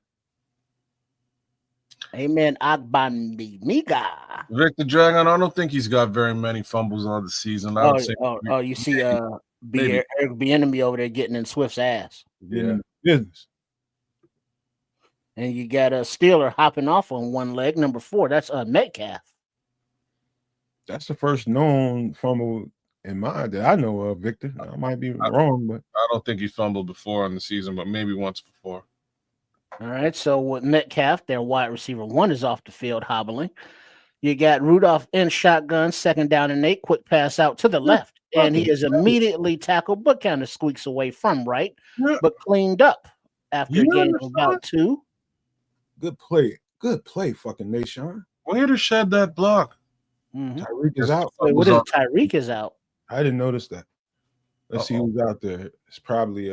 Amen. Agbandi Miga. Victor Dragon, I don't think he's got very many fumbles on the season. You see Eric Bieniemy over there getting in Swift's ass. Yeah. Business. And you got a Steeler hopping off on one leg, number 4. That's Metcalf. That's the first known fumble in mind that I know of, Victor. I might be wrong, but I don't think he fumbled before on the season, but maybe once before. All right, so with Metcalf, their wide receiver 1 is off the field hobbling. You got Rudolph in shotgun, second down and 8, quick pass out to the left. And he is immediately tackled, but kind of squeaks away from right, but cleaned up after a gain of about 2. Good play, fucking Nation. Way to shed that block. Mm-hmm. Tyreek is out. Wait, what is Tyreek is out? I didn't notice that. Let's see who's out there. It's probably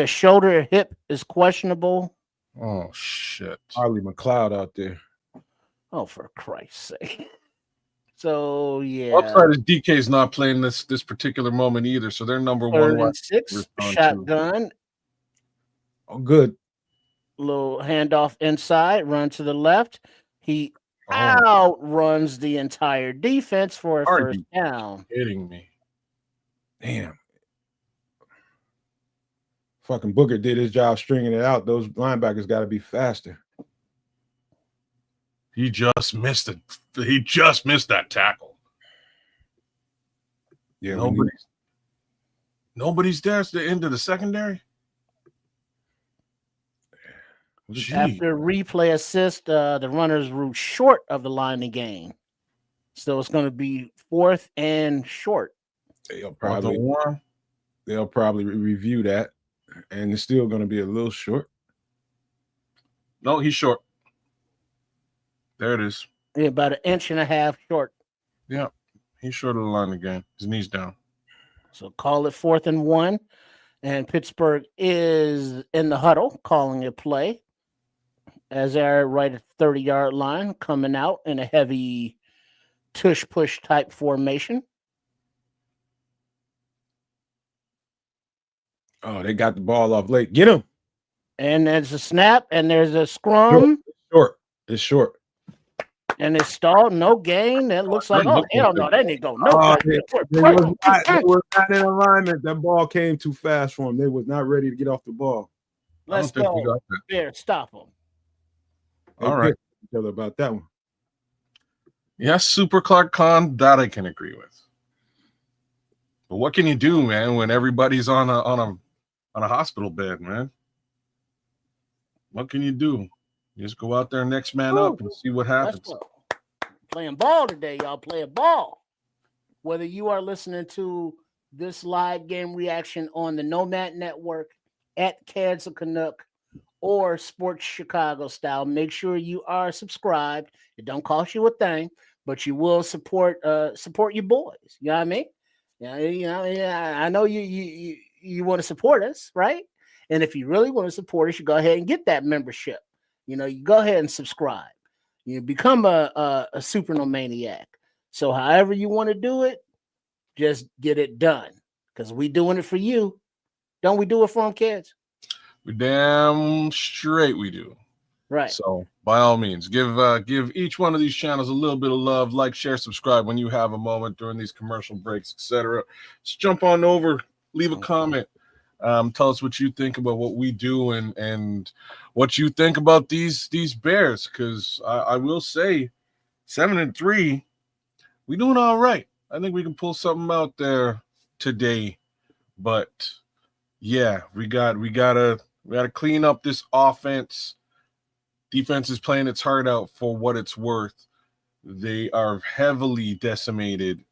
shoulder hip is questionable. Oh shit. Probably McLeod out there. Oh, for Christ's sake. So yeah. Upside is DK's not playing this particular moment either. So they're number 1 6 shotgun. Oh, good. Little handoff inside, run to the left. He outruns the entire defense for a first down. Kidding me. Damn. Fucking Booker did his job stringing it out. Those linebackers got to be faster. He just missed it. He just missed that tackle. Yeah, nobody's there at the end of the secondary. After replay assist, the runners root short of the line to gain. So it's going to be 4th and short. They'll probably review that, and it's still going to be a little short. No, he's short. There it is. Yeah, about 1.5 inches short. Yeah, he's short of the line again. His knee's down. So call it 4th and 1. And Pittsburgh is in the huddle, calling it play. As they're right at the 30-yard line, coming out in a heavy tush-push type formation. Oh, they got the ball off late. Get him. And there's a snap, and there's a scrum. It's short. And it's stalled. No gain. It looks like, oh, hell no, that didn't go. No, they were not in alignment. That ball came too fast for them. They was not ready to get off the ball. Let's go. There, stop them. All right. Each other about that one. Yes, Super Clark Khan, that I can agree with. But what can you do, man, when everybody's on a hospital bed, man? What can you do? You just go out there, next man up, and see what happens. Playing ball today, y'all. Playing ball. Whether you are listening to this live game reaction on the Nomad Network at Cads of Canuck or Sports Chicago Style, make sure you are subscribed. It don't cost you a thing, but you will support your boys. You know what I mean? Yeah, I know you want to support us, right? And if you really want to support us, you go ahead and get that membership. You go ahead and subscribe. You become a supernomaniac. So however you want to do it, just get it done. Because we doing it for you. Don't we do it for them, kids? We damn straight we do. Right. So by all means, give each one of these channels a little bit of love, like, share, subscribe when you have a moment during these commercial breaks, etc. Just jump on over, leave a comment. Tell us what you think about what we do and what you think about these Bears, because I will say 7-3, we doing all right. I think we can pull something out there today, but yeah, we gotta clean up this offense. Defense is playing its heart out for what it's worth. They are heavily decimated,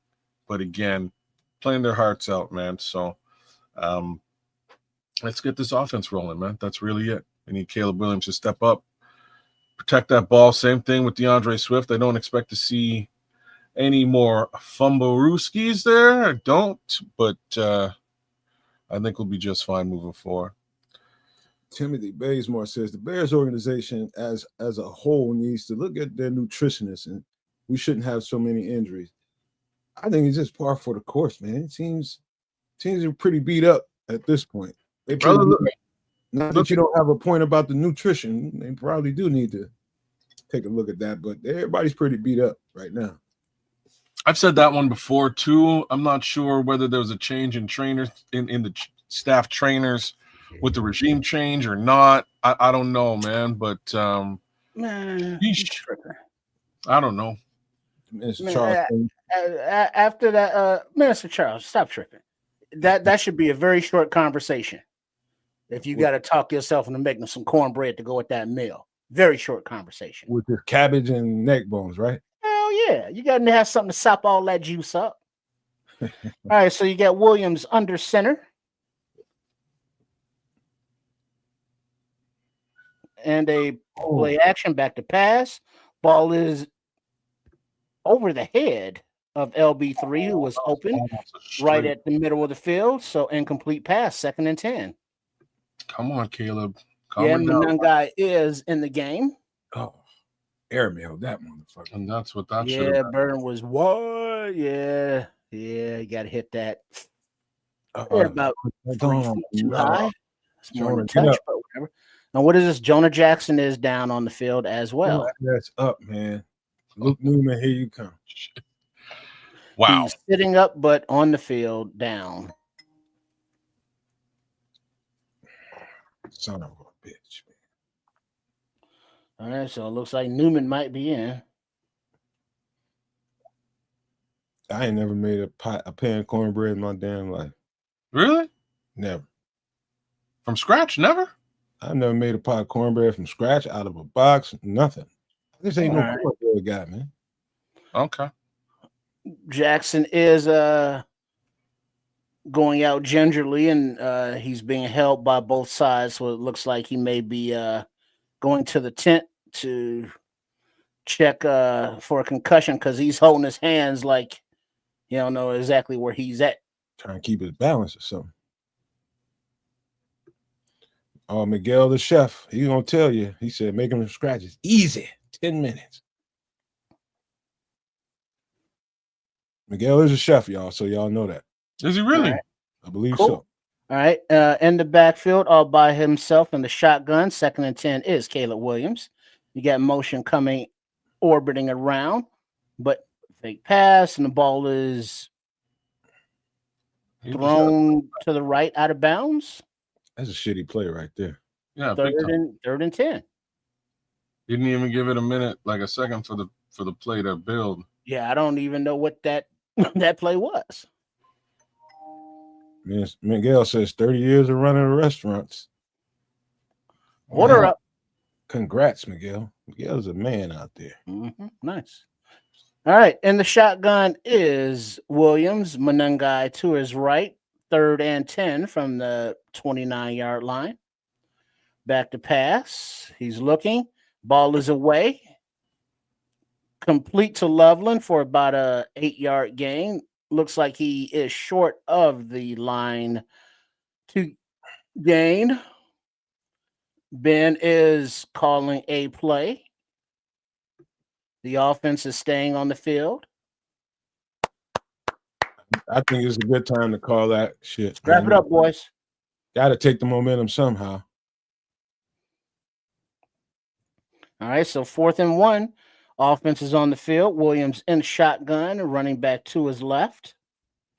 but again, playing their hearts out, man. So let's get this offense rolling, man. That's really it. I need Caleb Williams to step up, protect that ball. Same thing with DeAndre Swift. I don't expect to see any more fumblerooskies there. I don't, but I think we'll be just fine moving forward. Timothy Bazemore says the Bears organization as a whole needs to look at their nutritionists, and we shouldn't have so many injuries. I think it's just par for the course, man. Teams are pretty beat up at this point. Not that you don't have a point about the nutrition, they probably do need to take a look at that, but everybody's pretty beat up right now. I've said that one before too. I'm not sure whether there was a change in trainers in the staff trainers with the regime change or not. I don't know, man, but I don't know. Mr. Charles, after that, Minister Charles, stop tripping. That should be a very short conversation. If you got to talk yourself into making some cornbread to go with that meal, very short conversation with the cabbage and neck bones, right? Hell yeah, you got to have something to sop all that juice up. All right, so you got Williams under center. And a play action back to pass. Ball is over the head of LB3, who was open right at the middle of the field. So incomplete pass, 2nd and 10. Come on, Caleb. Mungai is in the game. Oh, airmail that motherfucker. And that's what that should have been. Yeah, Burn was what? Yeah, you got to hit that. About 3 feet too high. It's more than a touch, but whatever. And what is this? Jonah Jackson is down on the field as well. That's up, man. Luke Newman, here you come. Wow. He's sitting up, but on the field, down. Son of a bitch, man. All right, so it looks like Newman might be in. I ain't never made a pan of cornbread in my damn life. Really? Never. From scratch? Never? I've never made a pot of cornbread from scratch, out of a box, nothing. This ain't no cornbread guy, man. Okay. Jackson is going out gingerly, and he's being held by both sides. So it looks like he may be going to the tent to check for a concussion because he's holding his hands like you don't know exactly where he's at. Trying to keep his balance or something. Oh, Miguel the chef, he's gonna tell you. He said, making them scratches easy, 10 minutes. Miguel is a chef, y'all, so y'all know that. Is he really? Right. I believe Cool. so. All right. In the backfield, all by himself in the shotgun. 2nd and 10 is Caleb Williams. You got motion coming, orbiting around, but fake pass, and the ball is thrown to the right out of bounds. That's a shitty play right there. Yeah, third and 10. Didn't even give it a minute, like a second for the play to build. Yeah, I don't even know what that play was. Miguel says 30 years of running restaurants. Order up. Congrats, Miguel. Miguel's a man out there. Mm-hmm. Nice. All right. In the shotgun is Williams. Manungai to his right. 3rd and 10 from the 29-yard line. Back to pass. He's looking. Ball is away. Complete to Loveland for about a 8-yard gain. Looks like he is short of the line to gain. Ben is calling a play. The offense is staying on the field. I think it's a good time to call that shit. Wrap it up, boys. Got to take the momentum somehow. All right, so 4th and 1. Offense is on the field. Williams in shotgun, running back to his left.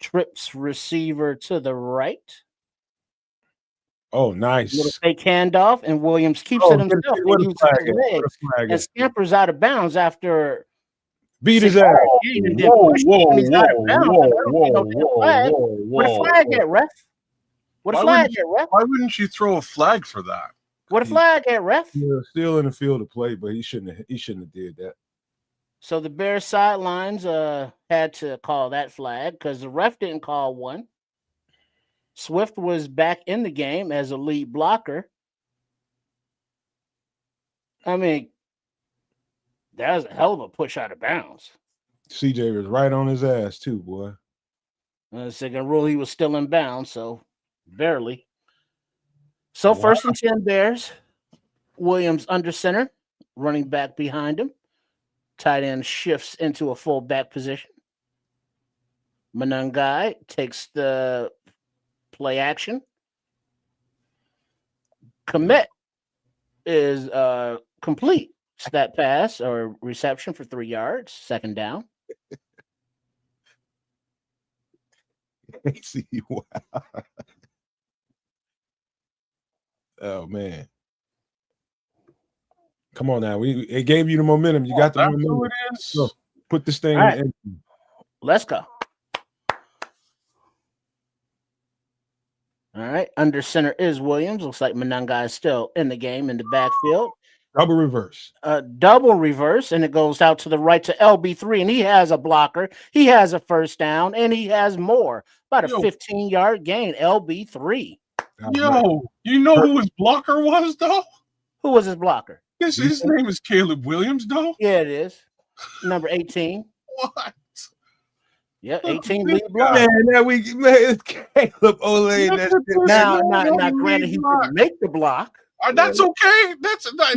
Trips receiver to the right. Oh, nice. Little fake handoff, and Williams keeps it himself and uses his legs and scampers out of bounds after beat his ass. Whoa. What a flag at, ref? What a flag at, ref? Why wouldn't you throw a flag for that? What a flag at, ref? Yeah, still in the field of play, but he shouldn't have did that. So the Bears sidelines had to call that flag because the ref didn't call one. Swift was back in the game as a lead blocker. I mean, that was a hell of a push out of bounds. CJ was right on his ass too, boy. Second rule, he was still in bounds, so barely. So 1st and 10 Bears. Williams under center, running back behind him. Tight end shifts into a fullback position. Manungai takes the play action. Commit is complete. That pass or reception for 3 yards. 2nd down. Wow. Oh man. Come on now. It gave you the momentum. You got the momentum. Who it is. So put this thing right. in. Let's go. All right. Under center is Williams. Looks like Manungai is still in the game in the backfield. Double reverse. Double reverse, and it goes out to the right to LB3, and he has a blocker. He has a 1st down, and he has more. About a 15-yard gain, LB3. Yo, you know who his blocker was, though? Who was his blocker? His name is Caleb Williams, though? Yeah, it is. Number 18. What? Yeah, 18 lead blocker. Man, it's Caleb Ole. Now, granted, he didn't make the block. That's okay.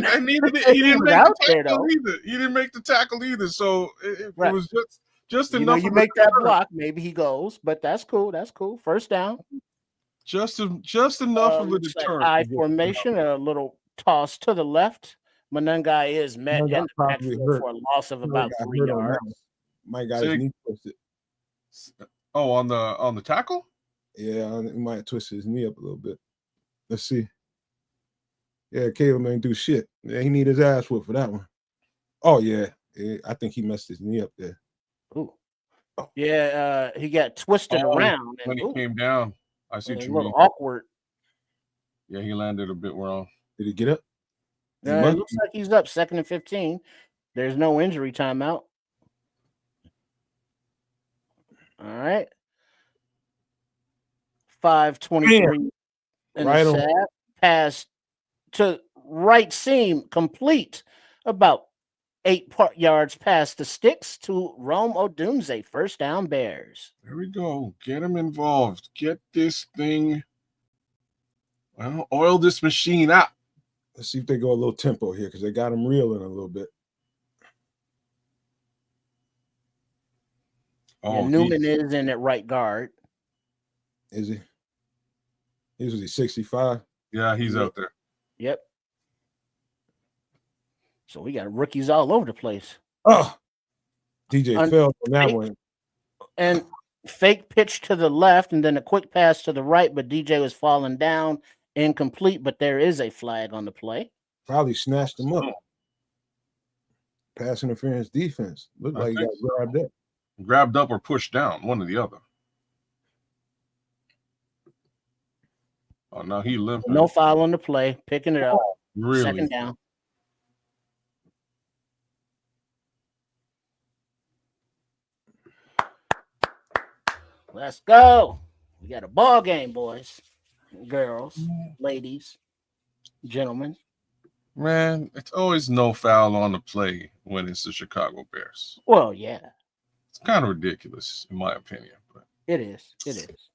I needed it. He didn't make the tackle either. He didn't make the tackle either. So it was just enough. You make that block, maybe he goes, but that's cool. That's cool. 1st down. Just enough of a deterrent. I formation, a little toss to the left. Manungai is met in the backfield for a loss of about 3 yards. My guy's knee twisted. Oh, on the tackle? Yeah, he might twist his knee up a little bit. Let's see. Yeah, Caleb ain't do shit. Yeah, he need his ass whooped for that one. Oh yeah, I think he messed his knee up there. Ooh. Oh. Yeah, he got twisted around when he came down. I see what you mean. Awkward. Yeah, he landed a bit wrong. Did he get up? It looks like he's up. 2nd and 15. There's no injury timeout. All right. 5:23 in the Right on. sack. Pass to right seam complete. About 8 yards past the sticks to Rome Odunze. First down, Bears. There we go. Get him involved. Get this thing. Well, oil this machine up. Let's see if they go a little tempo here because they got him reeling a little bit. Oh, Newman is in at right guard. Is he? Was he 65? Yeah, he's out there. Yep. So we got rookies all over the place. Oh, DJ fell on that one. And fake pitch to the left and then a quick pass to the right, but DJ was falling down, incomplete, but there is a flag on the play. Probably snatched him up. Pass interference defense. Looked like he got grabbed up. Grabbed up or pushed down, one or the other. Oh, now he limping. No foul on the play, picking it up. Really? Second down. Let's go. We got a ball game, boys, girls, ladies, gentlemen. Man, it's always no foul on the play when it's the Chicago Bears. Well, yeah. It's kind of ridiculous, in my opinion. But it is. It is.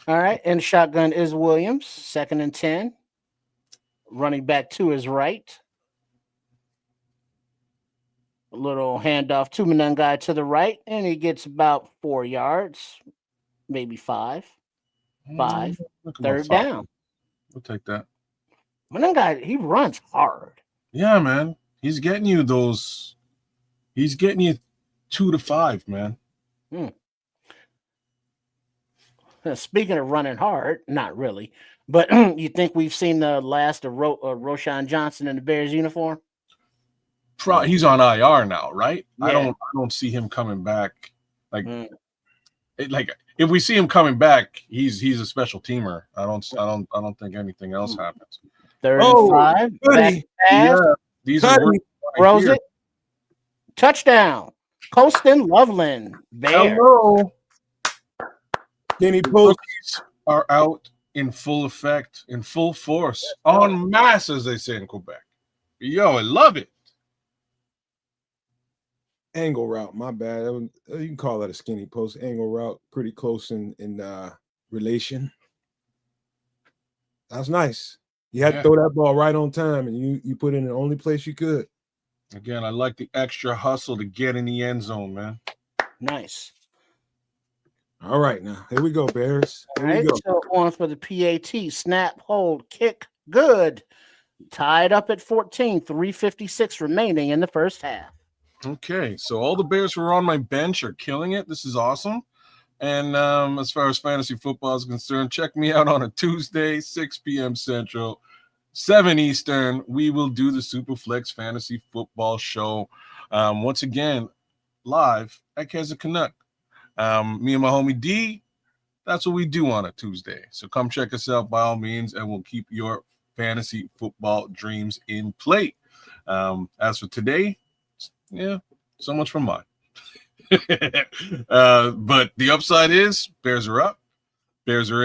All right. And shotgun is Williams. 2nd and 10. Running back to his right. A little handoff to Menungai to the right. And he gets about 4 yards, maybe 5. 5. Third down. We'll take that. Menungai, he runs hard. Yeah, man. He's getting you those. He's getting you 2 to 5, man. Speaking of running hard, not really, but you think we've seen the last of Roshan Johnson in the Bears uniform? He's on IR now, right? Yeah. I don't see him coming back. Like if we see him coming back, he's a special teamer. I don't think anything else happens. 3rd and 5. Yeah, these are throws it. Touchdown. Colston Loveland. Bears. Hello. Skinny post are out in full effect, in full force, en masse, as they say in Quebec. Yo, I love it. Angle route, my bad. You can call that a skinny post. Angle route, pretty close in relation. That's nice. You had to throw that ball right on time, and you put it in the only place you could. Again, I like the extra hustle to get in the end zone, man. Nice. All right, now here we go, Bears. Here we go. So on for the PAT. Snap, hold, kick, good. Tied up at 14. 3:56 remaining in the first half. Okay, so all the Bears who are on my bench are killing it. This is awesome. And as far as fantasy football is concerned, check me out on a Tuesday, 6 p.m. Central, 7 Eastern. We will do the Superflex Fantasy Football Show. Once again, live at Keza Canuck. Me and my homie D, that's what we do on a Tuesday. So come check us out by all means, and we'll keep your fantasy football dreams in play. As for today, yeah, so much for mine. But the upside is Bears are up. Bears are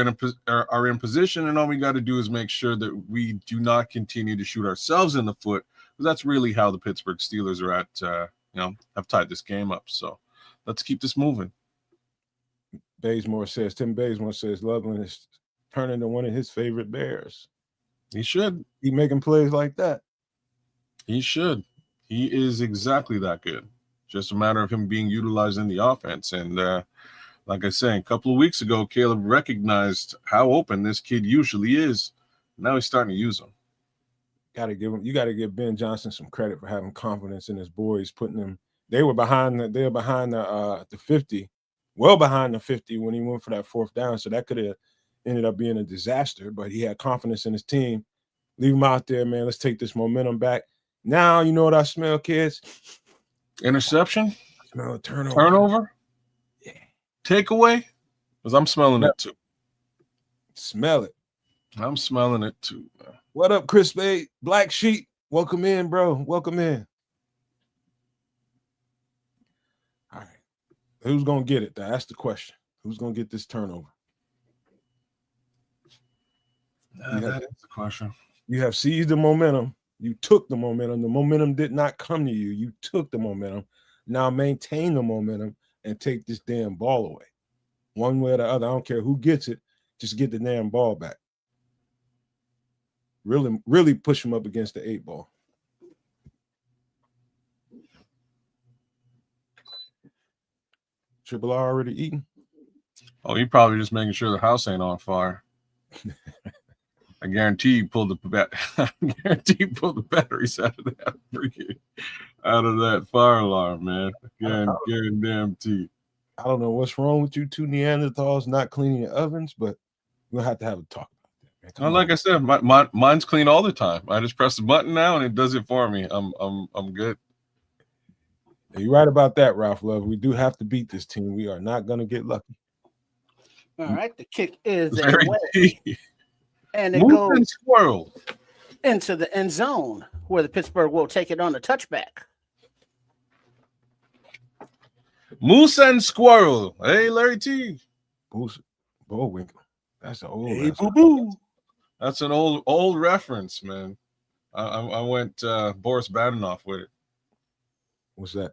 in position, and all we got to do is make sure that we do not continue to shoot ourselves in the foot, because that's really how the Pittsburgh Steelers are at. Have tied this game up. So let's keep this moving. Tim Bazemore says Loveland is turning to one of his favorite Bears. He should. He making plays like that. He should. He is exactly that good. Just a matter of him being utilized in the offense. And like I said, a couple of weeks ago, Caleb recognized how open this kid usually is. Now he's starting to use him. You got to give Ben Johnson some credit for having confidence in his boys, putting them. They were behind the 50, well behind the 50 when he went for that 4th down. So that could have ended up being a disaster. But he had confidence in his team. Leave him out there, man. Let's take this momentum back. Now you know what I smell, kids. Interception? I smell a turnover. Turnover? Yeah. Takeaway? Because I'm smelling it too. Smell it. I'm smelling it too. Man. What up, Chris Bay? Black Sheep. Welcome in, bro. Welcome in. All right. Who's gonna get it? That's the question. Who's gonna get this turnover? That is the question. You have seized the momentum. You took the momentum. The momentum did not come to you. You took the momentum. Now maintain the momentum and take this damn ball away. One way or the other. I don't care who gets it. Just get the damn ball back. Really, really push him up against the 8 ball. Triple R already eaten? Oh, he probably just making sure the house ain't on fire. I guarantee you pulled the batteries out of that fire alarm, man. Guarantee. I don't know what's wrong with you two Neanderthals not cleaning your ovens, but we'll have to have a talk about that, man. Like I said, mine's clean all the time. I just press the button now and it does it for me. I'm good. You're right about that, Ralph Love. We do have to beat this team. We are not going to get lucky. All right, the kick is Very away, and it Move goes and squirrel into the end zone where the Pittsburgh will take it on the touchback. Moose and squirrel. Hey, Larry T. Moose Bullwinkle. That's an old. Hey, boo-boo. That's an old reference, man. I went Boris Badenoff with it. What's that?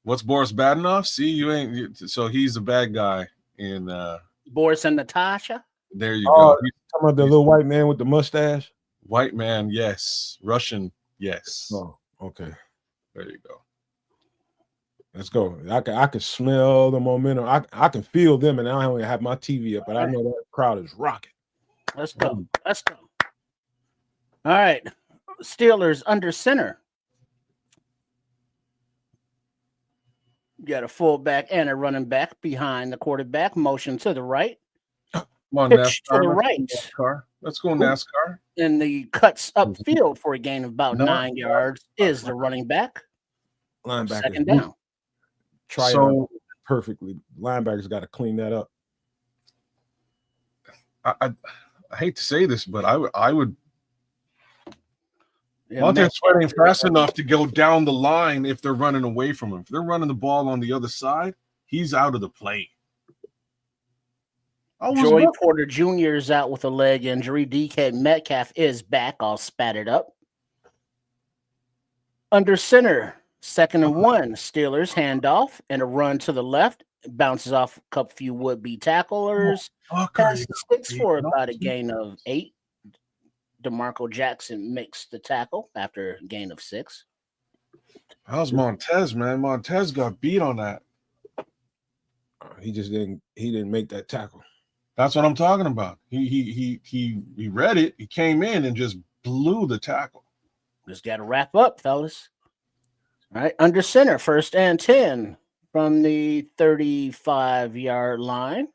What's Boris Badenoff? See, you ain't. So he's the bad guy in. Boris and Natasha. There you go. He's talking about the little white man with the mustache. White man, yes. Russian, yes. Oh, okay. There you go. Let's go. I can smell the momentum. I can feel them, and I don't even have my TV up, but I know that crowd is rocking. Let's go. Let's go. All right. Steelers under center. You got a fullback and a running back behind the quarterback. Motion to the right. Come on, Pitch NASCAR. to the right. NASCAR. Let's go NASCAR. And the cuts upfield for a gain of about 9 yards is the running back. Linebacker. Second down. Try it perfectly. Linebackers got to clean that up. I hate to say this, but I would. Yeah, Montez Sweat ain't fast enough to go down the line if they're running away from him. If they're running the ball on the other side, he's out of the play. Joey Porter Jr. is out with a leg injury. DK Metcalf is back, all spattered up. Under center, 2nd and 1. Steelers handoff and a run to the left. It bounces off a few would-be tacklers. Passes sticks for about a gain of 8. DeMarco Jackson makes the tackle after a gain of 6. How's Montez, man? Montez got beat on that. He didn't make that tackle. That's what I'm talking about. He read it. He came in and just blew the tackle. Just got to wrap up, fellas. All right, under center, 1st and 10 from the 35-yard line.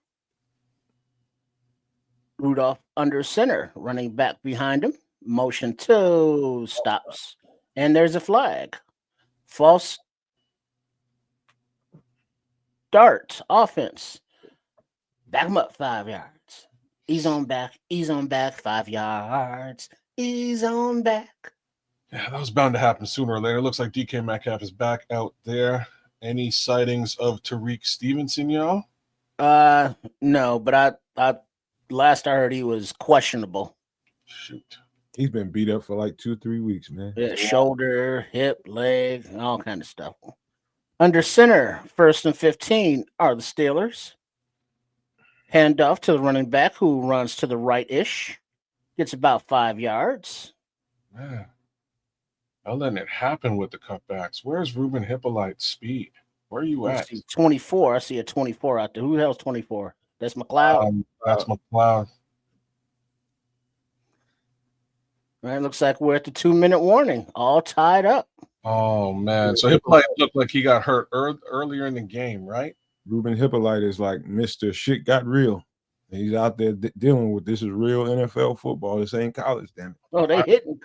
Rudolph under center, running back behind him. Motion 2, stops. And there's a flag. False start, offense. Back him up 5 yards. He's on back, 5 yards. He's on back. Yeah, that was bound to happen sooner or later. It looks like DK Metcalf is back out there. Any sightings of Tariq Stevenson, y'all? No, but I last I heard he was questionable. Shoot. He's been beat up for like 2-3 weeks, man. Yeah, shoulder, hip, leg, all kind of stuff. Under center, 1st and 15 are the Steelers. Handoff to the running back who runs to the right-ish. Gets about 5 yards. Man, I'm letting it happen with the cutbacks. Where's Ruben Hippolyte's speed? Where are you at? 24. I see a 24 out there. Who the hell's 24? That's McLeod. That's McLeod. All right, looks like we're at the 2-minute warning. All tied up. Oh, man. So Hippolyte looked like he got hurt earlier in the game, right? Ruben Hippolyte is like Mr. Shit Got Real. He's out there dealing with this is real NFL football. This ain't college, damn it. Oh, they hitting.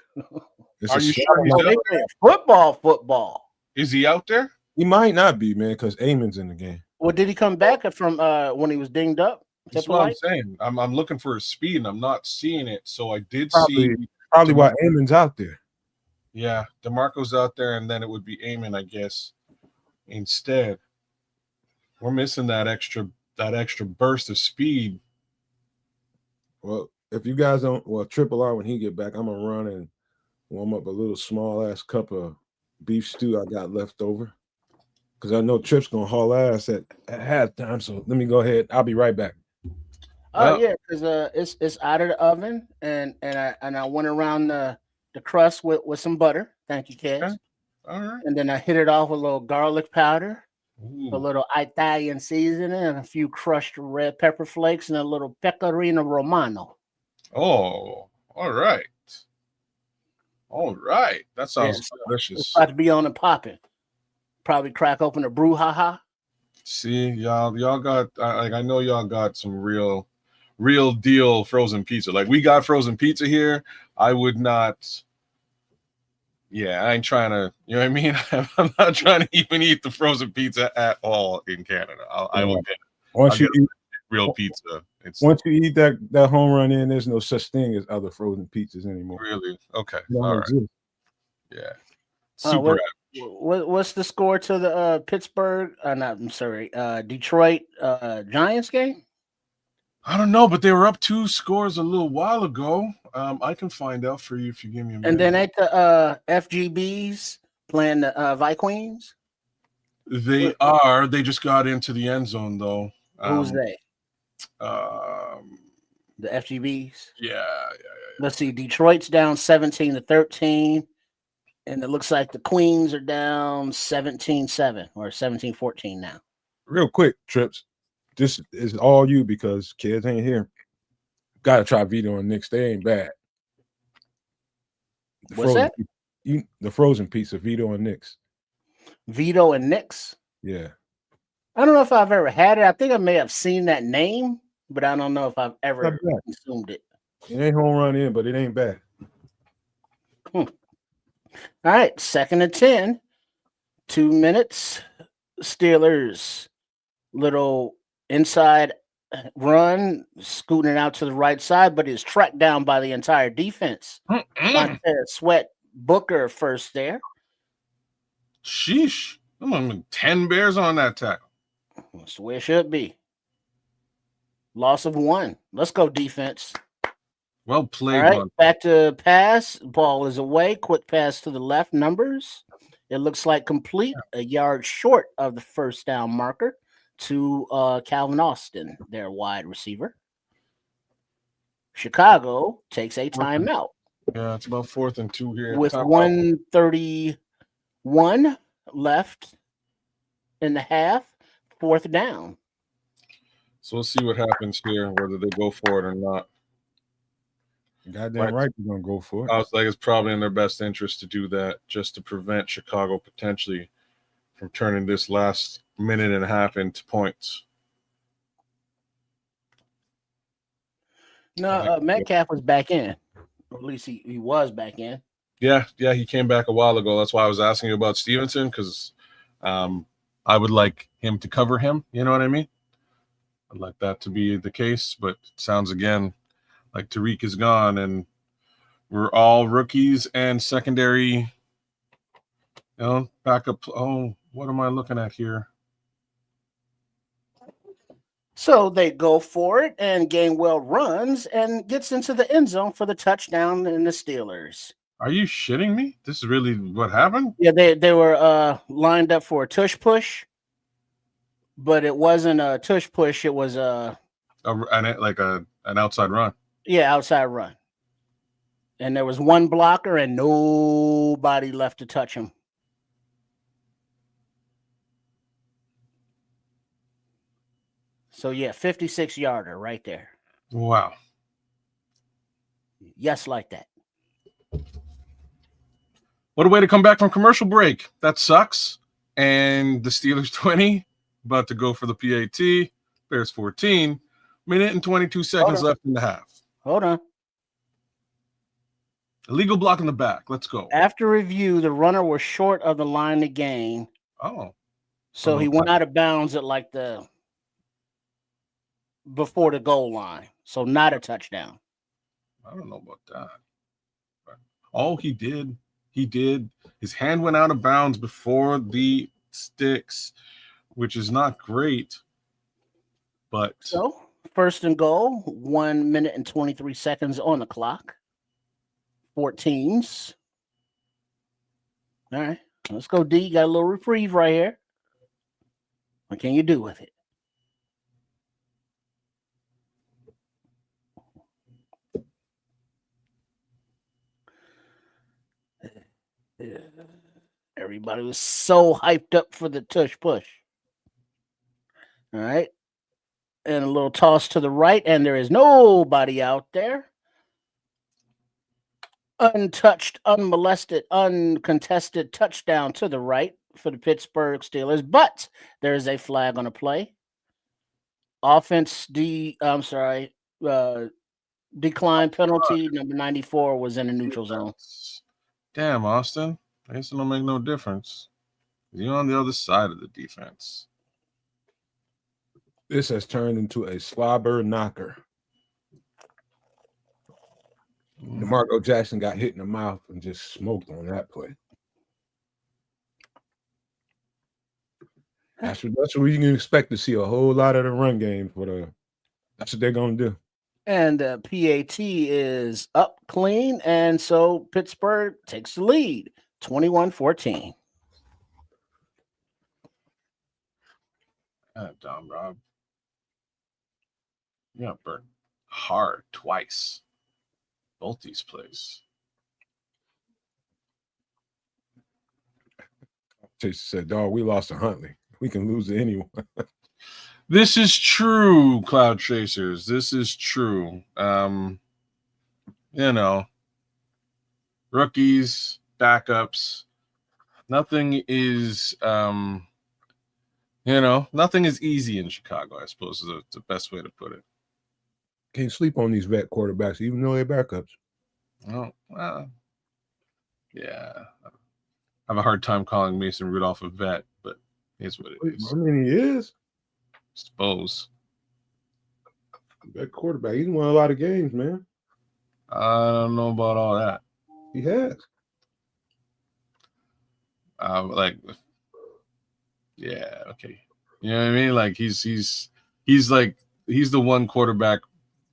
Are you sure he's out there? Football. Is he out there? He might not be, man, because Amon's in the game. Well, did he come back from when he was dinged up? That's what I'm saying. I'm looking for his speed, and I'm not seeing it. So I did see probably why Amon's out there. Yeah, DeMarco's out there, and then it would be Amon, I guess, instead. We're missing that extra burst of speed. Well, if you guys don't, Triple R when he get back, I'm gonna run and warm up a little small ass cup of beef stew I got left over. Because I know Trip's gonna haul ass at halftime. So let me go ahead. I'll be right back. Oh yeah, because it's out of the oven, and I went around the crust with some butter. Thank you, kids. Okay. All right. And then I hit it off with a little garlic powder, Ooh. a little Italian seasoning, and a few crushed red pepper flakes, and a little pecorino romano. Oh, all right. All right. That sounds delicious. It's about to be on and popping. Probably crack open a brouhaha. See, y'all got I know y'all got some real deal frozen pizza. Like we got frozen pizza here. I would not. Yeah, I ain't trying to. You know what I mean? I'm not trying to even eat the frozen pizza at all in Canada. I will get. Once you eat real pizza, once you eat that home run in, there's no such thing as other frozen pizzas anymore. Really? Okay. All right. Yeah. Super. What's the score to the Detroit Giants game? I don't know, but they were up 2 scores a little while ago. I can find out for you if you give me a minute. And then ain't the FGBs playing the Vikings? They are. They just got into the end zone, though. Who's they? The FGBs? Yeah. Let's see. Detroit's down 17-13. And it looks like the Queens are down 17-7 or 17-14 now. Real quick, Trips. This is all you because kids ain't here. Got to try Vito and Nick's. They ain't bad. What's that? The frozen pizza, Vito and Nick's. Vito and Nick's? Yeah. I don't know if I've ever had it. I think I may have seen that name, but I don't know if I've ever consumed it. It ain't home run in, but it ain't bad. All right, 2nd and 10, 2 minutes. Steelers, little inside run, scooting it out to the right side, but is tracked down by the entire defense. Sweat Booker first there. Sheesh. I'm 10 Bears on that tackle. That's the way it should be. Loss of 1. Let's go defense. Well played. All right, back to pass. Ball is away. Quick pass to the left. Numbers. It looks like complete. A yard short of the first down marker to Calvin Austin, their wide receiver. Chicago takes a timeout. Yeah, it's about 4th and 2 here. With 1:31 left in the half. 4th down. So we'll see what happens here, whether they go for it or not. Goddamn right, they're gonna go for it. I was like, it's probably in their best interest to do that, just to prevent Chicago potentially from turning this last minute and a half into points. No, Metcalf was back in. Or at least he was back in. Yeah, he came back a while ago. That's why I was asking you about Stevenson, because I would like him to cover him. You know what I mean? I'd like that to be the case, but it sounds again like Tariq is gone, and we're all rookies and secondary, backup. Oh, what am I looking at here? So they go for it, and Gainwell runs and gets into the end zone for the touchdown in the Steelers. Are you shitting me? This is really what happened? Yeah, they were lined up for a tush push, but it wasn't a tush push. It was an outside run. Yeah, outside run. And there was one blocker and nobody left to touch him. So, 56-yarder right there. Wow. Yes, like that. What a way to come back from commercial break. That sucks. And the Steelers 20, about to go for the PAT. Bears 14. Minute and 22 seconds left in the half. Hold on. Illegal block in the back. Let's go. After review, the runner was short of the line to gain. Oh. So he went out of bounds at before the goal line. So not a touchdown. I don't know about that. Oh, he did. He did. His hand went out of bounds before the sticks. which is not great. But so, first and goal, 1 minute and 23 seconds on the clock. 14s. All right, let's go, D. You got a little reprieve right here. What can you do with it? Everybody was so hyped up for the tush push. All right. And a little toss to the right, and there is nobody out there. Untouched, unmolested, uncontested touchdown to the right for the Pittsburgh Steelers, but there is a flag on the play. Offense decline penalty. Number 94 was in the neutral zone. Damn, Austin. I guess it don't make no difference. You're on the other side of the defense. This has turned into a slobber knocker. DeMarco Jackson got hit in the mouth and just smoked on that play. That's what you can expect to see a whole lot of the run game that's what they're gonna do. And PAT is up clean, and so Pittsburgh takes the lead, 21-14. Dumb, Rob. You got burnt hard twice. Both these plays. Chase said, "Dog, we lost to Huntley. We can lose to anyone." This is true, Cloud Chasers. This is true. Rookies, backups. Nothing is, nothing is easy in Chicago, I suppose is the best way to put it. Can't sleep on these vet quarterbacks, even though they're backups. Oh, yeah. I have a hard time calling Mason Rudolph a vet, but it's what it is. I mean, he is. Suppose. That quarterback, he's won a lot of games, man. I don't know about all that. He has. Yeah, okay. You know what I mean? Like he's the one quarterback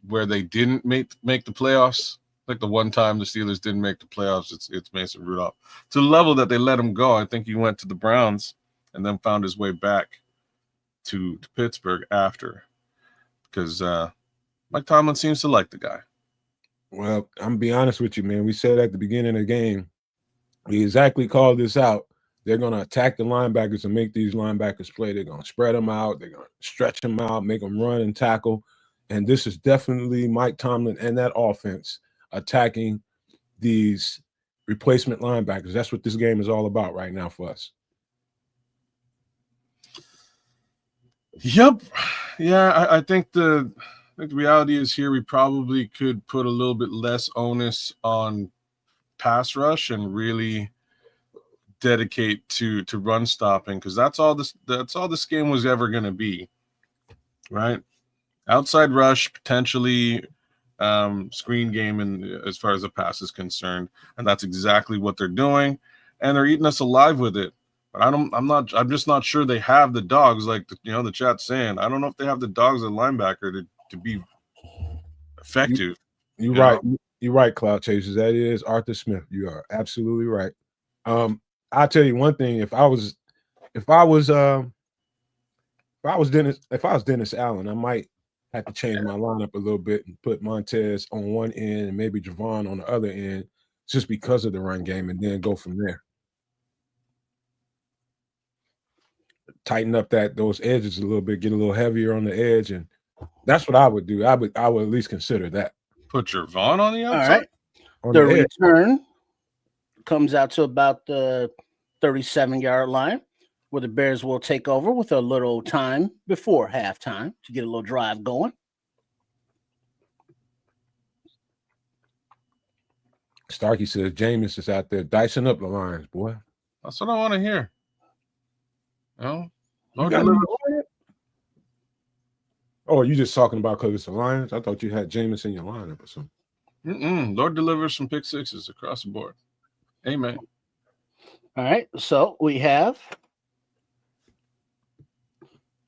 where they didn't make the playoffs. Like the one time the Steelers didn't make the playoffs, it's Mason Rudolph. To the level that they let him go, I think he went to the Browns and then found his way back to Pittsburgh after, because Mike Tomlin seems to like the guy. Well, I'm gonna be honest with you, man. We said at the beginning of the game, we exactly called this out. They're gonna attack the linebackers and make these linebackers play. They're gonna spread them out. They're gonna stretch them out, make them run and tackle. And this is definitely Mike Tomlin and that offense attacking these replacement linebackers. That's what this game is all about right now for us. Yep. Yeah, I think the reality is here we probably could put a little bit less onus on pass rush and really dedicate to run stopping, because that's all this game was ever going to be, right? Outside rush, potentially screen game, and as far as the pass is concerned, and that's exactly what they're doing, and they're eating us alive with it. But I'm just not sure they have the dogs, like the chat's saying. I don't know if they have the dogs at linebacker to be effective. You're right. You're right, Cloud Chasers. That is Arthur Smith. You are absolutely right. I'll tell you one thing. If I was Dennis Allen, I might have to change my lineup a little bit and put Montez on one end and maybe Javon on the other end, just because of the run game, and then go from there. Tighten up those edges a little bit, get a little heavier on the edge, and that's what I would do. I would at least consider that. Put Javon on the outside. All right. The return comes out to about the 37-yard line, where the Bears will take over with a little time before halftime to get a little drive going. Starkey says Jameis is out there dicing up the Lions, boy. That's what I want to hear. No, oh, you just talking about because it's the Lions? I thought you had Jameis in your lineup or something. Lord delivers some pick sixes across the board. Amen. All right, so we have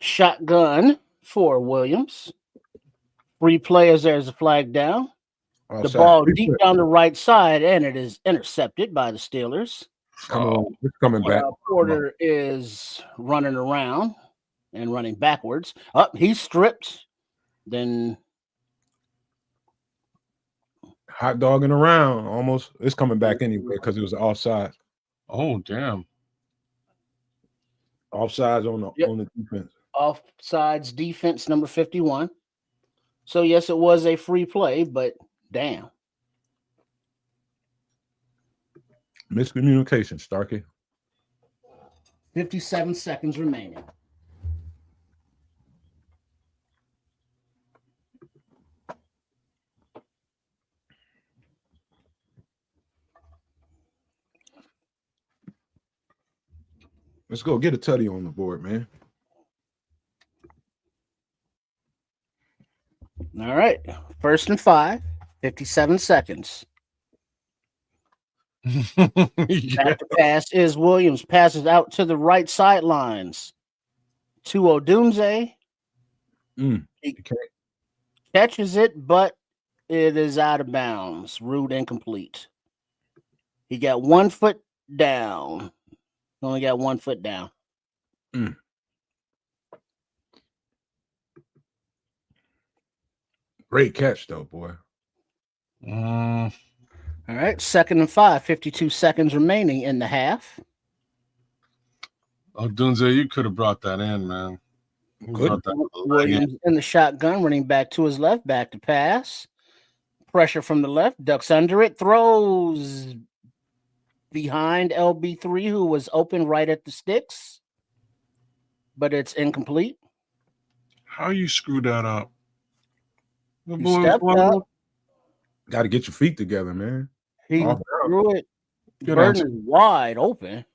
Shotgun for Williams. Free players, there's a flag down. The Offside. ball Free deep play. down the right side, and it is intercepted by the Steelers. Come on, it's coming back. Porter is running around and running backwards. Up, he's stripped. Then Hot dogging around almost. It's coming back anyway because it was offside. Oh, damn. Offsides on the defense. offsides defense number 51. So yes, it was a free play, but damn. Miscommunication, Starkey. 57 seconds remaining. Let's go get a tutty on the board, man. All right. 1st and 5, 57 seconds. Yeah. Back to pass is Williams. Passes out to the right sidelines to Odunze. He catches it, but it is out of bounds. Route incomplete. He got 1 foot down. Only got 1 foot down. Great catch, though, boy. All right. 2nd and 5, 52 seconds remaining in the half. Oh, Dunze, you could have brought that in, man. You Good. brought that Williams in the shotgun, running back to his left, back to pass. Pressure from the left, ducks under it, throws behind LB3, who was open right at the sticks, but it's incomplete. How you screw that up? The He boy stepped up. Got to get your feet together, man. He Off threw it. Good Burton answer. is wide open.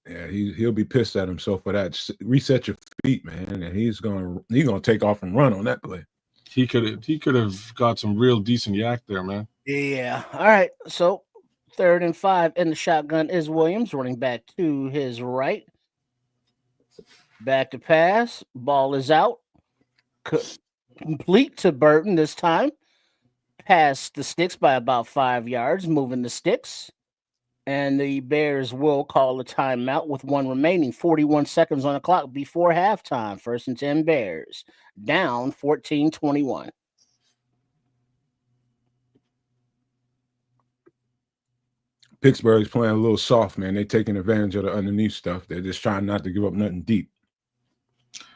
He'll be pissed at himself for that. Reset your feet, man, and he's gonna take off and run on that play. He could have got some real decent yak there, man. Yeah. All right. So 3rd and 5 in the shotgun is Williams, running back to his right. Back to pass. Ball is out. Complete to Burton this time. Past the sticks by about 5 yards, moving the sticks. And the Bears will call a timeout with 1 remaining. 41 seconds on the clock before halftime. 1st and 10 Bears. Down 14-21. Pittsburgh's playing a little soft, man. They're taking advantage of the underneath stuff. They're just trying not to give up nothing deep.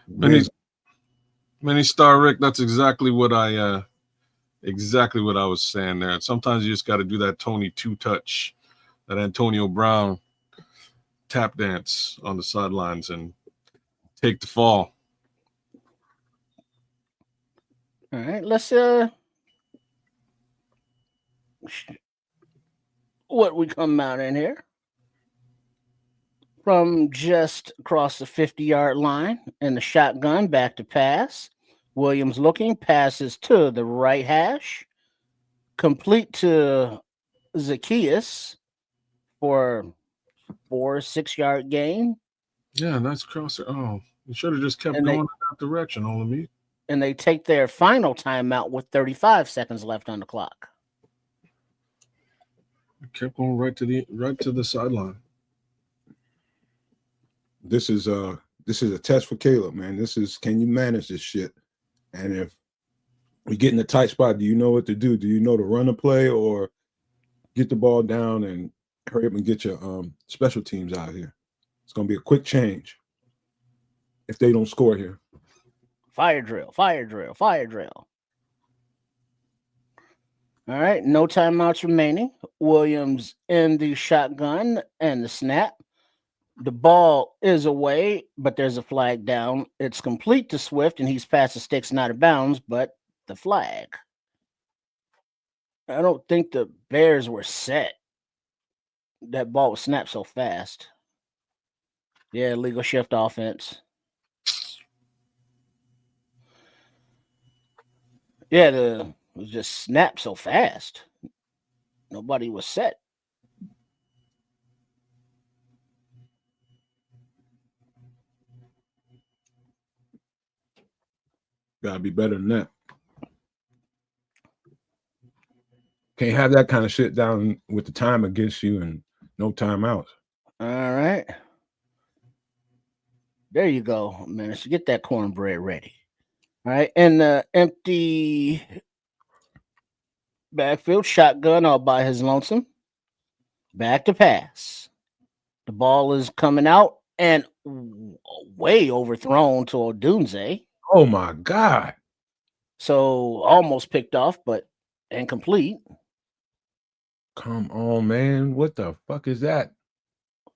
Many Star Rick, that's exactly what I was saying there. Sometimes you just got to do that Tony 2-touch, that Antonio Brown tap dance on the sidelines and take the fall. All right, let's what we come out in here from just across the 50-yard line in the shotgun, back to pass. Williams looking, passes to the right hash, complete to Zacchaeus for 4-6-yard gain. Yeah, nice crosser. Oh, you should have just kept going in that direction, Olamide. And they take their final timeout with 35 seconds left on the clock. Kept going right to the sideline. This is a test for Caleb, man. Can you manage this shit? And if we get in a tight spot, do you know what to do? Do you know to run a play or get the ball down and hurry up and get your special teams out here? It's gonna be a quick change if they don't score here. Fire drill, fire drill, fire drill. All right, no timeouts remaining. Williams in the shotgun and the snap. The ball is away, but there's a flag down. It's complete to Swift, and he's past the sticks and out of bounds, but the flag. I don't think the Bears were set. That ball was snapped so fast. Yeah, legal shift offense. Yeah, it was just snapped so fast. Nobody was set. Gotta be better than that. Can't have that kind of shit down with the time against you and no timeouts. All right. There you go, man. So get that cornbread ready. All right. And the empty backfield shotgun all by his lonesome. Back to pass. The ball is coming out and way overthrown to Odunze. Oh my God. So almost picked off, but incomplete. Come on, man. What the fuck is that?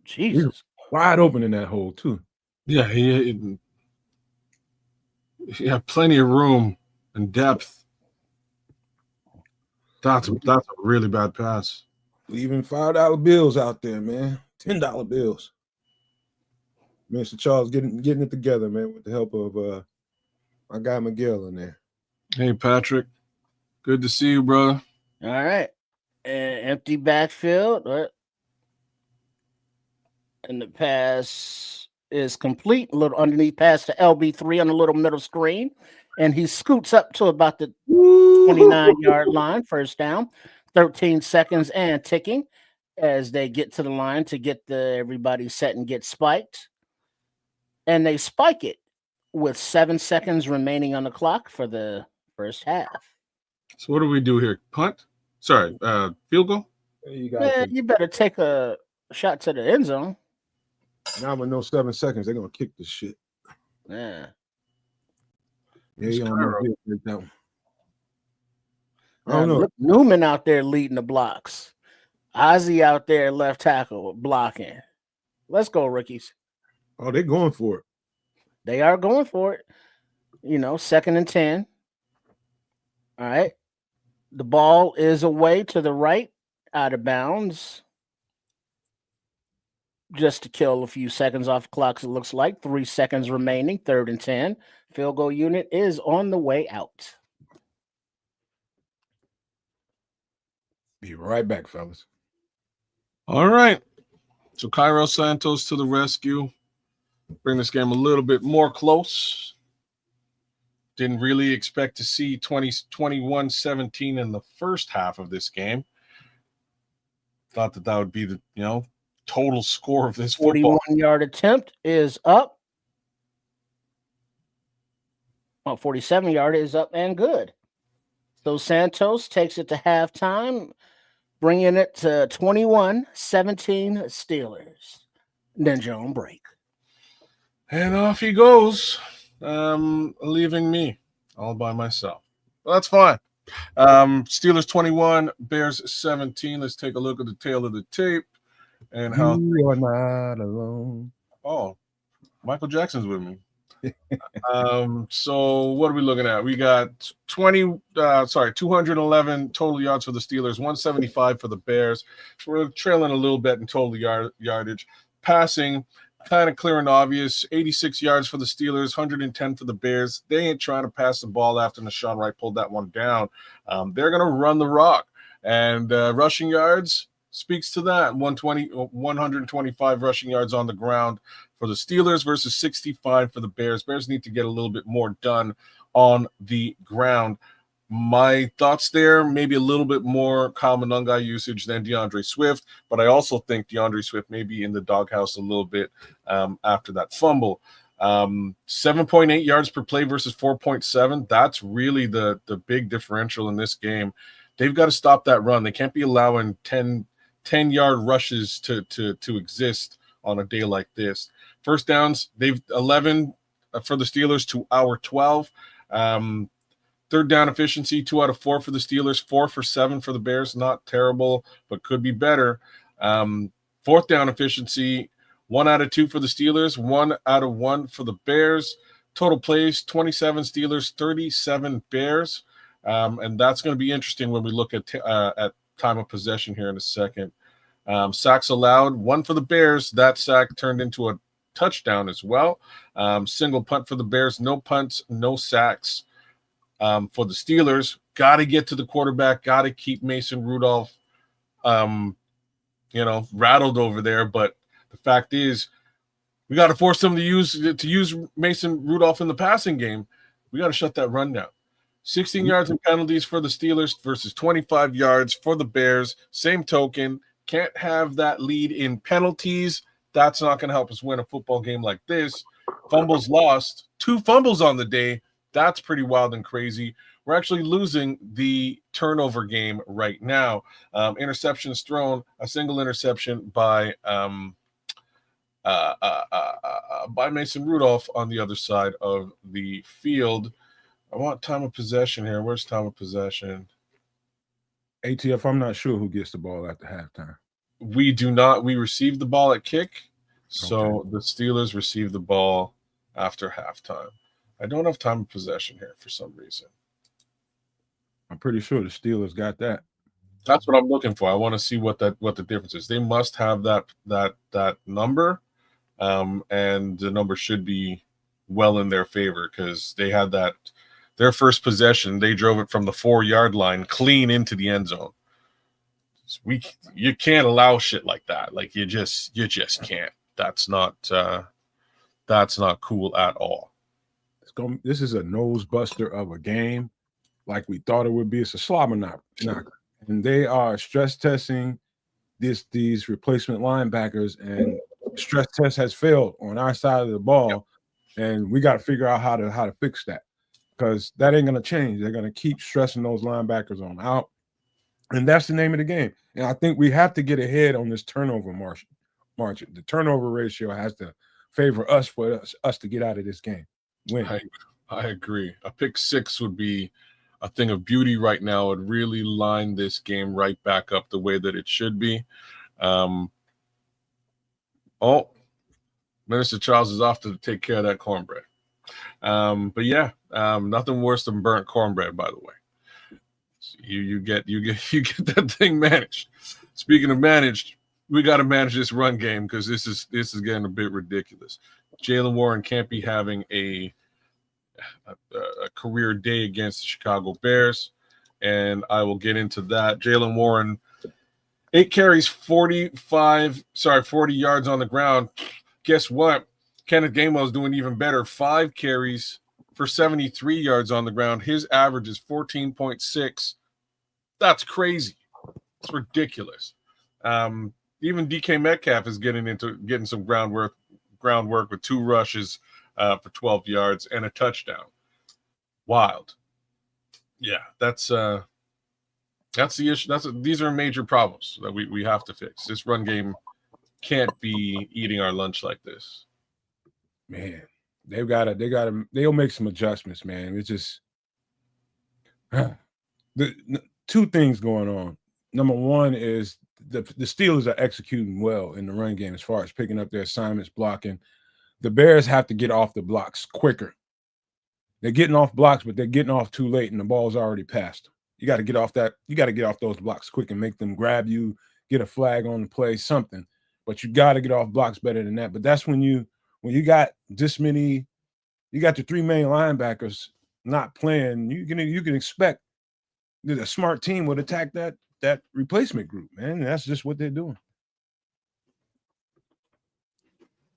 Jesus. Wide open in that hole, too. Yeah, he had plenty of room and depth. That's a really bad pass. Leaving $5 bills out there, man. $10 bills. Mr. Charles getting it together, man, with the help of my guy Miguel in there. Hey, Patrick. Good to see you, brother. All right. Empty backfield. And the pass is complete. A little underneath pass to LB3 on the little middle screen. And he scoots up to about the 29-yard line. First down. 13 seconds and ticking as they get to the line to get everybody set and get spiked. And they spike it with 7 seconds remaining on the clock for the first half. So what do we do here? Punt? Sorry, field goal? You better take a shot to the end zone. Now with no 7 seconds, they're gonna kick this shit. Yeah. Yeah, that one. I don't know. Look, Newman out there leading the blocks. Ozzie out there left tackle blocking. Let's go, rookies. Oh, they're going for it. They are going for it. 2nd and 10. All right. The ball is away to the right, out of bounds. Just to kill a few seconds off the clock, it looks like. 3 seconds remaining, 3rd and 10. Field goal unit is on the way out. Be right back, fellas. All right. So Cairo Santos to the rescue. Bring this game a little bit more close. Didn't really expect to see 21-17 in the first half of this game. Thought that would be the, total score of this football. 41-yard attempt is up. 47-yard is up and good. So Santos takes it to halftime, bringing it to 21-17 Steelers. Ninja on break. And off he goes, leaving me all by myself. Well, that's fine. Steelers 21, Bears 17. Let's take a look at the tail of the tape and how you are not alone. Oh, Michael Jackson's with me. So what are we looking at? We got 211 total yards for the Steelers, 175 for the Bears. So we're trailing a little bit in total yardage. Passing, kind of clear and obvious, 86 yards for the Steelers, 110 for the Bears. They ain't trying to pass the ball after Nashawn Wright pulled that one down. They're going to run the rock. And rushing yards speaks to that. 125 rushing yards on the ground for the Steelers versus 65 for the Bears. Bears need to get a little bit more done on the ground. My thoughts there, maybe a little bit more Kyle Monangai usage than DeAndre Swift, but I also think DeAndre Swift may be in the doghouse a little bit after that fumble. 7.8 yards per play versus 4.7. That's really the big differential in this game. They've got to stop that run. They can't be allowing 10-yard rushes to exist on a day like this. First downs, they've 11 for the Steelers to our 12. Third down efficiency, 2 out of 4 for the Steelers, 4 for 7 for the Bears. Not terrible, but could be better. Fourth down efficiency, 1 out of 2 for the Steelers, 1 out of 1 for the Bears. Total plays, 27 Steelers, 37 Bears. And that's going to be interesting when we look at time of possession here in a second. Sacks allowed, 1 for the Bears. That sack turned into a touchdown as well. Single punt for the Bears, no punts, no sacks. For the Steelers, got to get to the quarterback, got to keep Mason Rudolph, rattled over there. But the fact is, we got to force them to use Mason Rudolph in the passing game. We got to shut that run down. 16 yards in penalties for the Steelers versus 25 yards for the Bears. Same token, can't have that lead in penalties. That's not going to help us win a football game like this. Fumbles lost, 2 fumbles on the day. That's pretty wild and crazy. We're actually losing the turnover game right now. Interceptions thrown, a single interception by Mason Rudolph on the other side of the field. I want time of possession here. Where's time of possession? ATF, I'm not sure who gets the ball after halftime. We do not. We received the ball at kick, so the Steelers received the ball after halftime. I don't have time of possession here for some reason. I'm pretty sure the Steelers got that. That's what I'm looking for. I want to see what the difference is. They must have that number, and the number should be well in their favor because they had that. Their first possession, they drove it from the 4-yard line clean into the end zone. You can't allow shit like that. Like you just can't. That's not cool at all. This is a nose buster of a game, like we thought it would be. It's a slobber knocker, and they are stress testing these replacement linebackers, and stress test has failed on our side of the ball, and we got to figure out how to fix that. Because that ain't going to change. They're going to keep stressing those linebackers on out. And that's the name of the game. And I think we have to get ahead on this turnover margin. The turnover ratio has to favor us for us to get out of this game. Win. I agree. A pick 6 would be a thing of beauty right now. It would really line this game right back up the way that it should be. Minister Charles is off to take care of that cornbread. But yeah, nothing worse than burnt cornbread, by the way. So you get that thing managed. Speaking of managed, we got to manage this run game because this is getting a bit ridiculous. Jaylen Warren can't be having a career day against the Chicago Bears, and I will get into that. Jaylen Warren, 8 carries, 40 yards on the ground. Guess what? Kenneth Gainwell is doing even better. 5 carries for 73 yards on the ground. His average is 14.6. That's crazy. It's ridiculous. Even DK Metcalf is getting some groundwork with 2 rushes for 12 yards and a touchdown. Wild. Yeah, that's the issue. These are major problems that we have to fix. This run game can't be eating our lunch like this. Man, they'll make some adjustments, man. It's just the 2 things going on. Number one is the Steelers are executing well in the run game as far as picking up their assignments, blocking. The Bears have to get off the blocks quicker. They're getting off blocks, but they're getting off too late, and the ball's already passed. You got to get off that. You got to get off those blocks quick and make them grab you, get a flag on the play, something. But you got to get off blocks better than that. But that's when you got this many, you got the 3 main linebackers not playing. You can expect that a smart team would attack that replacement group, man. And that's just what they're doing.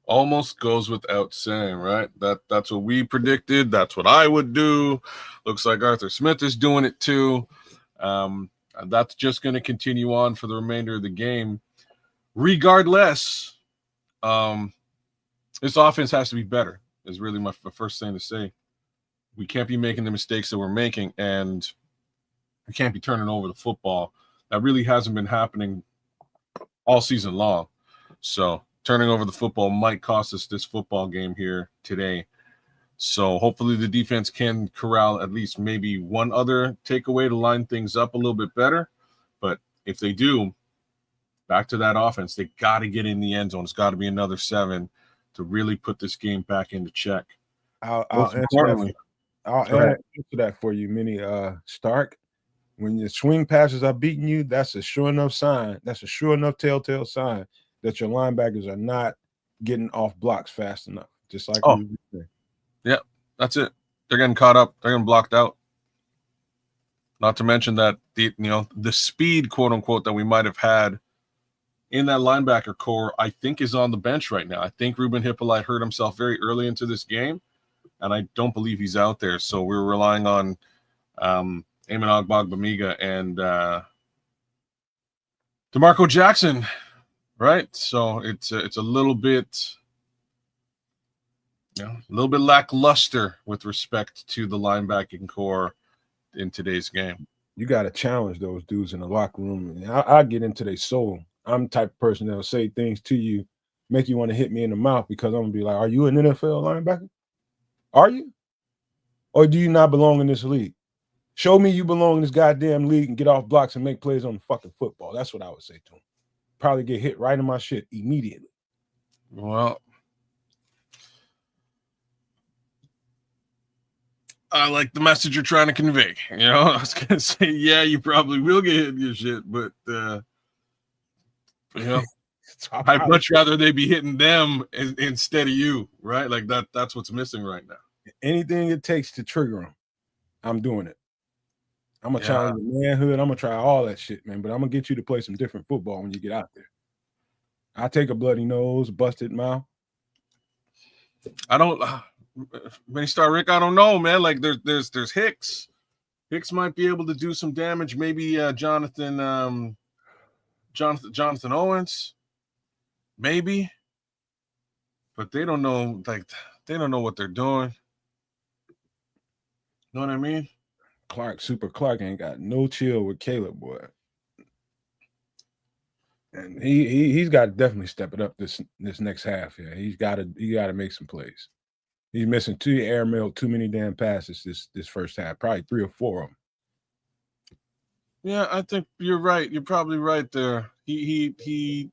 Almost goes without saying, right? That's what we predicted. That's what I would do. Looks like Arthur Smith is doing it too. That's just going to continue on for the remainder of the game. Regardless, this offense has to be better, is really my first thing to say. We can't be making the mistakes that we're making, and we can't be turning over the football. That really hasn't been happening all season long. So turning over the football might cost us this football game here today. So hopefully the defense can corral at least maybe one other takeaway to line things up a little bit better. But if they do, back to that offense, they got to get in the end zone. It's got to be another 7 to really put this game back into check. I'll answer that for you, Minnie Stark. When your swing passes are beating you, that's a sure enough sign. That's a sure enough telltale sign that your linebackers are not getting off blocks fast enough. Just like we were saying. Yeah, that's it. They're getting caught up. They're getting blocked out. Not to mention that the speed, quote unquote, that we might have had in that linebacker core, I think is on the bench right now. I think Ruben Hippolyte hurt himself very early into this game. and I don't believe he's out there. So we're relying on Eamon Ogbongbemiga and DeMarco Jackson, right? So it's a little bit, a little bit lackluster with respect to the linebacking core in today's game. You got to challenge those dudes in the locker room. And I get into their soul. I'm the type of person that will say things to you, make you want to hit me in the mouth because I'm going to be like, are you an NFL linebacker? Are you? Or do you not belong in this league? Show me you belong in this goddamn league and get off blocks and make plays on the fucking football. That's what I would say to him. Probably get hit right in my shit immediately. Well, I like the message you're trying to convey. I was going to say, yeah, you probably will get hit in your shit, but I'd much rather they be hitting them instead of you, right? Like that's what's missing right now. Anything it takes to trigger them, I'm doing it. I'm going to challenge the manhood. I'm going to try all that shit, man, but I'm going to get you to play some different football when you get out there. I take a bloody nose, busted mouth. I don't Many Star Rick, I don't know, man. Like there's Hicks. Hicks might be able to do some damage. Maybe Jonathan Owens. Maybe. But they don't know, they don't know what they're doing. Know what I mean? Super Clark ain't got no chill with Caleb, boy. And he's got to definitely step it up this next half. Yeah, he got to make some plays. He's missing 2 airmail, too many damn passes this first half, probably 3 or 4 of them. Yeah, I think you're right. You're probably right there. He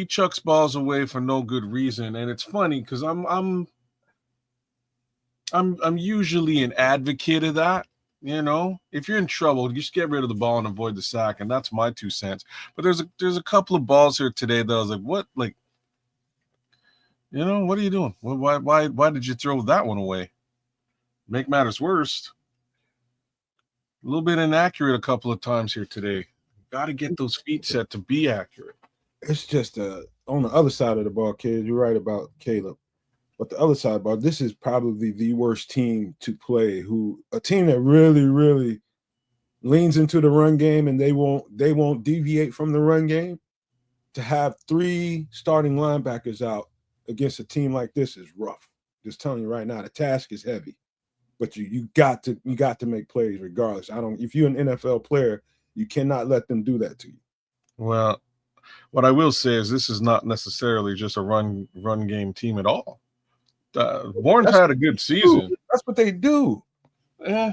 chucks balls away for no good reason, and it's funny because I'm usually an advocate of that. If you're in trouble, you just get rid of the ball and avoid the sack, and that's my 2 cents. But there's a couple of balls here today that I was like, what? Like, what are you doing? Why did you throw that one away? Make matters worse. A little bit inaccurate a couple of times here today. Got to get those feet set to be accurate. It's just on the other side of the ball, kid. You're right about Caleb. But the other side, ball, this is probably the worst team to play. A team that really, really leans into the run game and they won't deviate from the run game. To have 3 starting linebackers out against a team like this is rough. Just telling you right now, the task is heavy. But you got to make plays regardless. If you're an NFL player, you cannot let them do that to you. Well, what I will say is this is not necessarily just a run game team at all. Warren's had a good season. That's what they do. Yeah.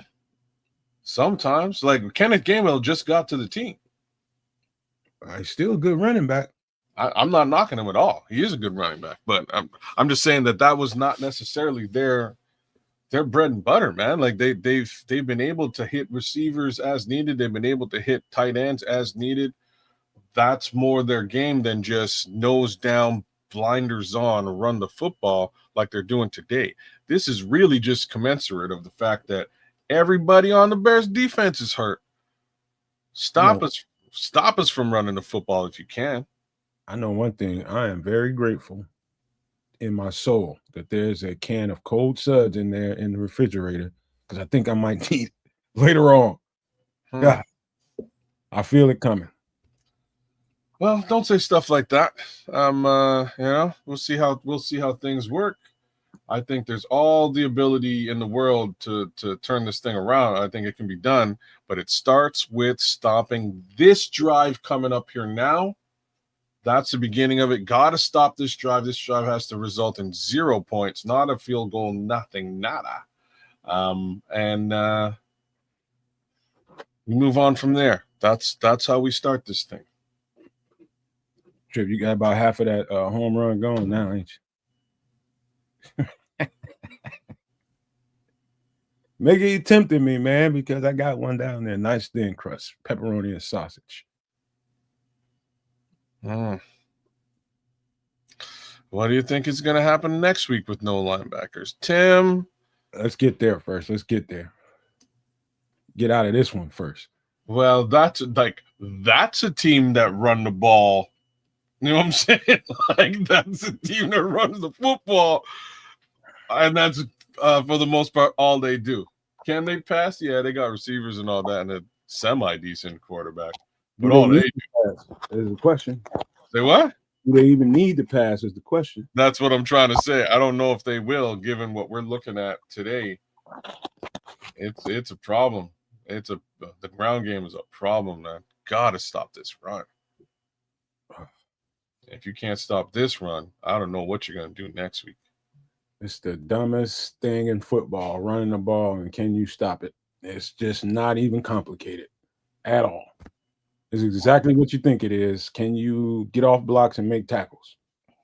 Sometimes, like Kenneth Gainwell just got to the team. He's still a good running back. I'm not knocking him at all. He is a good running back, but I'm just saying that was not necessarily their bread and butter, man. Like they've been able to hit receivers as needed. They've been able to hit tight ends as needed. That's more their game than just nose down, blinders on, run the football like they're doing today. This is really just commensurate of the fact that everybody on the Bears defense is hurt. Stop us from running the football if you can. I know one thing. I am very grateful in my soul that there's a can of cold suds in there in the refrigerator because I think I might need it later on. Yeah, I feel it coming. Well, don't say stuff like that. We'll see how things work. I think there's all the ability in the world to turn this thing around. I think it can be done, but it starts with stopping this drive coming up here now. That's the beginning of it. Got to stop this drive. This drive has to result in 0 points, not a field goal, nothing, nada. We move on from there. That's how we start this thing. Trip, you got about half of that home run gone now, ain't you? Make it tempting me, man, because I got one down there. Nice thin crust, pepperoni and sausage. What do you think is going to happen next week with no linebackers? Tim? Let's get there first. Let's get there. Get out of this one first. Well, that's a team that run the ball. You know what I'm saying? Like, that's a team that runs the football. And that's for the most part all they do. Can they pass? Yeah, they got receivers and all that, and a semi-decent quarterback. But Do they all need they to pass? Is the question. say what? Do they even need to pass? Is the question. That's what I'm trying to say. I don't know if they will, given what we're looking at today. It's a problem. The ground game is a problem, man. Gotta stop this run. If you can't stop this run, I don't know what you're gonna do next week. It's the dumbest thing in football, running the ball, and can you stop it? It's just not even complicated at all. It's exactly what you think it is. Can you get off blocks and make tackles?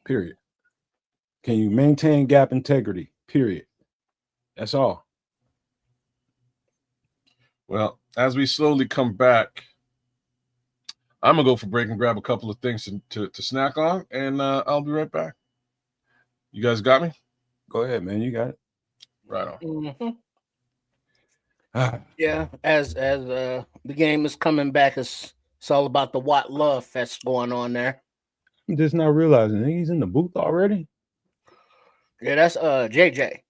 Period. Can you maintain gap integrity? Period. That's all. Well, as we slowly come back, I'm gonna go for break and grab a couple of things to snack on, and I'll be right back. You guys got me? Go ahead, man. You got it. Right on. Yeah, as the game is coming back, it's all about the Watt Love fest going on there. I'm just not realizing he's in the booth already. Yeah, that's JJ.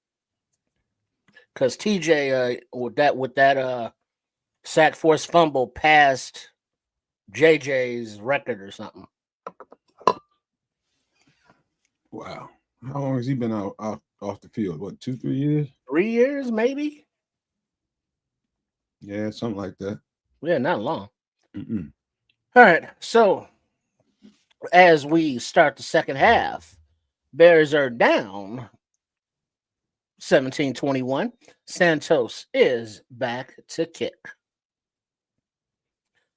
Because TJ with that sack force fumble passed JJ's record or something. Wow. How long has he been out off the field? What, 2-3 years? 3 years, maybe? Yeah, something like that. Yeah, not long. Mm-mm. All right. So as we start the second half, Bears are down 17-21. Santos is back to kick.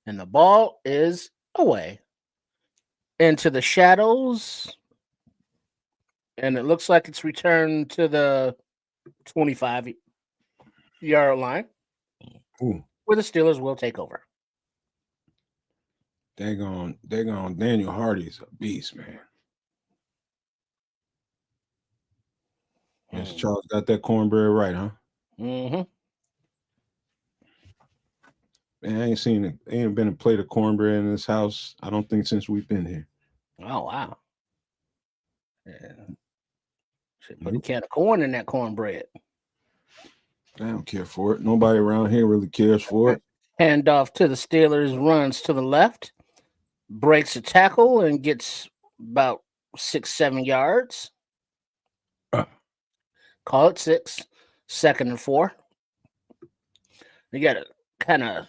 And the ball is away into the shadows. And it looks like it's returned to the 25-yard line. Ooh. Where the Steelers will take over. Daggone Daniel Hardy's a beast, man. Yes, Charles got that cornbread right, huh? Mm-hmm. Man, I ain't been a plate of cornbread in this house, I don't think, since we've been here. Oh, wow. Yeah. Should put a can of corn in that cornbread. I don't care for it. Nobody around here really cares for it. Handoff to the Steelers, runs to the left, breaks a tackle, and gets about 6-7 yards. Call it 6. 2nd and 4. You got to kind of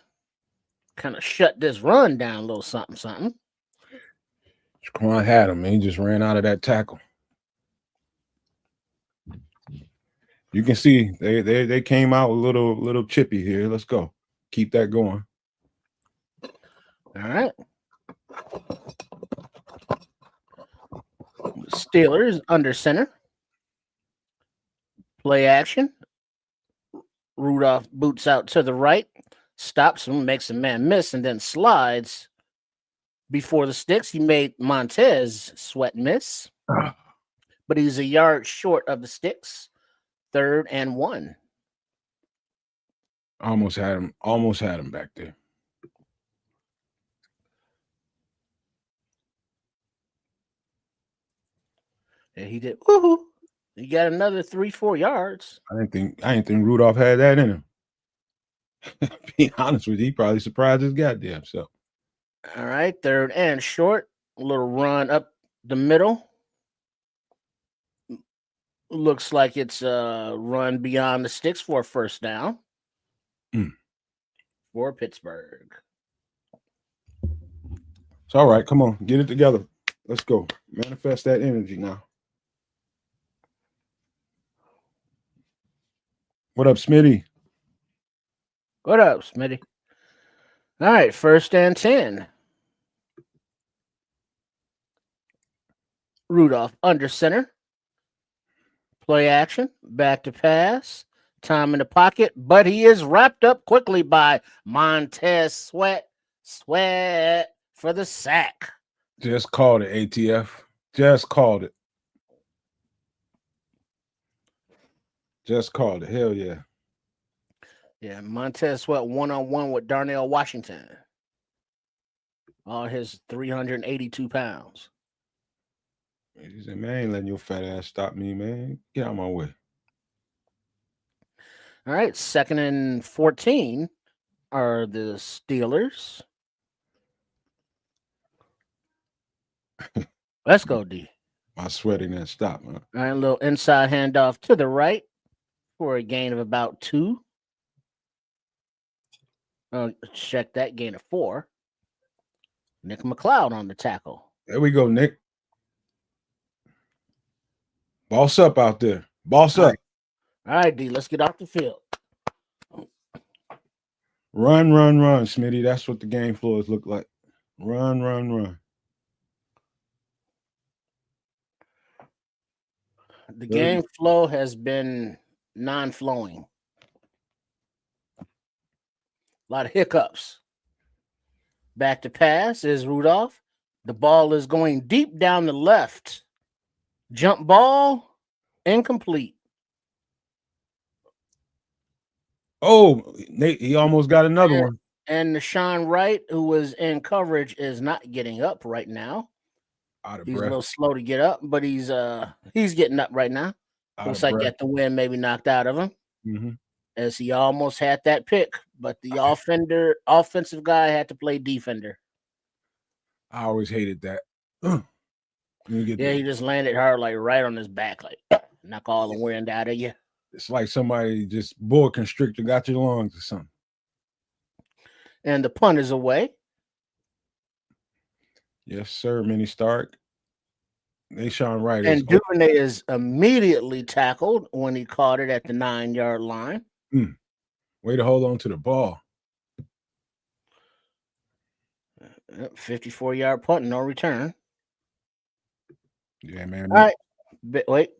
shut this run down a little something. Jaquan had him, man. He just ran out of that tackle. You can see they came out a little chippy here. Let's go. Keep that going. All right. Steelers under center. Play action. Rudolph boots out to the right, stops him, makes a man miss, and then slides before the sticks. He made Montez Sweat miss, but he's a yard short of the sticks. 3rd and 1. Almost had him back there. Yeah, he did. Woohoo! He got another 3-4 yards. I didn't think Rudolph had that in him. Being honest with you, he probably surprised his goddamn self. All right, 3rd and short. A little run up the middle. Looks like it's a run beyond the sticks for a 1st down for Pittsburgh. It's all right. Come on, get it together. Let's go. Manifest that energy now. What up, Smitty? What up, Smitty? All right, 1st and 10. Rudolph under center. Play action. Back to pass. Time in the pocket, but he is wrapped up quickly by Montez Sweat. Sweat for the sack. Just called it, ATF. Just called it. Just called it. Hell yeah. Yeah, Montez Sweat 1-on-1 with Darnell Washington. All his 382 pounds. He said, man, I ain't letting your fat ass stop me, man. Get out of my way. All right, 2nd and 14 are the Steelers. Let's go, D. My sweating didn't stop, man. All right, a little inside handoff to the right for a gain of about 2. Check that, gain of 4. Nick McLeod on the tackle. There we go, Nick. Boss up out there. Boss up. All right, D, let's get off the field. Run, Smitty. That's what the game floors look like. Run. The game flow has been non-flowing. A lot of hiccups. Back to pass is Rudolph. The ball is going deep down the left. Jump ball, incomplete. Oh, Nate, he almost got another one. And Deshaun Wright, who was in coverage, is not getting up right now. Out of He's breath. a little slow to get up, but he's getting up right now. Looks like get the wind maybe knocked out of him. Mm-hmm. As he almost had that pick, but the offensive guy had to play defender. I always hated that. He just landed hard, like right on his back, like knock all the wind out of you. It's like somebody just boa constrictor got your lungs or something. And the punt is away. Yes, sir, Minnie Stark. Deshaun Wright. And Duvernay is immediately tackled when he caught it at the 9-yard line. Way to hold on to the ball. 54-yard punt, no return. Yeah, man. All right.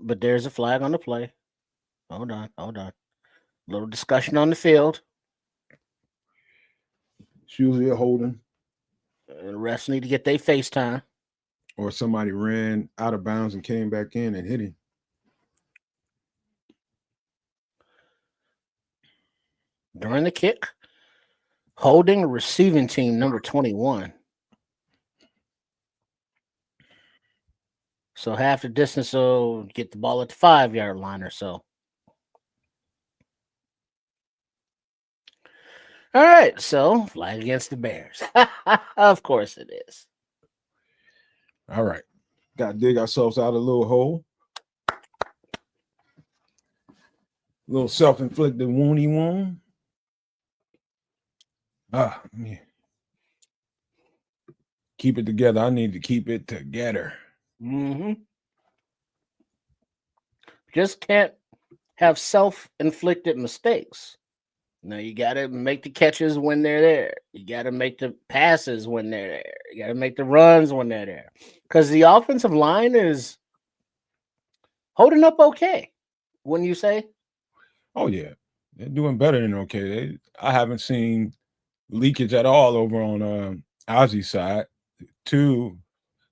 But there's a flag on the play. Hold on. A little discussion on the field. It's usually a holding. The refs need to get their face time. Or somebody ran out of bounds and came back in and hit him. During the kick, holding receiving team number 21. So half the distance will get the ball at the 5-yard line or so. All right, so flag against the Bears. Of course it is. All right. Got to dig ourselves out a little hole. Little self-inflicted woundy wound. Let me keep it together. I need to keep it together. Mm-hmm. Just can't have self-inflicted mistakes. Now you got to make the catches when they're there. You got to make the passes when they're there. You got to make the runs when they're there. Because the offensive line is holding up okay, wouldn't you say? Oh, yeah. They're doing better than okay. I haven't seen leakage at all over on Ozzy's side. 2,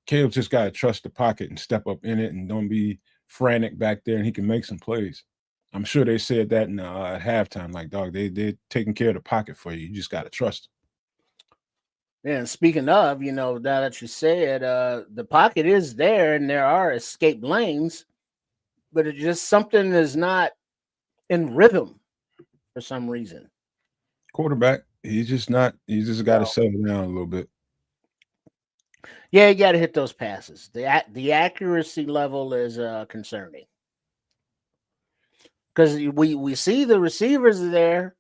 Caleb just got to trust the pocket and step up in it and don't be frantic back there, and he can make some plays. I'm sure they said that in at halftime, like, dog, they're taking care of the pocket for you. You just got to trust them. Yeah, and speaking of, now that you say it, the pocket is there and there are escape lanes, but it's just something is not in rhythm for some reason. Quarterback, he's just got to settle down a little bit. Yeah, you got to hit those passes. The accuracy level is concerning. Because we see the receivers are there,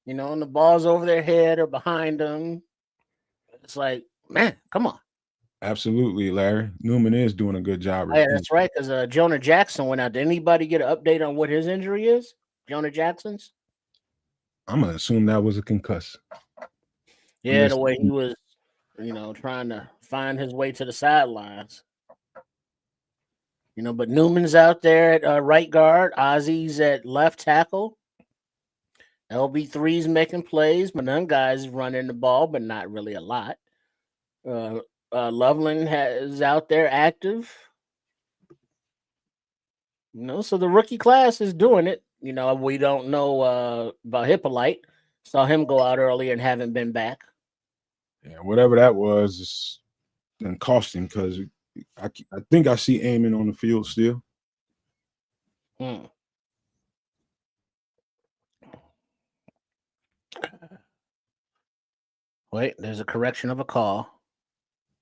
and the ball's over their head or behind them. It's like, man, come on. Absolutely, Larry. Newman is doing a good job. Yeah, that's right, because Jonah Jackson went out. Did anybody get an update on what his injury is? Jonah Jackson's? I'm going to assume that was a concuss. Yeah, the way he was, trying to find his way to the sidelines. But Newman's out there at right guard. Ozzy's at left tackle. LB3's making plays, but none guys running the ball, but not really a lot. Loveland is out there active. So the rookie class is doing it. We don't know about Hippolyte. Saw him go out earlier and haven't been back. Yeah, whatever that was, and cost him because I think I see Aimon on the field still. Wait, there's a correction of a call.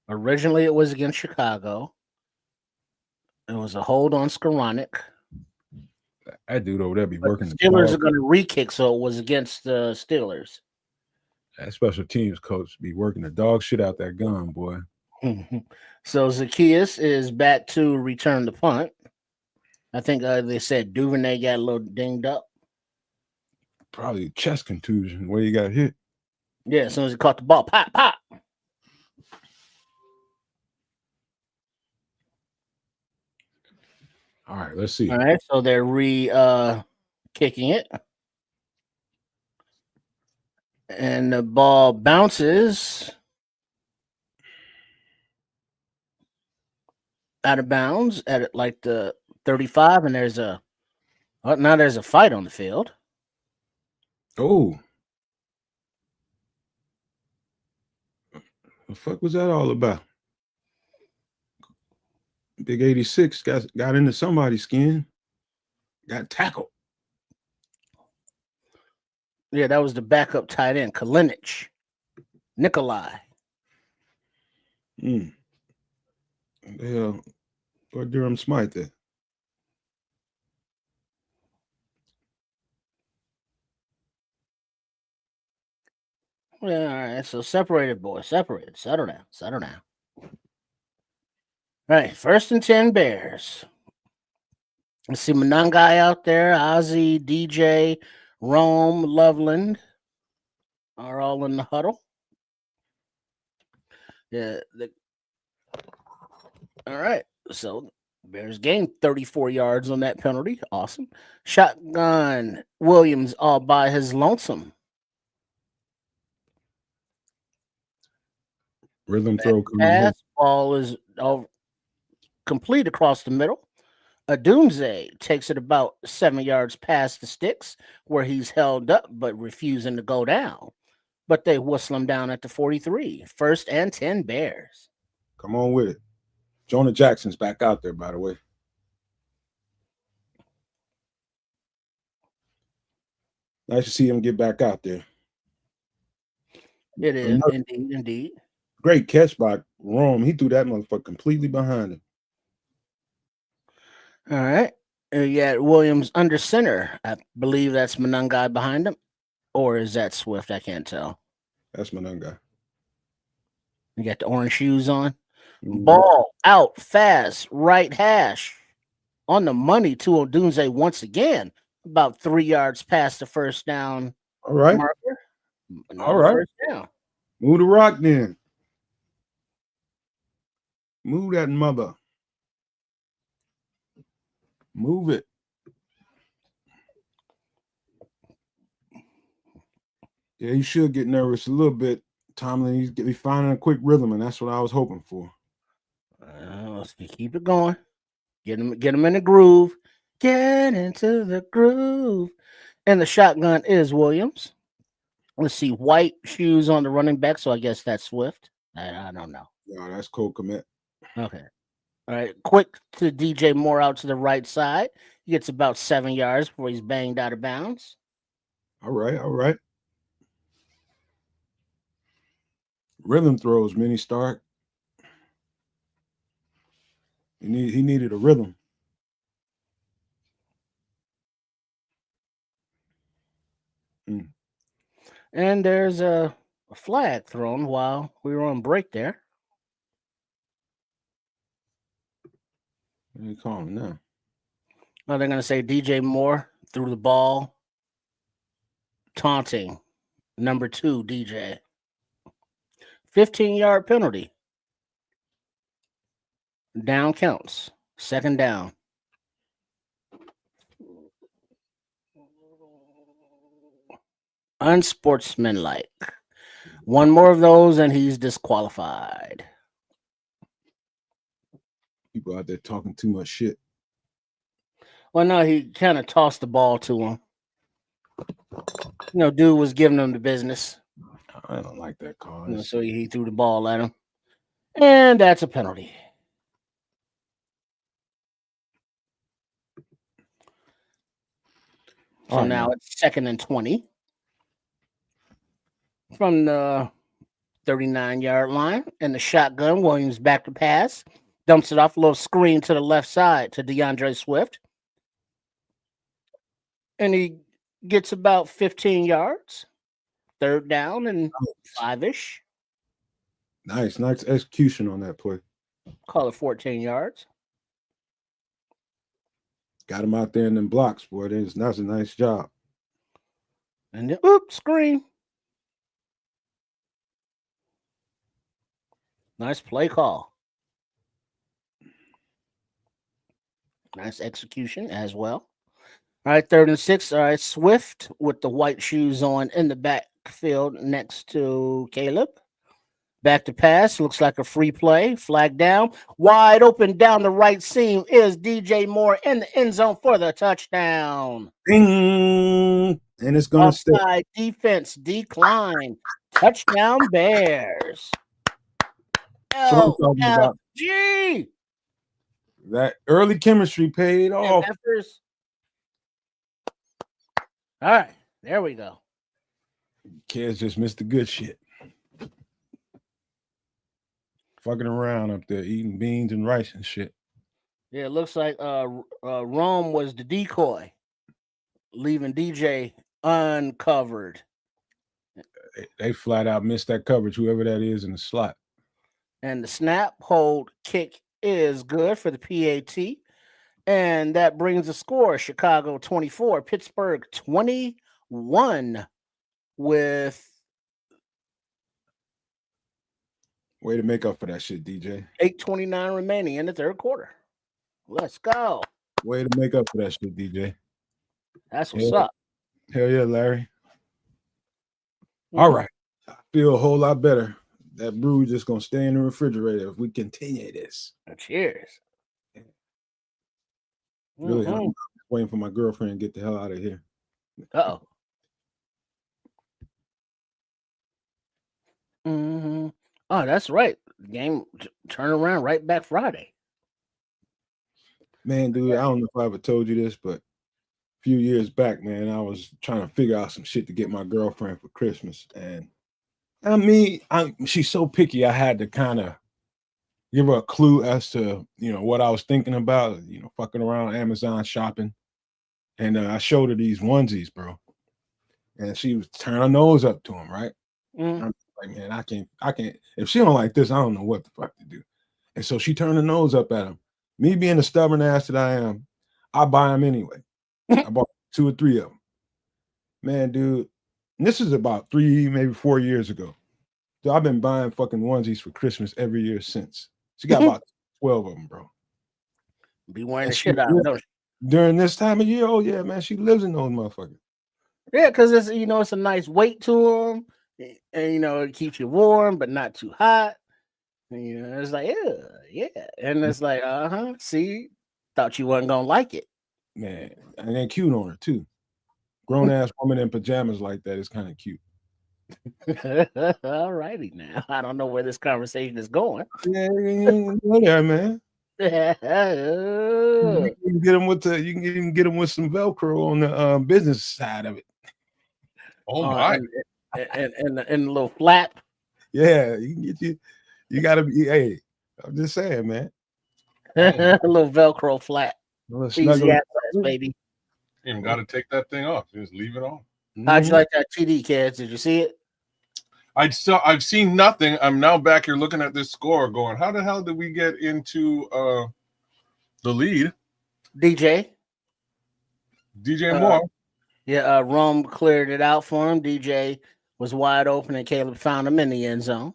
Originally, it was against Chicago. It was a hold on Skoranek. That dude over there be But working the the Steelers dog. are going to re-kick, so it was against the Steelers. That special teams coach be working the dog shit out that gun, boy. So Zacchaeus is back to return the punt. I think they said Duvernay got a little dinged up. Probably chest contusion where you got hit. Yeah, as soon as he caught the ball, pop, pop. All right, let's see. All right, so they're kicking it. And the ball bounces out of bounds at like the 35, and there's a fight on the field. Oh. The fuck was that all about? Big 86 got into somebody's skin. Got tackled. Yeah, that was the backup tight end, Nikolai. The hell, where Durham Smythe at? Yeah, all right. So separated, boys. Separated. Settle down. Settle down. All right. 1st and 10 Bears. Let's see Monangai out there. Ozzy, DJ, Rome, Loveland are all in the huddle. Yeah. All right. So Bears gained 34 yards on that penalty. Awesome. Shotgun Williams all by his lonesome. Rhythm throw coming Pass ball is all complete across the middle. Adunze takes it about 7 yards past the sticks where he's held up but refusing to go down. But they whistle him down at the 43. 1st and 10 Bears. Come on with it. Jonah Jackson's back out there, by the way. Nice to see him get back out there. It is, indeed. Great catch by Rome. He threw that motherfucker completely behind him. All right. You got Williams under center. I believe that's Monangai behind him. Or is that Swift? I can't tell. That's Monangai. You got the orange shoes on. Mm-hmm. Ball out fast, right hash. On the money to Odunze once again. About 3 yards past the first down. All right. Marker. All right. First down. Move the rock then. Move that mother. Move it. Yeah, he should get nervous a little bit. Tomlin, he's finding a quick rhythm, and that's what I was hoping for. Let's keep it going. Get him in the groove. Get into the groove. And the shotgun is Williams. Let's see, white shoes on the running back, so I guess that's Swift. I don't know. No, that's Cole Kmet. Okay. All right, quick to DJ Moore out to the right side. He gets about 7 yards before he's banged out of bounds. All right. Rhythm throws, Minnie Stark. He needed a rhythm. And there's a flag thrown while we were on break there. What are you calling now? Oh, they're going to say DJ Moore threw the ball. Taunting. Number 2, DJ. 15-yard penalty. Down counts. 2nd down. Unsportsmanlike. One more of those and he's disqualified. People out there talking too much shit. Well, no, he kind of tossed the ball to him. Dude was giving him the business. I don't like that call. So he threw the ball at him. And that's a penalty. So now it's 2nd and 20. From the 39-yard line. And the shotgun, Williams back to pass. Dumps it off a little screen to the left side to DeAndre Swift. And he gets about 15 yards. Third down and 5-ish. Nice execution on that play. Call it 14 yards. Got him out there in them blocks, boy. That's a nice job. And then, screen. Nice play call. Nice execution as well. All right, 3rd and 6. All right, Swift with the white shoes on in the backfield next to Caleb. Back to pass. Looks like a free play. Flag down. Wide open down the right seam is DJ Moore in the end zone for the touchdown. Ding! And it's going to stay. Defense decline. Touchdown Bears. LFG. That early chemistry paid off. All right, there we go. Kids just missed the good shit. Fucking around up there, eating beans and rice and shit. Yeah, it looks like Rome was the decoy, leaving DJ uncovered. They flat out missed that coverage, whoever that is in the slot. And the snap, hold, kick is good for the PAT. And that brings the score, Chicago 24, Pittsburgh 21 with... Way to make up for that shit, DJ. 8:29 remaining in the third quarter. Let's go. Way to make up for that shit, DJ. That's what's up. Hell yeah, Larry. All right. I feel a whole lot better. That brew just going to stay in the refrigerator if we continue this. Cheers. Really, I'm waiting for my girlfriend to get the hell out of here. Uh-oh. Oh, that's right. The game turn around right back Friday. Man, dude, I don't know if I ever told you this, but a few years back, man, I was trying to figure out some shit to get my girlfriend for Christmas. And I mean, she's so picky, I had to kind of give her a clue as to, what I was thinking about, fucking around Amazon shopping. And I showed her these onesies, bro. And she was turning her nose up to them, right? I'm like, man, I can't. If she don't like this, I don't know what the fuck to do. And so she turned her nose up at him. Me being the stubborn ass that I am, I buy them anyway. I bought 2 or 3 of them. Man, dude, and this is about 3, maybe 4 years ago. Dude, I've been buying fucking onesies for Christmas every year since. She got about 12 of them, bro. Be wearing the shit out of those. During this time of year, oh yeah, man, she lives in those motherfuckers. Yeah, because it's it's a nice weight to them. And it keeps you warm, but not too hot. And, it's like, yeah. And it's like, see, thought you wasn't gonna like it. Man, and they're cute on her too. Grown ass woman in pajamas like that is kind of cute. All righty now. I don't know where this conversation is going. Yeah, man. You can get them with some Velcro on the business side of it. Oh my. And the little flap. Yeah, you gotta be. Hey, I'm just saying, man. A little Velcro flap. Easy access, baby. You even got to take that thing off. Just leave it on. How'd you like that TD, kids? Did you see it? I've seen nothing. I'm now back here looking at this score, going, how the hell did we get into the lead? DJ Moore. Yeah, Rome cleared it out for him. DJ was wide open, and Caleb found him in the end zone.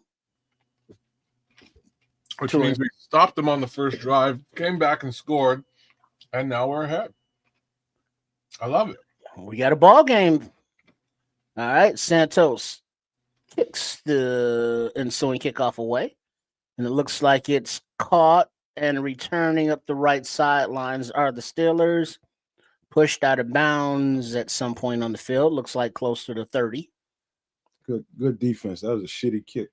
Which means we stopped them on the first drive, came back and scored, and now we're ahead. I love it. We got a ball game. All right, Santos kicks the ensuing kickoff away, and it looks like it's caught and returning up the right sidelines are the Steelers. Pushed out of bounds at some point on the field. Looks like close to the 30. Good defense. That was a shitty kick.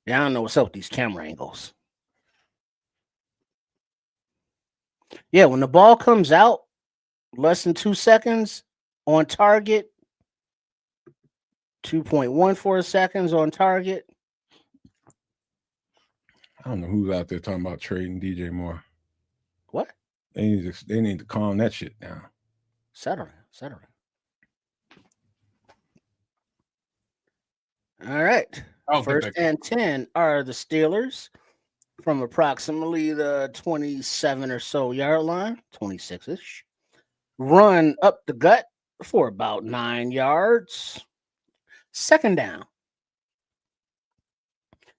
Yeah, I don't know what's up with these camera angles. Yeah, when the ball comes out, less than 2 seconds on target, 2.14 seconds on target. I don't know who's out there talking about trading DJ Moore. What? They need to calm that shit down. Settle. All right. First and 10 are the Steelers from approximately the 27 or so yard line, 26-ish. Run up the gut for about 9 yards. Second down.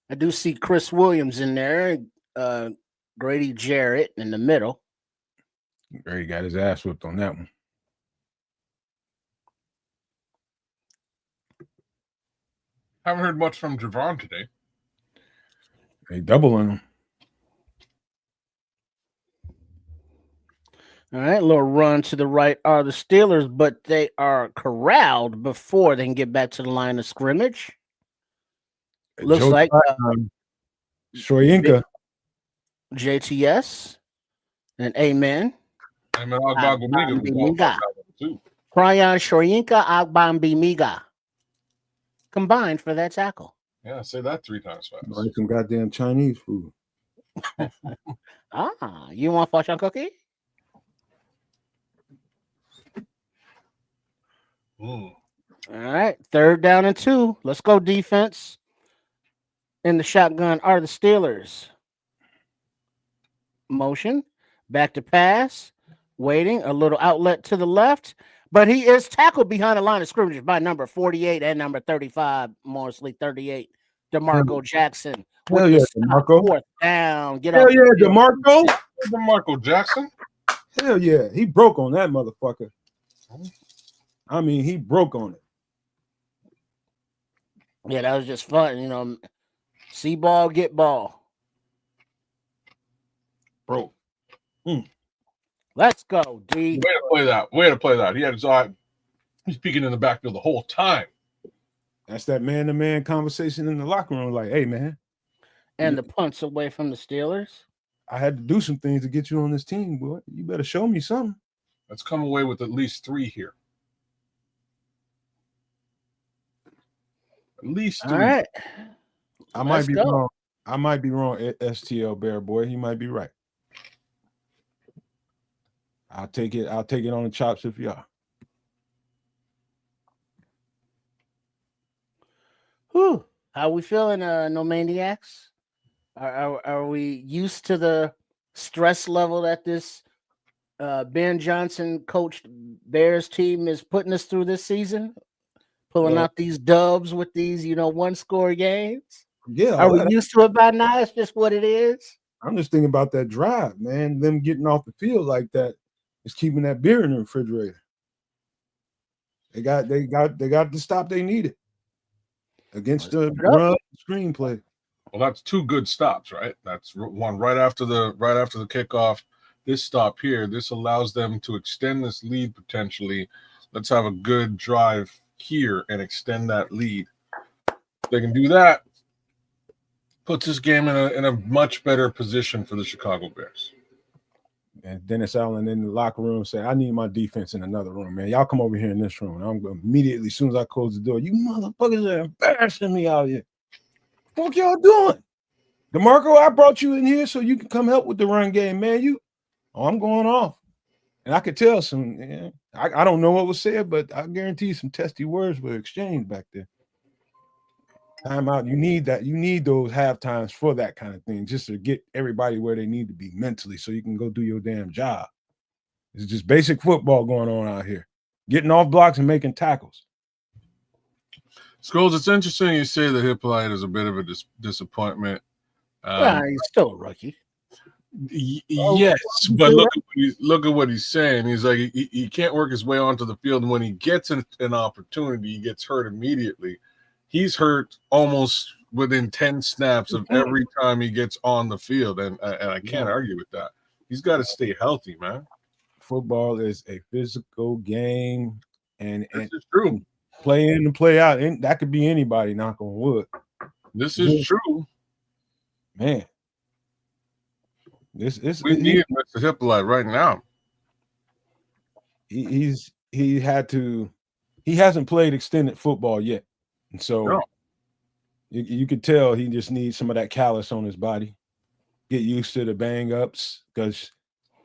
I do see Chris Williams in there, Grady Jarrett in the middle. Grady got his ass whipped on that one. Haven't heard much from Javon today. They doubling him. All right, little run to the right are the Steelers, but they are corralled before they can get back to the line of scrimmage. Looks like Shoyinka. JTS and Amen. Amen. Cryan Shoyinka Agbambimiga combined for that tackle. Yeah, say that 3 times fast. Like some goddamn Chinese food. You want fortune cookie? All right, 3rd down and 2. Let's go defense. In the shotgun are the Steelers. Motion, back to pass, waiting, a little outlet to the left, but he is tackled behind the line of scrimmage by number 48 and number 35, mostly 38, DeMarco Jackson. Hell yeah, DeMarco. 4th down. Get Hell yeah, DeMarco. DeMarco Jackson. Hell yeah, he broke on that motherfucker. I mean, he broke on it. Yeah, that was just fun. See ball, get ball. Bro. Let's go, D. Way to play that. He had his eye. He's peeking in the backfield the whole time. That's that man-to-man conversation in the locker room. Like, hey, man. And the punts away from the Steelers. I had to do some things to get you on this team, boy. You better show me something. Let's come away with at least 3 here. At least 3. All right. I might be wrong. I might be wrong, STL Bear boy. He might be right. I'll take it on the chops if you are. Whew. How we feeling, No Maniacs? Are we used to the stress level that this Ben Johnson coached Bears team is putting us through this season? Pulling out these dubs with these, 1-score games? Yeah. Are we used to it by now? It's just what it is. I'm just thinking about that drive, man. Them getting off the field like that is keeping that beer in the refrigerator. They got the stop they needed against the run screenplay. Well, that's 2 good stops, right? That's one right after the kickoff. This stop here, this allows them to extend this lead potentially. Let's have a good drive here and extend that lead. If they can do that, puts this game in a much better position for the Chicago Bears. And Dennis Allen in the locker room said, I need my defense in another room, man. Y'all come over here in this room. And I'm going immediately, as soon as I close the door, you motherfuckers are embarrassing me out here. What y'all doing? DeMarco, I brought you in here so you can come help with the run game, man. I'm going off. And I could tell I don't know what was said, but I guarantee some testy words were exchanged back there. Timeout. You need that. You need those half times for that kind of thing, just to get everybody where they need to be mentally so you can go do your damn job. It's just basic football going on out here. Getting off blocks and making tackles. Scholes, it's interesting you say that Hippolyte is a bit of a disappointment. He's still a rookie. Yes, but look at what he's saying. He's like he can't work his way onto the field, and when he gets an opportunity, he gets hurt immediately. He's hurt almost within 10 snaps of every time he gets on the field, and I can't argue with that. He's got to stay healthy, man. Football is a physical game, and this is true. Play in and play out, and that could be anybody. Knock on wood. This is true, man. We need Mr. Hippolyte right now. He hasn't played extended football yet. And so No. you could tell he just needs some of that callus on his body. Get used to the bang ups because,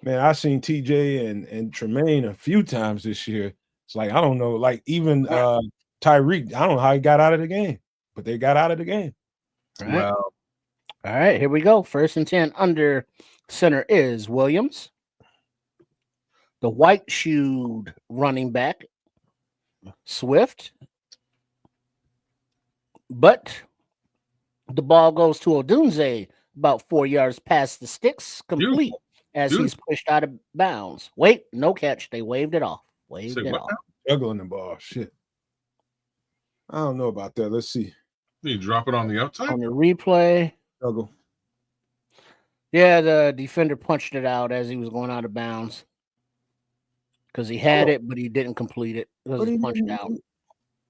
man, I've seen TJ and Tremaine a few times this year. It's like, I don't know, like even Tyreek, I don't know how he got out of the game, but they got out of the game. All right. Well, All right, here we go. 1st and 10. Under center is Williams. The white-shoed running back, Swift. But the ball goes to Odunze about 4 yards past the sticks, complete as he's pushed out of bounds. Wait, no catch. They waved it off. Waved it off. Juggling the ball. Shit. I don't know about that. Let's see. You drop it on the outside? On the replay. Juggle. Yeah, the defender punched it out as he was going out of bounds. Because he had it, but he didn't complete it. It was punched out.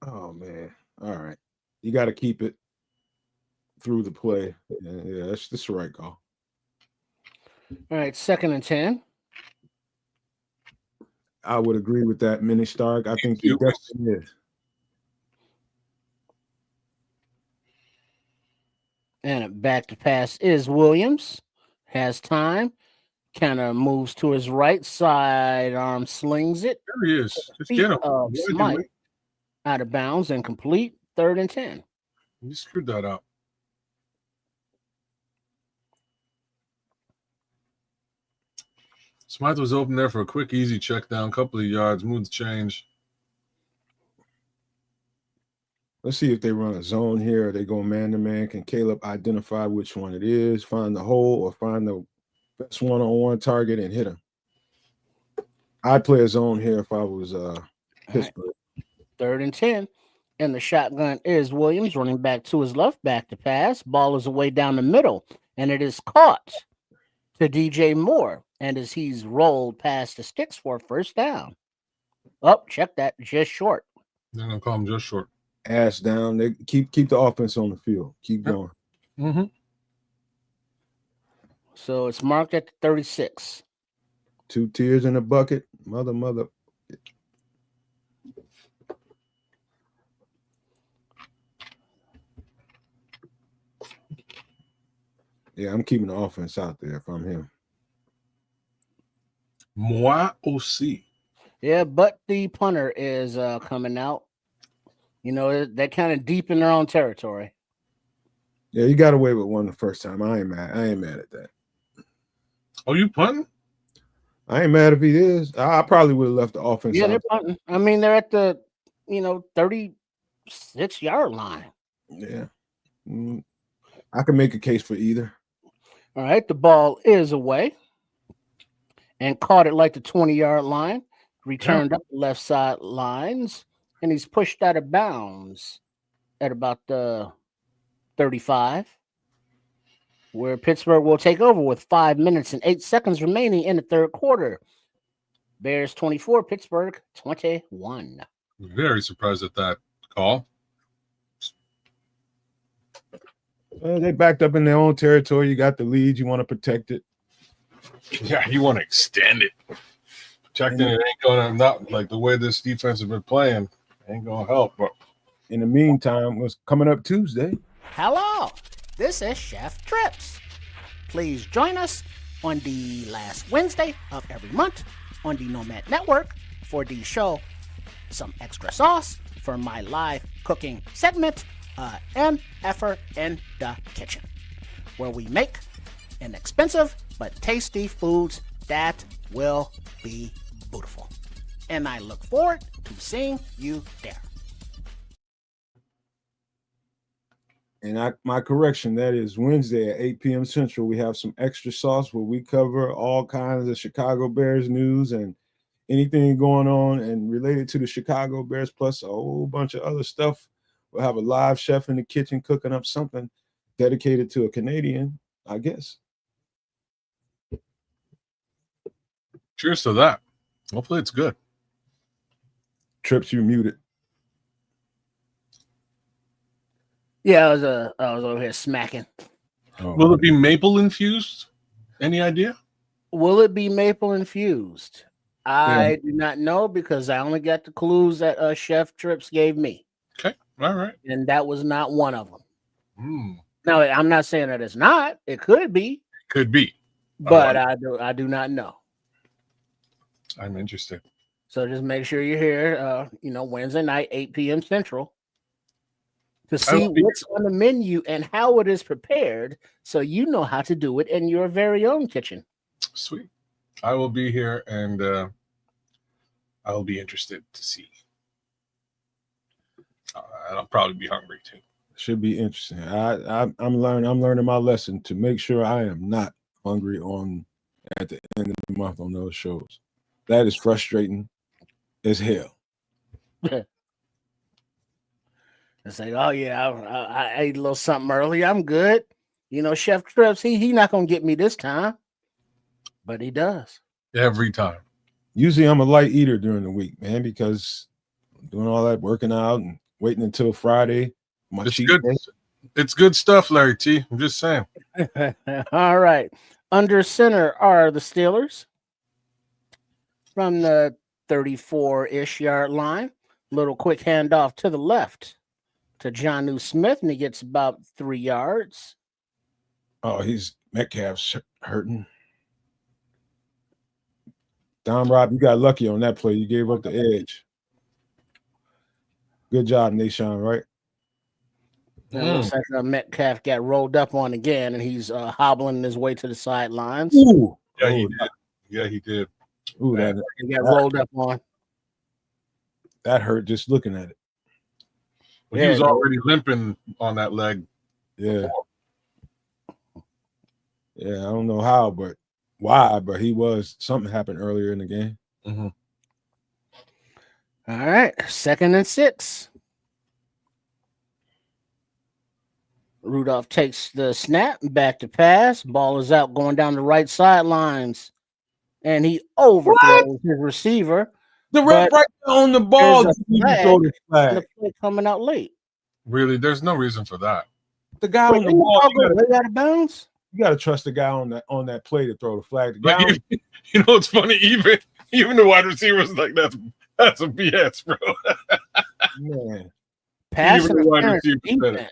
Oh, man. All right. You got to keep it through the play. Yeah, that's the right call. All right, 2nd and 10. I would agree with that, Mini Stark. I think he definitely is. And back to pass is Williams. Has time. Kind of moves to his right side. Arm slings it. There he is. Just get him. Smite out of bounds and complete. 3rd and 10. You screwed that up. Smythe was open there for a quick, easy check down, couple of yards, moves change. Let's see if they run a zone here. Or they go man to man. Can Caleb identify which one it is, find the hole, or find the best one-on-one target and hit him? I'd play a zone here if I was Pittsburgh. Right. 3rd and 10. And the shotgun is Williams running back to his left, back to pass. Ball is away down the middle, and it is caught to DJ Moore. And as he's rolled past the sticks for a 1st down. Oh, check that. Just short. They're going to call him just short. Ass down. They keep the offense on the field. Keep going. Mm-hmm. So it's marked at 36. 2 tears in a bucket. Mother. Yeah, I'm keeping the offense out there if I'm him. Moi aussi. Yeah, but the punter is coming out. You know, they're kind of deep in their own territory. Yeah, you got away with one the first time. I ain't mad at that. Oh, you punting? I ain't mad if he is. I probably would have left the offense. Yeah, they're punting. I mean, they're at the 36-yard line. Yeah. I can make a case for either. All right, the ball is away and caught it like the 20-yard line, returned up the left side lines, and he's pushed out of bounds at about the 35, where Pittsburgh will take over with 5 minutes and 8 seconds remaining in the 3rd quarter. Bears 24, Pittsburgh 21. Very surprised at that call. They backed up in their own territory. You got the lead. You want to protect it. Yeah, you want to extend it. Protecting it ain't going to, not like the way this defense has been playing, ain't going to help. But in the meantime, what's coming up Tuesday? Hello, this is Chef Trips. Please join us on the last Wednesday of every month on the Nomad Network for the show Some Extra Sauce for my live cooking segment, MFer in the Kitchen, where we make inexpensive but tasty foods that will be beautiful. And I look forward to seeing you there. And my correction, that is Wednesday at 8 p.m. Central. We have some extra sauce where we cover all kinds of Chicago Bears news and anything going on and related to the Chicago Bears, plus a whole bunch of other stuff. We'll have a live chef in the kitchen cooking up something dedicated to a Canadian, I guess. Cheers to that. Hopefully it's good. Trips, you muted. Yeah, I was over here smacking. Oh. Will it be maple infused? Any idea? Will it be maple infused? I do not know because I only got the clues that Chef Trips gave me. Okay. All right. and that was not one of them. Hmm. Now, I'm not saying that it's not. It could be, Could be. but I do not know. I'm interested. So just make sure you're here, Wednesday night, 8 p.m. Central, to see what's on the menu and how it is prepared, so you know how to do it in your very own kitchen. Sweet. I will be here, and I will be interested to see. I'll probably be hungry too. Should be interesting. I'm learning my lesson to make sure I am not hungry at the end of the month on those shows. That is frustrating as hell. It's like, oh yeah, I ate a little something early. I'm good. Chef Trips, he not gonna get me this time, but he does every time. Usually, I'm a light eater during the week, man, because I'm doing all that working out and waiting until Friday. It's good stuff, Larry T. I'm just saying. All right. Under center are the Steelers from the 34-ish yard line. Little quick handoff to the left to Jonnu Smith, and he gets about 3 yards. Oh, Metcalf's hurting. Don Rob, you got lucky on that play. You gave up the edge. Good job, Nation, right? Looks like Metcalf got rolled up on again, and he's hobbling his way to the sidelines. Ooh. Yeah, he did. Yeah, he did. Ooh, he got rolled up on. That hurt just looking at it. Well, he was already limping on that leg. Yeah. Yeah, I don't know how, but why, but something happened earlier in the game. Mm-hmm. All right, 2nd and 6. Rudolph takes the snap, back to pass. Ball is out, going down the right sidelines, and he overthrows his receiver. The ref right there on the ball. The play coming out late. Really, there's no reason for that. The guy on the ball, way out of bounds. You got to trust the guy on that play to throw the flag. It's funny. Even the wide receiver was like, "That's a BS, bro." Man, pass interference.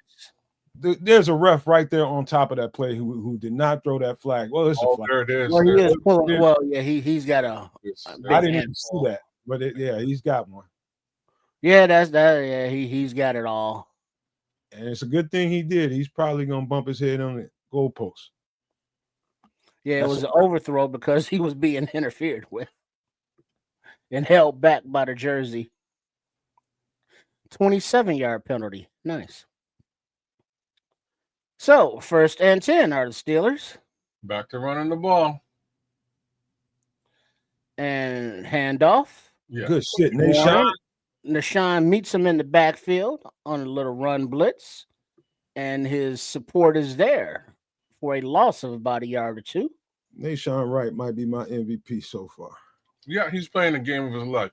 There's a ref right there on top of that play who did not throw that flag. Well, it's a flag. There it is. Well, he is pulling. Well, yeah, he's got a I didn't even see that, but he's got one. Yeah, that's that. Yeah, he's got it all. And it's a good thing he did. He's probably gonna bump his head on the goalpost. Yeah, it was an overthrow because he was being interfered with and held back by the jersey. 27-yard penalty. Nice. So, 1st and 10 are the Steelers. Back to running the ball. And handoff. Yeah. Good shit, Nation. Nashawn meets him in the backfield on a little run blitz, and his support is there for a loss of about a yard or two. Nation Wright might be my MVP so far. Yeah, he's playing a game of his life.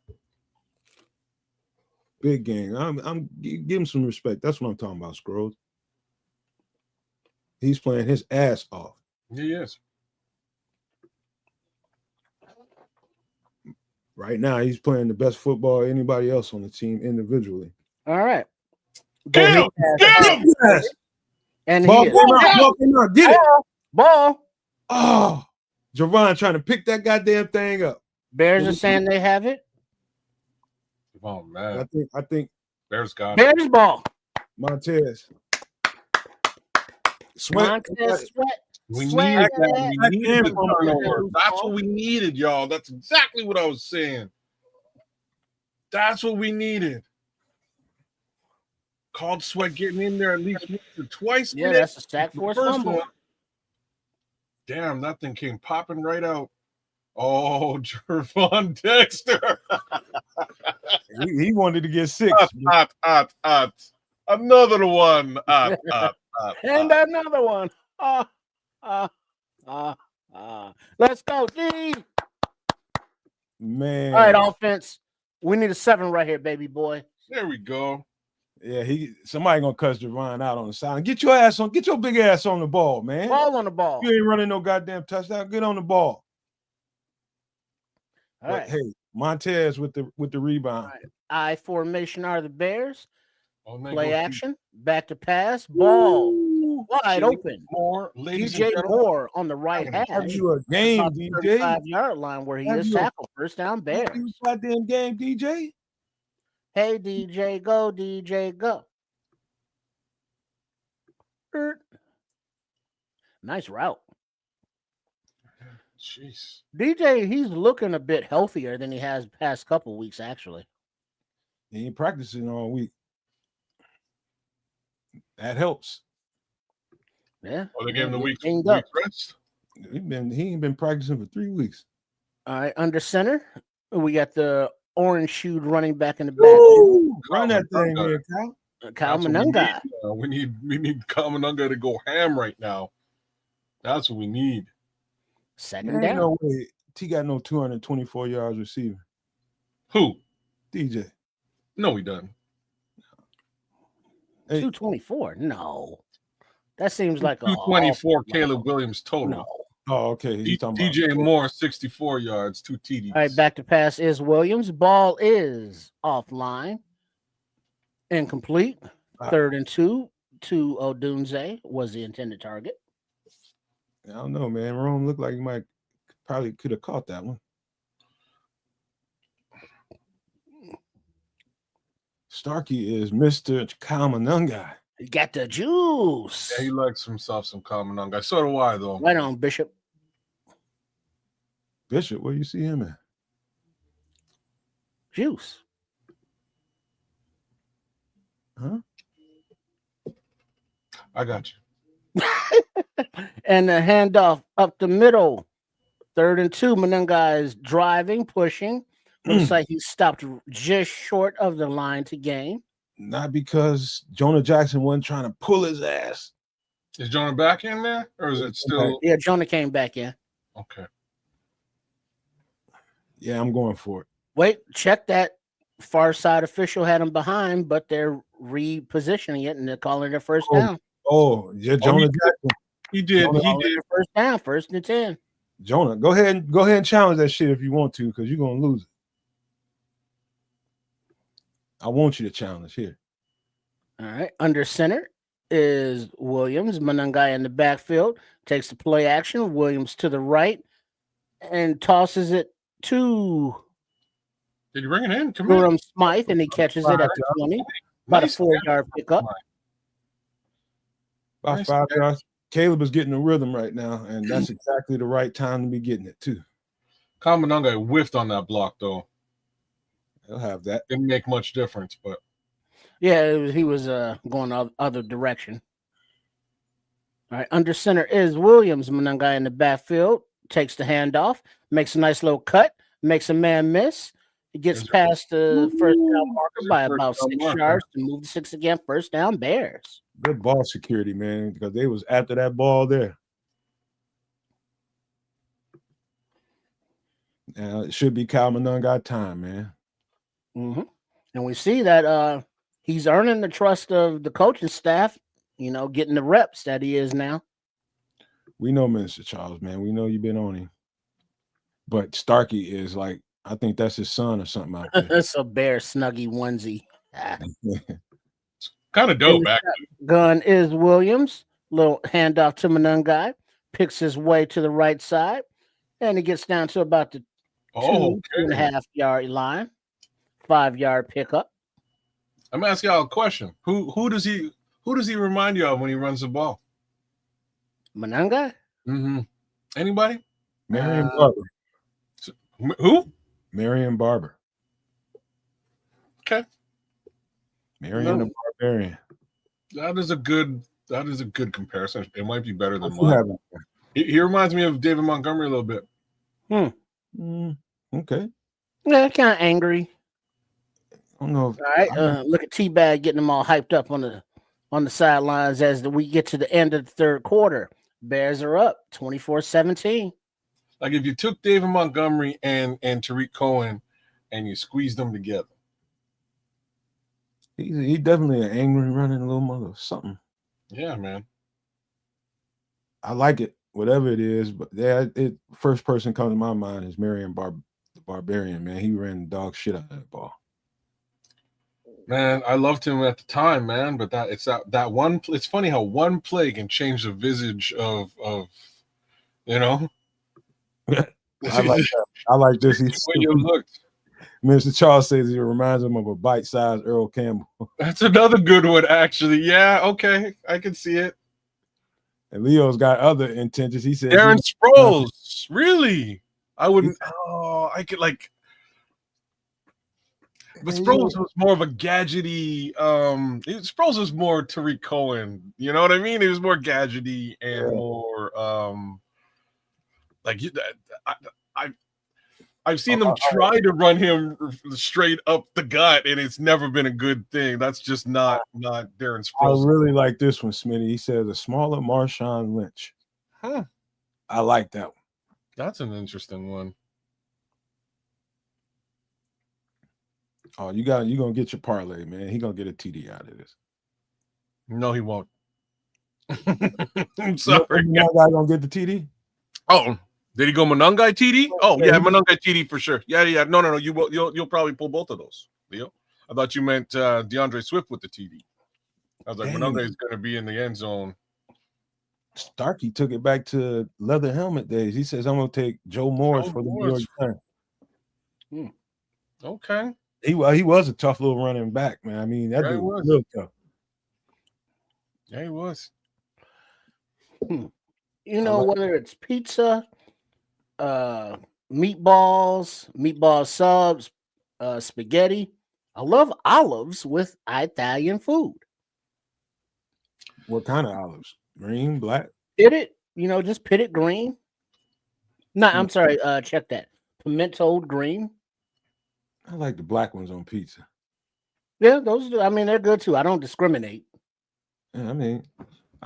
Big game. I'm give him some respect. That's what I'm talking about, Scrolls. He's playing his ass off. He is. Right now, he's playing the best football anybody else on the team individually. All right. Get him! And ball came out. Get it. Ball. Oh, Javon trying to pick that goddamn thing up. Bears are saying they have it. Oh, man. I think Bears got it. Bears ball. Montez. Sweat. We needed the turnover. That's what we needed, y'all. That's exactly what I was saying. That's what we needed. Called Sweat getting in there at least once or twice. Yeah, that's a sack force fumble. Damn, that thing came popping right out. Oh, Jervon Dexter. he wanted to get 6. Another one. And another one. Let's go, D. Man. All right, offense. We need a 7 right here, baby boy. There we go. Yeah, somebody gonna cuss Javon out on the side. Get your big ass on the ball, man. Ball on the ball. You ain't running no goddamn touchdown. Get on the ball. All right. Hey, Montez with the rebound. All right. I formation are the Bears. Play action, back to pass, ball wide open. More, ladies DJ and gentlemen. Moore on the right hash. Have you a game, About the DJ? 35-yard line where he is tackled. First down, Bears. Goddamn game, DJ. Hey, DJ, go, DJ, go. Nice route. Jeez. DJ, he's looking a bit healthier than he has past couple weeks, actually. He ain't practicing all week. That helps. Yeah. Oh, they gave him the week rest. He ain't been practicing for 3 weeks. All right, under center, we got the orange-shoed running back in the back. Run that thing here, Kyle. Kyle Manunga. We need Kyle Manunga to go ham right now. That's what we need. Second down. No way. He got no 224 yards receiving. Who? DJ. No, he doesn't. 224? No. That seems like 224 Caleb Williams total. No. Oh, okay. DJ Moore, 64 yards, 2 TDs. All right, back to pass is Williams. Ball is offline. Incomplete. 3rd and 2 to Odunze was the intended target. I don't know, man. Rome looked like he probably could have caught that one. Starkey is Mr. Kyle Manunga. He got the juice. Yeah, he likes himself some Kyle Manunga. So do I, though. Right on, Bishop. Bishop, where you see him at? Juice. Huh? I got you. And the handoff up the middle. 3rd and 2. Manunga is driving, pushing. Looks like he stopped just short of the line to gain. Not because Jonah Jackson wasn't trying to pull his ass. Is Jonah back in there? Or is it still? Yeah, Jonah came back in. Okay. Yeah, I'm going for it. Wait, check that. Far side official had him behind, but they're repositioning it and they're calling it a first down. Oh, yeah, Jonah Jackson. He did. He did. First down, 1st and 10. Jonah, go ahead and challenge that shit if you want to, because you're gonna lose it. I want you to challenge here. All right. Under center is Williams. Manunga in the backfield takes the play action. Williams to the right and tosses it to Did you bring it in? Come Durham Smythe, and he catches it at the 20. About a 4-yard pickup. About 5 yards. Caleb is getting a rhythm right now, and that's exactly the right time to be getting it too. Kyle Manunga whiffed on that block, though. He'll have that. Didn't make much difference, but yeah, he was going the other direction. All right, under center is Williams. Manunga in the backfield takes the handoff, makes a nice little cut, makes a man miss. He gets past the first down marker by about 6 yards to move to 6 again. First down, Bears. Good ball security, man, because they was after that ball there. Now it should be Kyle Manunga time, man. Mm-hmm. And we see that he's earning the trust of the coaching staff, getting the reps that he is now. We know Minister Charles, man. We know you've been on him. But Starkey is like, I think that's his son or something out there. That's a Bear Snuggie onesie. kind of dope, actually. Gun is Williams. Little handoff to Manunga. Picks his way to the right side. And he gets down to about the 2.5 yard line. 5-yard pickup. I'm asking y'all a question. Who does he remind you of when he runs the ball? Manunga? Mm-hmm. Anybody? Marion Barber. Who? Marion Barber. Okay. Marion the Barbarian. That is a good comparison. It might be better than mine. He reminds me of David Montgomery a little bit. Okay. Yeah, kind of angry. I don't know. All right. Look at T-Bag getting them all hyped up on the sidelines as we get to the end of the third quarter. Bears are up 24-17. Like if you took David Montgomery and Tariq Cohen and you squeezed them together. He definitely an angry running little mother something. Yeah, man. I like it, whatever it is. But first person comes to my mind is Marion the Barbarian, man. He ran dog shit out of that ball. Man, I loved him at the time, man. But that one. It's funny how one play can change the visage of you know. I like that. I like this. The way you looked. Mr. Charles says he reminds him of a bite-sized Earl Campbell. That's another good one, actually. Yeah, okay, I can see it. And Leo's got other intentions. He says Darren Sproles, really? I wouldn't. Oh, I could like. But Sproles was more of a gadgety. Sproles was more Tariq Cohen. You know what I mean? He was more gadgety and more like I've seen them try to run him straight up the gut, and it's never been a good thing. That's just not Darren Sproles. I really like this one, Smitty. He says a smaller Marshawn Lynch. Huh. I like that one. That's an interesting one. Oh, you're gonna get your parlay, man. He gonna get a TD out of this. No, he won't. I'm sorry. That guy gonna get the TD? Oh, did he go Monangai TD? Oh, yeah, Monangai TD for sure. Yeah. No. You'll probably pull both of those, Leo. I thought you meant DeAndre Swift with the TD. I was like, Monangai is going to be in the end zone. Starkey took it back to leather helmet days. He says, I'm going to take Joe Morris for the New York Giants. Okay. He was a tough little running back, man. I mean, that dude was real tough. Yeah, he was. You know, whether it's pizza, meatballs subs, spaghetti. I love olives with Italian food. What kind of olives? Green, black? Pitted, just pitted green. No, I'm sorry. Check that. Pimento green. I like the black ones on pizza. Yeah, those. I mean, they're good too. I don't discriminate. Yeah, I mean,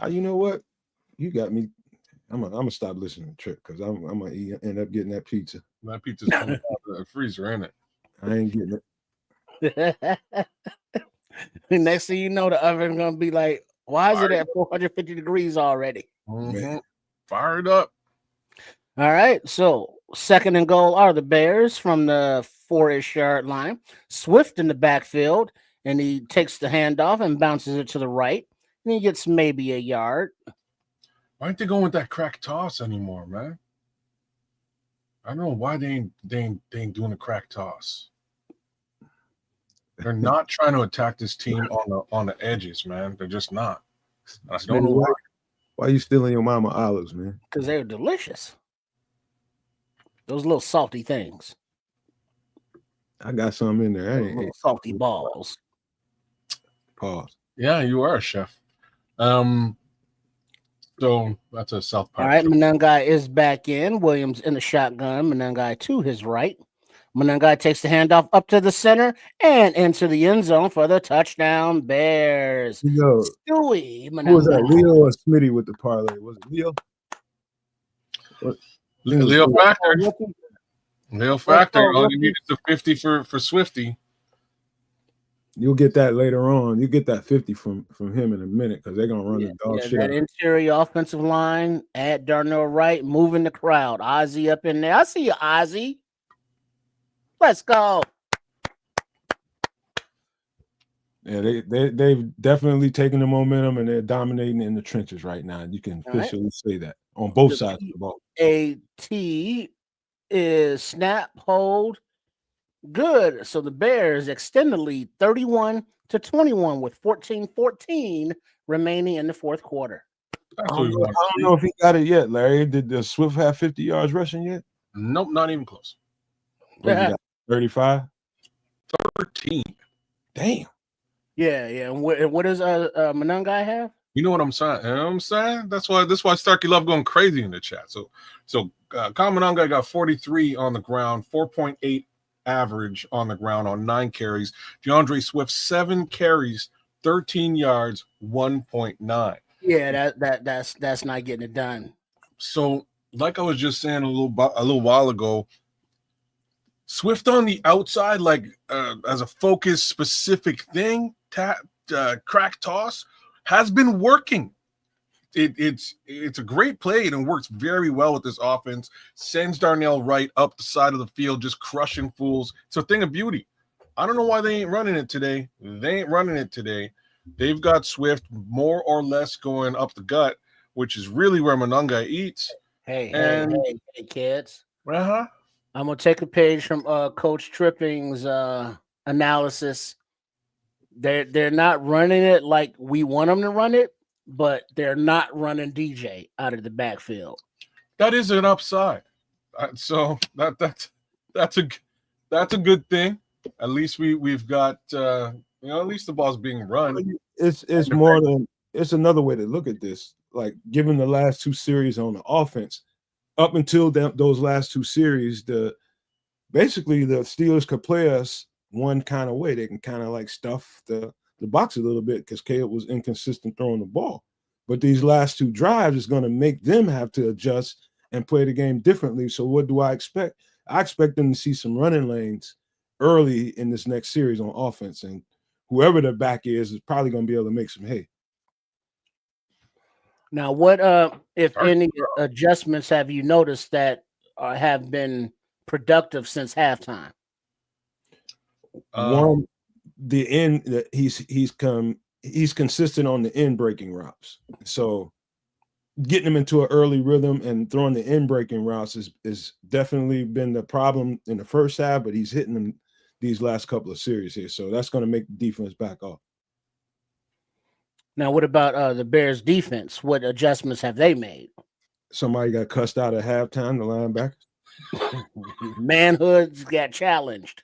you know what? You got me. I'm gonna stop listening to Trip because I'm gonna end up getting that pizza. That pizza's coming out of the freezer, ain't it? I ain't getting it. Next thing you know, the oven's gonna be like, why is it at 450 degrees already? Mm-hmm. Fire it up. All right, so 2nd and goal are the Bears from the 4-ish yard line. Swift in the backfield, and he takes the handoff and bounces it to the right, and he gets maybe a yard. Why aren't they going with that crack toss anymore, man? I don't know why they ain't doing a crack toss. They're not trying to attack this team on the edges, man. They're just not. I don't know why. Why are you stealing your mama olives, man? Because they're delicious. Those little salty things. I got some in there. Little salty balls. Pause. Yeah, you are a chef. So that's a South Park. All right, Monangai is back in. Williams in the shotgun. Monangai to his right. Monangai takes the handoff up to the center and into the end zone for the touchdown. Bears. Stewie Monangai. Who was that? Leo or Smitty with the parlay? Was it Leo? Leo Factor. Leo Factor. All you need is a 50 for Swifty. You'll get that later on. You get that 50 from him in a minute because they're gonna run the dog shit. That interior offensive line at Darnell Wright, moving the crowd. Ozzy up in there. I see you, Ozzy. Let's go. Yeah, they've definitely taken the momentum and they're dominating in the trenches right now. You can officially say that on both sides of the ball. AT is snap, hold. Good. So the Bears extend the lead 31-21 with 14-14 remaining in the fourth quarter. I don't know if he got it yet, Larry. Did the Swift have 50 yards rushing yet? Nope, not even close. 35? 13. Damn. Yeah. And what does Monangai have? You know what I'm saying? You know what I'm saying? That's why Starkey love going crazy in the chat. So Kyle Monangai got 43 on the ground, 4.8 average on the ground on 9 carries. DeAndre Swift 7 carries, 13 yards, 1.9. Yeah, that's not getting it done. So, like I was just saying a little while ago, Swift on the outside, like as a focus specific thing, crack toss has been working. It's a great play and it works very well with this offense. Sends Darnell Wright up the side of the field, just crushing fools. It's a thing of beauty. I don't know why they ain't running it today. They ain't running it today. They've got Swift more or less going up the gut, which is really where Monunga eats. Hey, kids. Uh-huh. I'm gonna take a page from Coach Tripping's analysis. They're not running it like we want them to run it, but they're not running DJ out of the backfield. That is an upside. So that's a good thing. At least we've got at least the ball's being run. It's more than it's another way to look at this. Like given the last two series on the offense, up until those last two series, basically the Steelers could play us one kind of way. They can kind of like stuff the box a little bit because Caleb was inconsistent throwing the ball. But these last two drives is going to make them have to adjust and play the game differently. So what do I expect? I expect them to see some running lanes early in this next series on offense, and whoever the back is probably going to be able to make some hay. Now, what if any adjustments have you noticed that have been productive since halftime? One, the end. He's consistent on the end breaking routes. So getting him into an early rhythm and throwing the end breaking routes is definitely been the problem in the first half, but he's hitting them these last couple of series here. So that's going to make the defense back off. Now, what about the Bears defense? What adjustments have they made? Somebody got cussed out at halftime, the linebackers. Manhoods got challenged.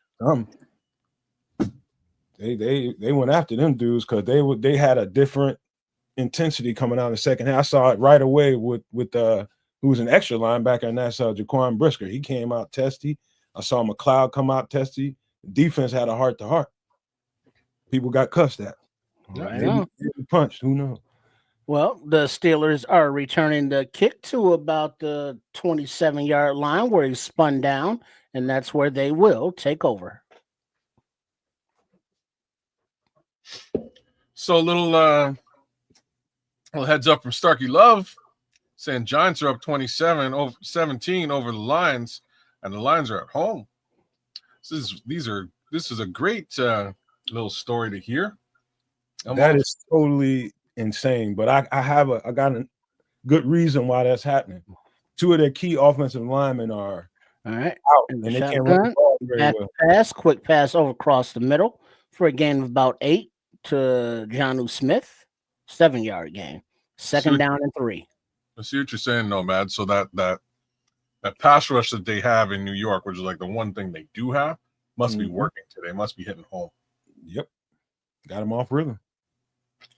They went after them dudes because they had a different intensity coming out in the second half. I saw it right away with who was an extra linebacker, and that's Jaquan Brisker. He came out testy. I saw McLeod come out testy. The defense had a heart-to-heart. People got cussed at. Right. Punched. Who knows? Well, the Steelers are returning the kick to about the 27-yard line where he spun down, and that's where they will take over. So a little heads up from Starkey Love saying Giants are up 17 over the Lions, and the Lions are at home. This is a great little story to hear. That is totally insane, but I got a good reason why that's happening. Two of their key offensive linemen are out, and they can't run the ball very well. Quick pass over across the middle for a gain of about 8 to Jonnu Smith, 7-yard gain. Second down and 3. I see what you're saying, Nomad. So that pass rush that they have in New York, which is like the one thing they do have, must be working today. Must be hitting home. Yep, got him off rhythm.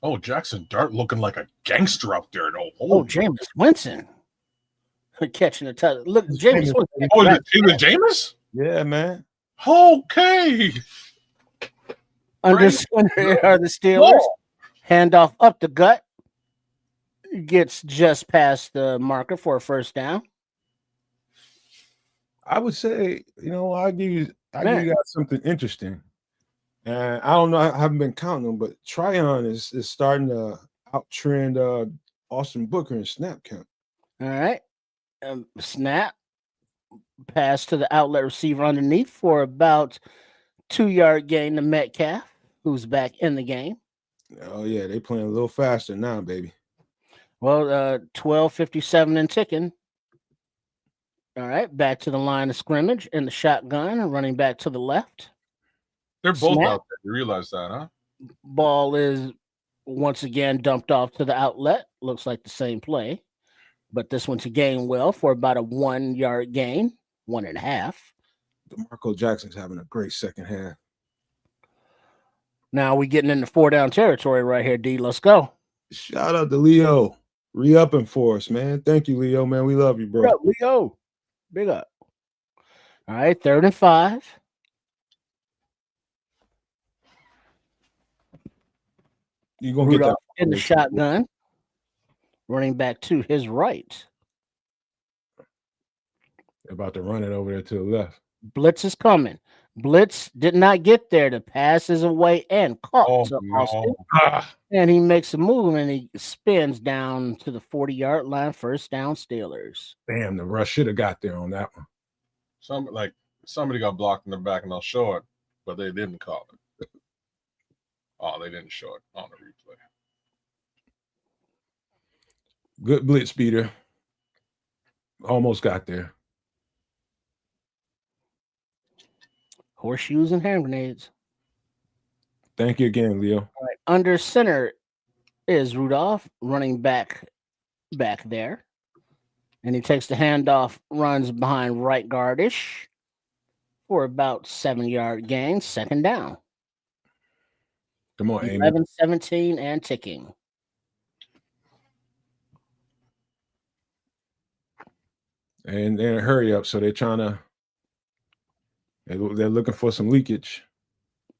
Oh, Jackson Dart looking like a gangster out there. Oh, Jameis Winston catching a touch. Look, Jameis Winston. Oh, is it Jameis? Yeah, man. Okay. Under center are the Steelers. Handoff up the gut. Gets just past the marker for a first down. I would say, I'll give you guys something interesting. And I don't know, I haven't been counting them, but Tryon is starting to outtrend Austin Booker in snap count. All right. Snap. Pass to the outlet receiver underneath for about 2-yard gain to Metcalf, who's back in the game. Oh, yeah, they playing a little faster now, baby. Well, 12:57 and ticking. All right, back to the line of scrimmage in the shotgun, running back to the left. They're both out there. You realize that, huh? Ball is once again dumped off to the outlet. Looks like the same play, but this one's a gain for about a 1-yard gain, 1.5. DeMarco Jackson's having a great second half. Now we're getting into 4-down territory right here, D. Let's go. Shout out to Leo. Re-upping for us, man. Thank you, Leo, man. We love you, bro. Big up, Leo. Big up. All right, 3rd and 5. You're going to get that in the shotgun. Running back to his right. They're about to run it over there to the left. Blitz is coming. Blitz did not get there. The pass is away and caught to Austin. And he makes a move and he spins down to the 40-yard line. First down, Steelers. Damn, the rush should have got there on that one. Somebody got blocked in the back, and I'll show it. but they didn't call it. Oh, they didn't show it on the replay. Good blitz beater. Almost got there. Horseshoes and hand grenades. Thank you again, Leo. All right. Under center is Rudolph, running back there. And he takes the handoff, runs behind right guardish for about 7-yard gain, second down. Come on, 11-17 and ticking. And they're in a hurry up, so they're looking for some leakage.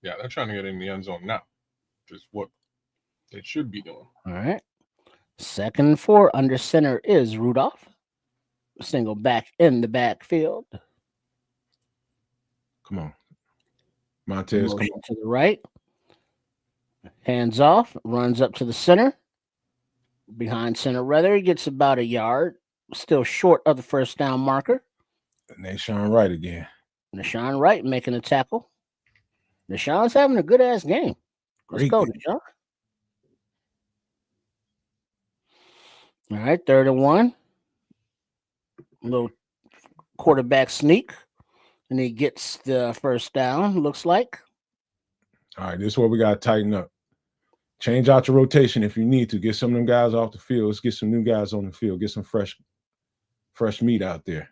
Yeah, they're trying to get in the end zone now, which is what they should be doing. All right. 2nd and 4 under center is Rudolph. Single back in the backfield. Come on. Montez, come on. To the right. Hands off. Runs up to the center. Behind center, rather. He gets about a yard. Still short of the first down marker. And Nashawn Wright again. Nashawn Wright making a tackle. Nashawn's having a good-ass game. Let's go, Nashawn. All right, 3rd and 1. A little quarterback sneak. And he gets the first down, looks like. All right, this is where we got to tighten up. Change out your rotation if you need to. Get some of them guys off the field. Let's get some new guys on the field. Get some fresh meat out there.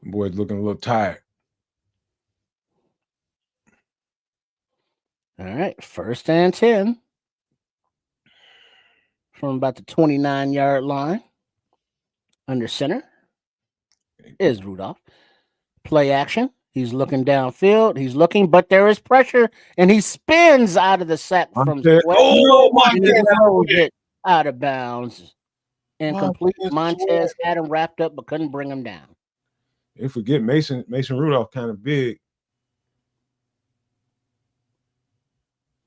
Boy's looking a little tired. All right, 1st and 10. From about the 29-yard line. Under center is Rudolph. Play action. He's looking downfield. He's looking, but there is pressure, and he spins out of the sack from Sewell. Oh, Montez out of bounds. Incomplete. Montez had him wrapped up, but couldn't bring him down. You forget Mason Rudolph kind of big.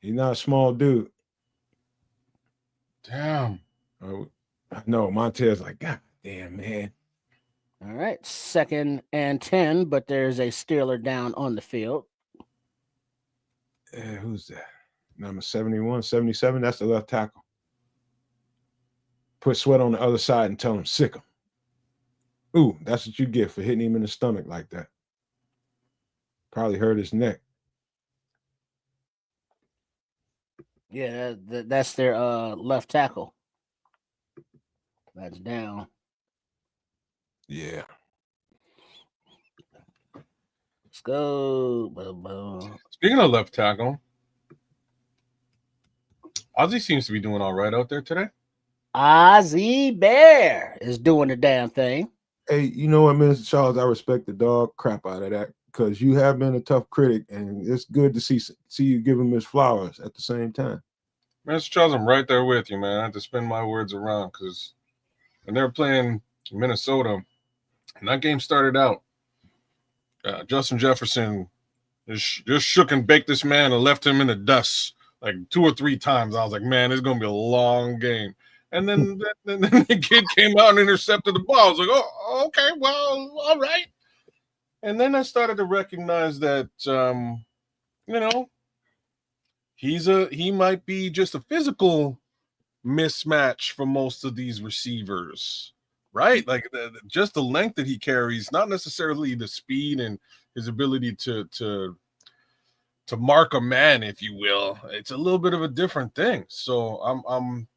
He's not a small dude. Damn. No, Montez like, God damn, man. All right, 2nd and 10, but there's a Steeler down on the field. Who's that? Number 71, 77. That's the left tackle. Put Sweat on the other side and tell him sick him. Ooh, that's what you get for hitting him in the stomach like that. Probably hurt his neck. Yeah, that's their left tackle. That's down. Yeah. Let's go. Speaking of left tackle, Ozzie seems to be doing all right out there today. Ozzie Bear is doing the damn thing. Hey, you know what, Minister Charles? I respect the dog crap out of that because you have been a tough critic, and it's good to see you give him his flowers at the same time. Minister Charles, I'm right there with you, man. I have to spin my words around because when they were playing Minnesota, and that game started out, Justin Jefferson just shook and baked this man and left him in the dust like 2 or 3 times. I was like, man, it's going to be a long game. And then the kid came out and intercepted the ball. I was like, oh, okay, well, all right. And then I started to recognize that, he might be just a physical mismatch for most of these receivers. Right, like just the length that he carries, not necessarily the speed and his ability to mark a man, if you will. It's a little bit of a different thing. So I'm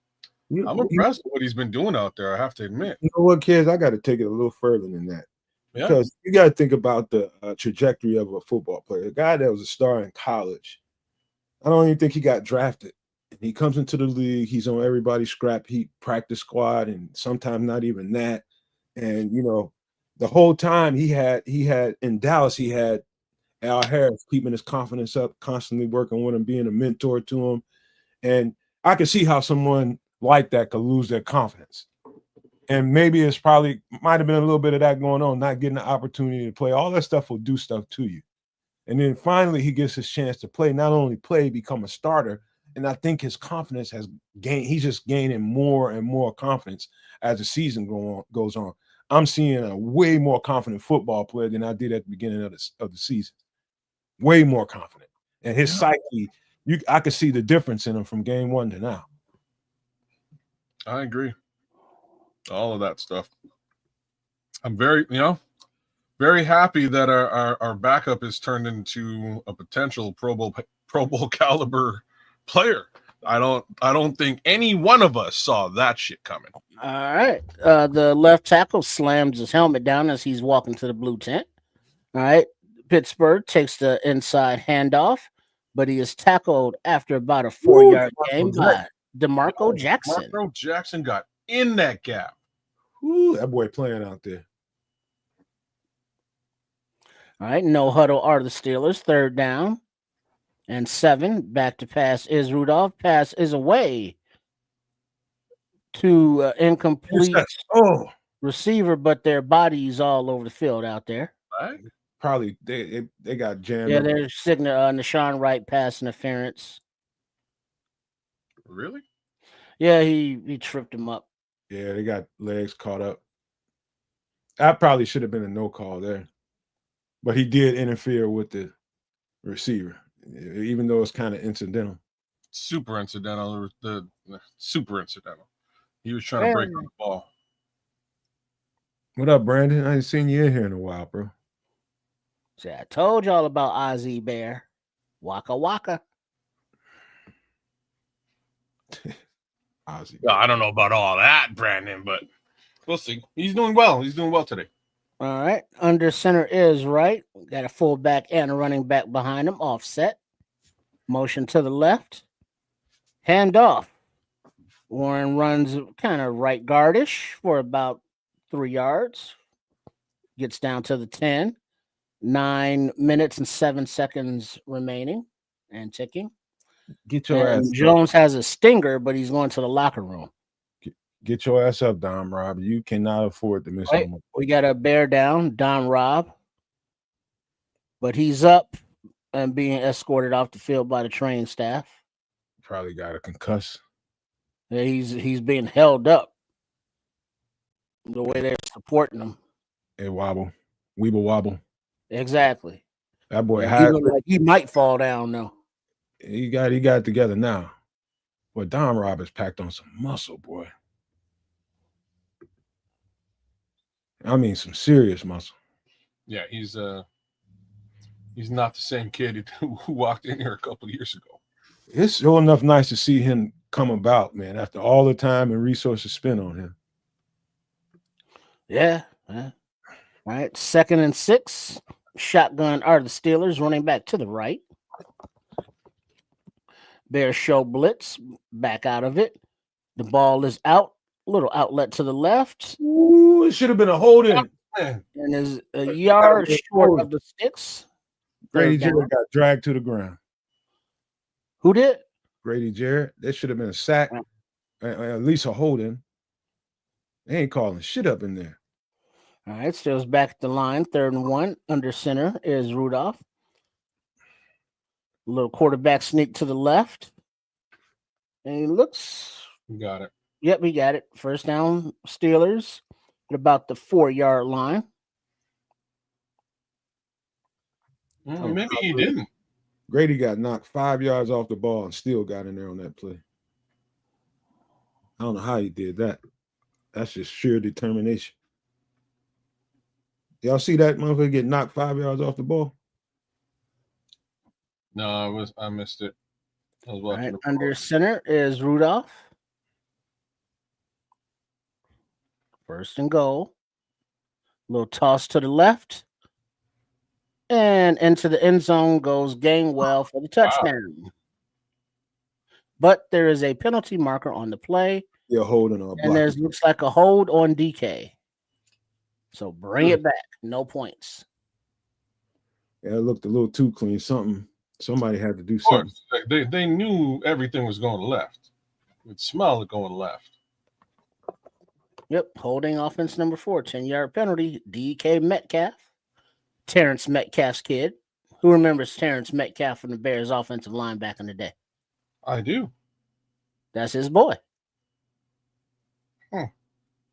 impressed with what he's been doing out there. I have to admit. You know what, kids? I got to take it a little further than that because you got to think about the trajectory of a football player. A guy that was a star in college. I don't even think he got drafted. He comes into the league. He's on everybody's scrap heap practice squad, and sometimes not even that. And the whole time he had in Dallas, he had Al Harris keeping his confidence up, constantly working with him, being a mentor to him. And I can see how someone like that could lose their confidence. And maybe might have been a little bit of that going on, not getting the opportunity to play. All that stuff will do stuff to you. And then finally he gets his chance to play, not only play, become a starter. And I think his confidence has gained. He's just gaining more and more confidence as the season goes on. I'm seeing a way more confident football player than I did at the beginning of the season. Way more confident. And his psyche, I could see the difference in him from game 1 to now. I agree. All of that stuff. I'm very, very happy that our backup is turned into a potential Pro Bowl caliber player. I don't think any one of us saw that shit coming. All right. The left tackle slams his helmet down as he's walking to the blue tent. All right. Pittsburgh takes the inside handoff, but he is tackled after about a 4-yard gain by DeMarco Jackson. DeMarco Jackson got in that gap. Ooh, that boy playing out there. All right. No huddle are the Steelers. 3rd down and 7. Back to pass is Rudolph. Pass is away to incomplete receiver, but their bodies all over the field out there. Right. Probably they got jammed. Yeah, there's Nashawn Wright pass interference. Really? Yeah, he tripped him up. Yeah, they got legs caught up. That probably should have been a no call there. But he did interfere with the receiver, even though it's kind of incidental. Super incidental. Super incidental. He was trying to break on the ball. What up, Brandon? I ain't seen you in here in a while, bro. See, I told y'all about Ozzie Bear. Waka waka. Ozzie. Well, I don't know about all that, Brandon, but we'll see. He's doing well. He's doing well today. All right. Under center is Wright. Got a fullback and a running back behind him. Offset. Motion to the left. Hand off. Warren runs kind of right guardish for about 3 yards. Gets down to the 10. 9 minutes and 7 seconds remaining and ticking. Get your ass up. Jones has a stinger, but he's going to the locker room. Get your ass up, Dom Rob. You cannot afford to miss Right. We got a bear down, Don Rob. But he's up and being escorted off the field by the training staff. Probably got a concuss. Yeah, he's being held up. The way they're supporting him. Hey, wobble. Weeble wobble. Exactly. That boy he might fall down though. He got it together now. Boy, Don Roberts packed on some muscle, boy. I mean, some serious muscle. Yeah, he's not the same kid who walked in here a couple of years ago. It's sure enough nice to see him come about, man, after all the time and resources spent on him. Yeah. All right. 2nd and 6. Shotgun are the Steelers, running back to the right. Bears show blitz, back out of it. The ball is out. Little outlet to the left. Ooh, it should have been a hold-in. And is a yard short of the sticks. Grady Jarrett got dragged to the ground. Who did? Grady Jarrett. That should have been a sack, at least a hold-in. They ain't calling shit up in there. All right, Steelers back at the line. 3rd and 1. Under center is Rudolph. A little quarterback sneak to the left. And he looks. Got it. Yep, we got it. 1st down, Steelers at about the 4-yard line. Maybe he didn't. Grady got knocked 5 yards off the ball and still got in there on that play. I don't know how he did that. That's just sheer determination. Y'all see that motherfucker get knocked 5 yards off the ball? No, I missed it. I was watching. Right, under center is Rudolph. 1st and goal. Little toss to the left. And into the end zone goes Gainwell for the touchdown. Wow. But there is a penalty marker on the play. You're holding on. And there looks like a hold on DK. So bring it back. No points. Yeah, it looked a little too clean. Somebody had to do something. They knew everything was going left. It smelled going left. Yep. Holding offense number 4. 10-yard penalty. DK Metcalf. Terrence Metcalf's kid. Who remembers Terrence Metcalf from the Bears offensive line back in the day? I do. That's his boy.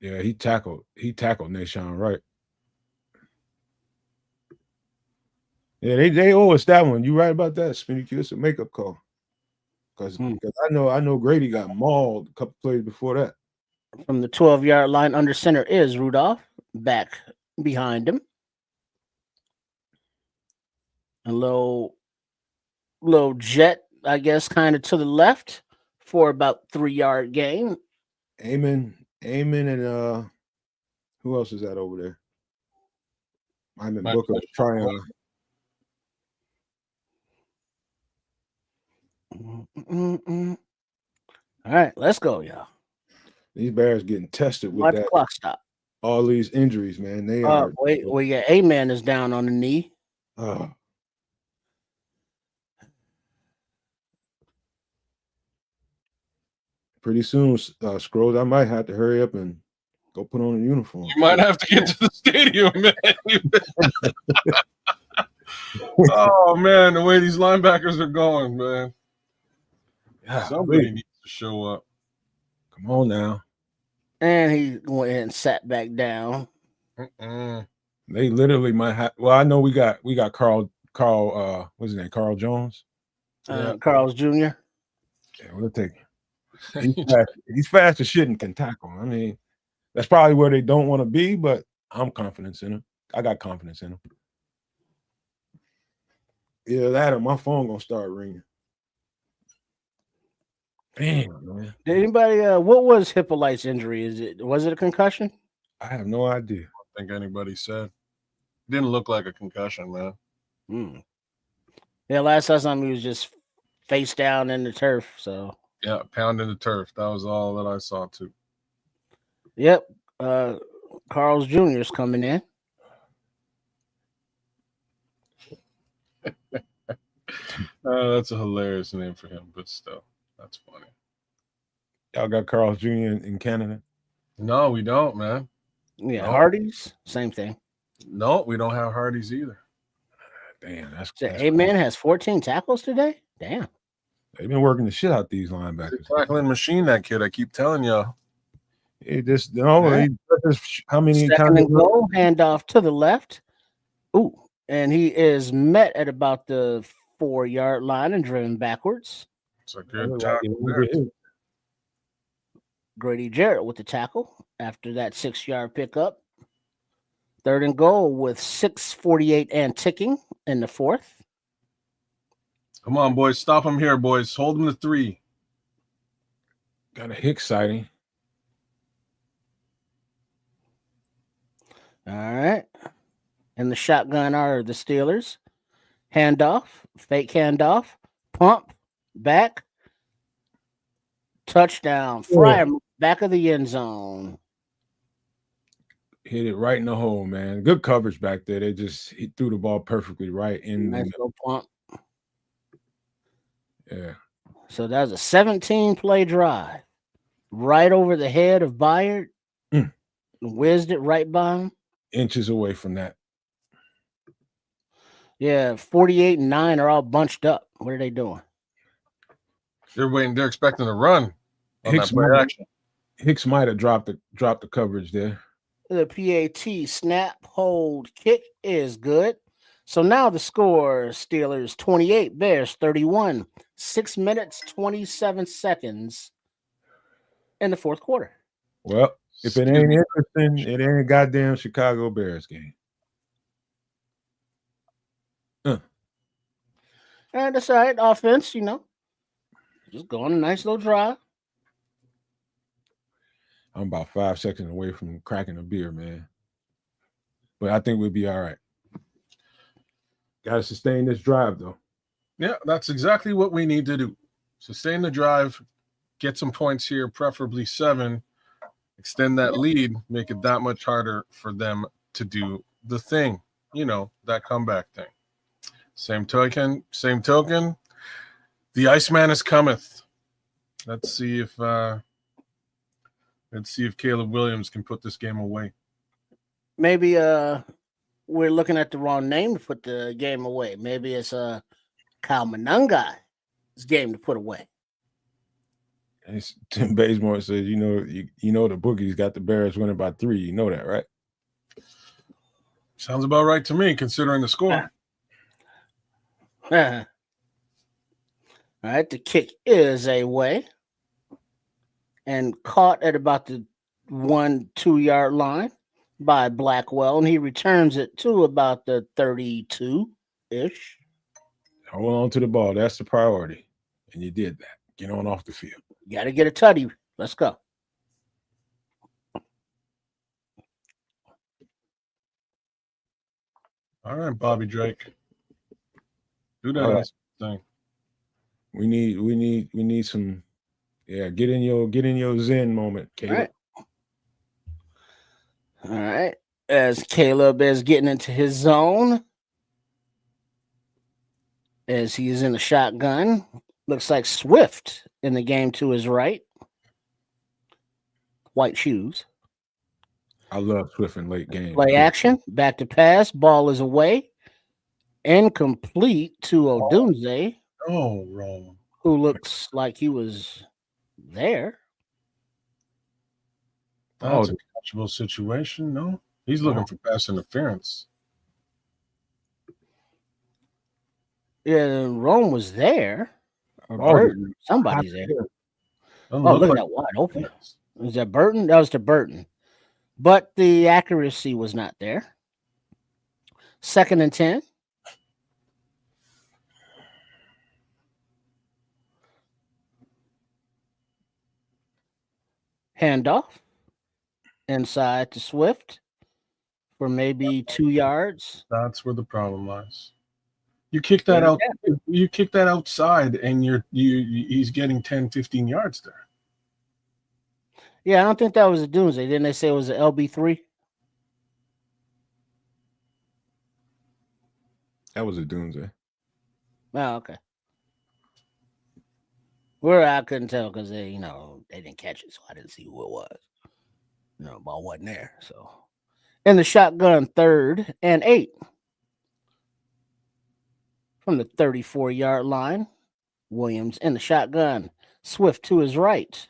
Yeah, he tackled Nashawn right. Yeah, they owe us that one. You right about that, Spinny Q. It's a makeup call. Because I know Grady got mauled a couple plays before that. From the 12-yard line under center is Rudolph. Back behind him. A little jet, I guess, kind of to the left for about 3-yard gain. Amen, and who else is that over there? Hyman Booker trying. All right, let's go, y'all. These Bears getting tested with Watch that. The clock stop. All these injuries, man. They are. Wait, yeah, A-Man is down on the knee. Pretty soon, Scrolls, I might have to hurry up and go put on a uniform. You might have to get to the stadium, man. Oh man, the way these linebackers are going, man. Somebody needs to show up. Come on now. And he went ahead and sat back down. They literally might have. Well, I know we got Carl. What's his name? Carl Jones. Carl's Jr. Yeah, we'll take him. He's fast as shit and can tackle. I mean, that's probably where they don't want to be, but I'm confident in him. I got confidence in him. Either that or my phone gonna start ringing. Damn, man. Did anybody? What was Hippolyte's injury? Was it a concussion? I have no idea. I don't think anybody said. Didn't look like a concussion, man. Yeah, last I saw him, he was just face down in the turf. So yeah, pounding the turf. That was all that I saw too. Yep. Carl's Jr. is coming in. That's a hilarious name for him, but still, that's funny. Y'all got Carl's Jr. in Canada? No, we don't, man. Yeah, no. Hardee's, same thing. No, we don't have Hardee's either. Damn, that's A-Man has 14 tackles today? Damn. They've been working the shit out these linebackers. Tackling machine, that kid. I keep telling y'all. He just how many Second and goal, handoff to the left. Ooh, and he is met at about the 4-yard line and driven backwards. It's a good tackle. Grady Jarrett with the tackle after that 6-yard pickup. Third and goal with 6:48 and ticking in the fourth. Come on, boys. Stop him here, boys. Hold him to 3. Got a Hicks sighting. All right. And the shotgun are the Steelers. Handoff, fake handoff, pump, back, touchdown. Fryer, back of the end zone. Hit it right in the hole, man. Good coverage back there. He threw the ball perfectly right in. Nice little pump. Yeah. So that was a 17-play drive. Right over the head of Byard. Whizzed it right by him. Inches away from that. Yeah, 48 and 9 are all bunched up. What are they doing? They're waiting. They're expecting to run. Hicks might have dropped the coverage there. The PAT snap, hold, kick is good. So now the score, Steelers 28, Bears 31. 6 minutes, 27 seconds in the fourth quarter. Well, if it ain't interesting, it ain't a goddamn Chicago Bears game. And that's all right. Offense, just going a nice little drive. I'm about 5 seconds away from cracking a beer, man. But I think we'll be all right. Got to sustain this drive, though. Yeah, that's exactly what we need to do. Sustain the drive, get some points here, preferably 7, extend that lead, make it that much harder for them to do the thing, that comeback thing. Same token, the Iceman is cometh. Let's see if Caleb Williams can put this game away. Maybe we're looking at the wrong name to put the game away. Maybe it's Kyle Monungai's game to put away. Tim Bazemore says, you know the bookies got the Bears winning by 3. You know that, right? Sounds about right to me, considering the score. All right, the kick is away and caught at about the 1-2 yard line by Blackwell, and he returns it to about the 32-ish. Hold on to the ball. That's the priority. And you did that. Get on off the field. You got to get a tutty. Let's go. All right, Bobby Drake. Do that Right. thing. We need some. Yeah, get in your Zen moment, Caleb. All right. As Caleb is getting into his zone, as he's in the shotgun, looks like Swift in the game to his right. White shoes. I love Swift in late games. Play action, back to pass, ball is away. Incomplete to Odunze. Oh, wrong. Who looks like he was there. That's a catchable situation, no? He's looking for pass interference. Yeah, Rome was there. Somebody's there. Look at that wide open. Was that Burton? That was to Burton. But the accuracy was not there. 2nd and 10. Handoff. Inside to Swift for maybe 2 yards. That's where the problem lies. You kick that out. You kick that outside, and he's getting 10, 15 yards there. Yeah, I don't think that was a Doomsday. Didn't they say it was an LB3? That was a Doomsday. Oh, okay. Where I couldn't tell because they didn't catch it, so I didn't see who it was. Ball wasn't there. So in the shotgun, 3rd and 8. From the 34-yard line. Williams in the shotgun. Swift to his right.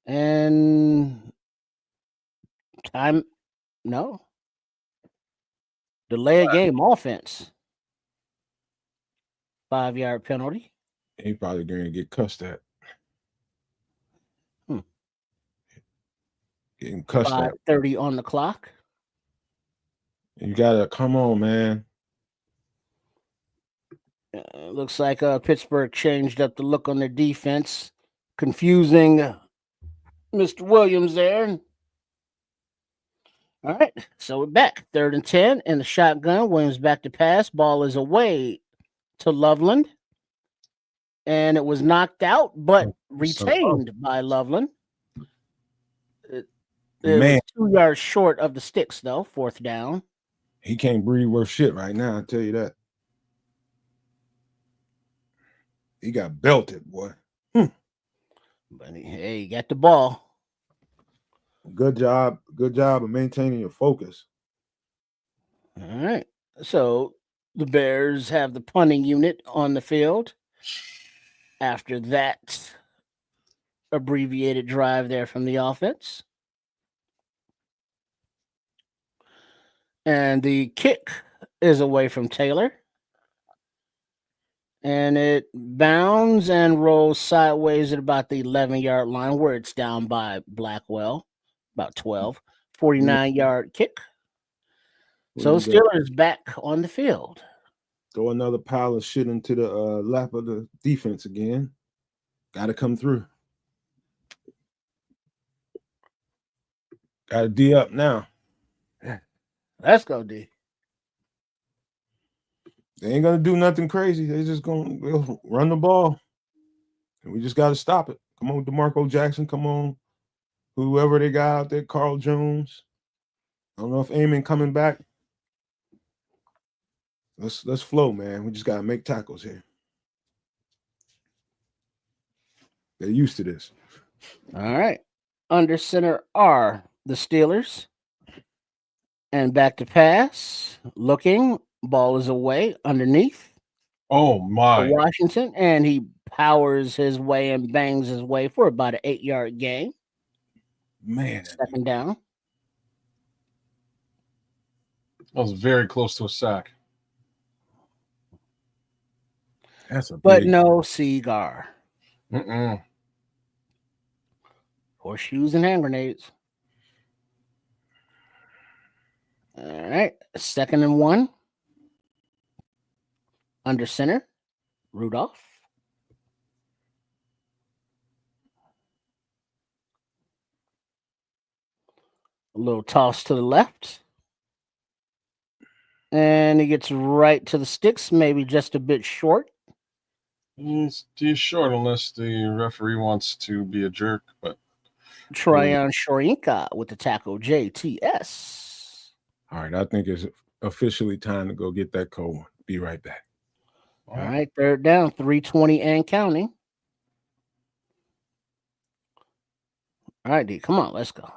And delay a game offense. 5-yard penalty. He probably going to get cussed at. Getting cussed at. 5:30 on the clock. You got to come on, man. Looks like Pittsburgh changed up the look on their defense, confusing Mr. Williams there. All right, so we're back. 3rd and 10 in the shotgun. Williams back to pass. Ball is away to Loveland. And it was knocked out, but retained by Loveland. It was 2 yards short of the sticks, though. 4th down. He can't breathe worth shit right now, I'll tell you that. He got belted, boy. But he got the ball. Good job of maintaining your focus. All right. So the Bears have the punting unit on the field. After that abbreviated drive there from the offense. And the kick is away from Taylor. And it bounds and rolls sideways at about the 11-yard line where it's down by Blackwell, about 12. 49-yard kick. So Steelers back on the field. Throw another pile of shit into the lap of the defense again. Got to come through. Got to D up now. Let's go, D. They ain't going to do nothing crazy. They just going to run the ball. And we just got to stop it. Come on, DeMarco Jackson. Come on. Whoever they got out there, Carl Jones. I don't know if Amon coming back. Let's flow, man. We just got to make tackles here. They're used to this. All right. Under center are the Steelers. And back to pass. Looking. Ball is away underneath. Oh for my. Washington, and he powers his way and bangs his way for about an 8-yard gain. Man, Second down. That was very close to a sack. that's a But big. no cigar. Mm-mm. Horseshoes and hand grenades. All right. 2nd and 1. Under center. Rudolph. A little toss to the left. And he gets right to the sticks, maybe just a bit short. He's short unless the referee wants to be a jerk, but Tryon Shorinka with the tackle. JTS. All right, I think it's officially time to go get that cold one. Be right back. All right, 3rd down, 3:20 and counting. All right, D, come on, let's go.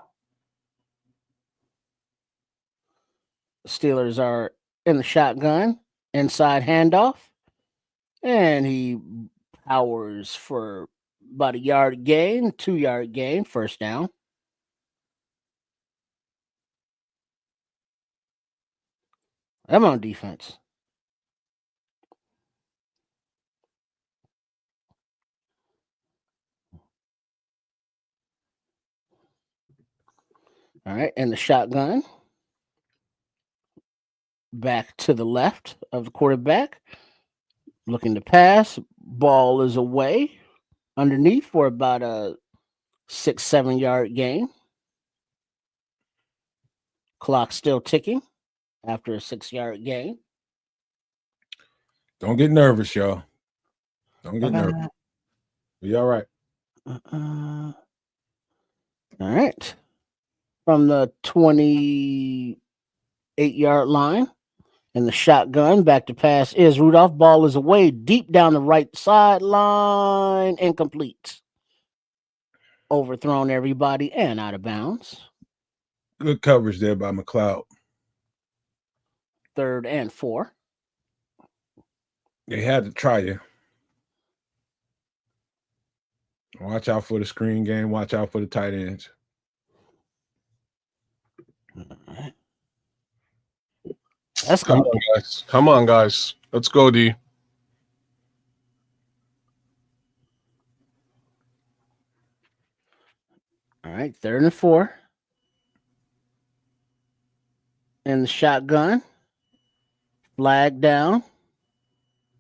The Steelers are in the shotgun, inside handoff, and he powers for about a yard gain, 2-yard gain, 1st down. I'm on defense. All right, and the shotgun. Back to the left of the quarterback. Looking to pass. Ball is away. Underneath for about a 6-7 yard gain. Clock still ticking after a 6-yard gain. Don't get nervous, y'all. Don't get nervous. Be all right. All right. From the 28-yard line. And the shotgun back to pass is Rudolph. Ball is away deep down the right sideline. Incomplete. Overthrown everybody and out of bounds. Good coverage there by McLeod. 3rd and 4. They had to try you. Watch out for the screen game. Watch out for the tight ends. Let's go. Come on, guys. Come on, guys. Let's go, D. All right, 3rd and 4. And the shotgun. Flag down.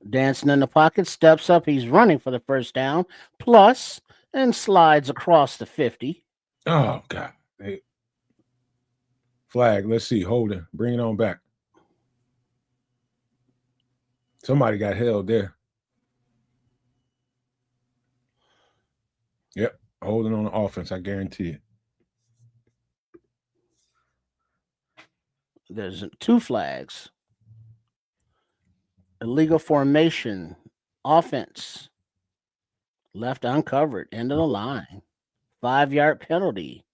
Dancing in the pocket. Steps up. He's running for the 1st down. Plus, and slides across the 50. Oh, God. Hey. Flag. Let's see. Hold it. Bring it on back. Somebody got held there. Yep. Holding on the offense. I guarantee it. There's 2 flags. Illegal formation. Offense. Left uncovered. End of the line. 5-yard penalty.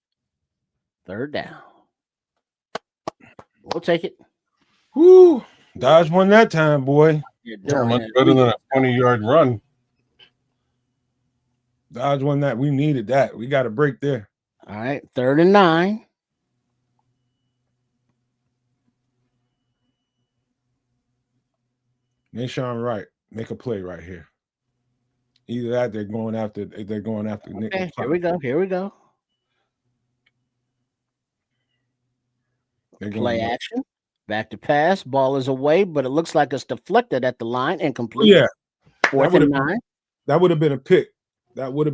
3rd down. We'll take it. Whoo. Dodge one that time, boy. Much better than a 20-yard run. Dodge one that. We needed that. We got a break there. All right. 3rd and 9. Nashawn Wright, make a play right here. Either that, they're going after Nick. Okay, here we go. Play action. Back to pass. Ball is away, but it looks like it's deflected at the line. Incomplete. Yeah. 4th and 9. That would have been a pick. Jaquan would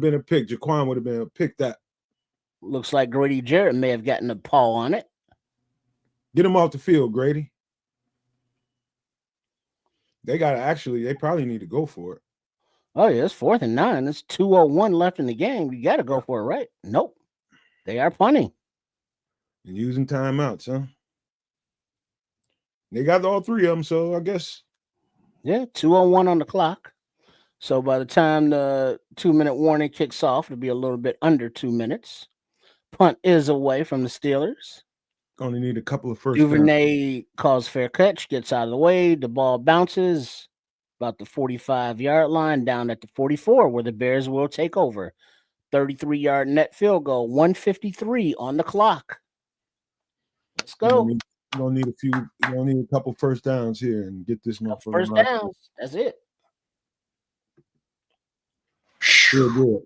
have been a pick that. Looks like Grady Jarrett may have gotten a paw on it. Get him off the field, Grady. They probably need to go for it. Oh, yeah, it's 4th and 9. It's 2:01 left in the game. You got to go for it, right? Nope. They are punting. And using timeouts, huh? They got all 3 of them, so I guess. Yeah, 2:01 on the clock. So by the time the 2-minute warning kicks off, it'll be a little bit under 2 minutes. Punt is away from the Steelers. Only need a couple of first Duvernay calls fair catch, gets out of the way. The ball bounces about the 45-yard line, down at the 44, where the Bears will take over. 33-yard net field goal, 1:53 on the clock. Let's go. You're gonna need a couple first downs here and get this motherfucker. First downs. That's it. Real good.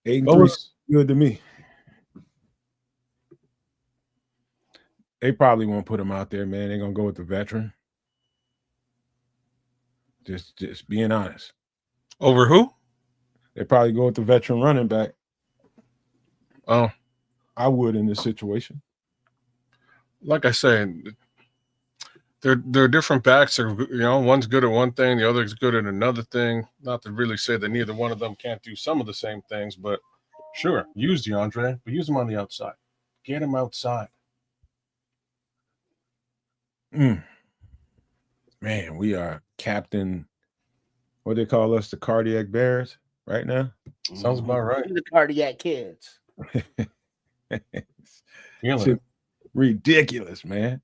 8-3, good to me. They probably won't put him out there, man. They're gonna go with the veteran. Just being honest. Over who? They probably go with the veteran running back. Oh, I would in this situation. like I said, they're different backs. One's good at one thing, the other's good at another thing. Not to really say that neither one of them can't do some of the same things, but sure, use DeAndre, but use him on the outside. Get him outside. Man, we are captain. What they call us, the cardiac bears, right now. Sounds about right. The cardiac kids. It's ridiculous, man.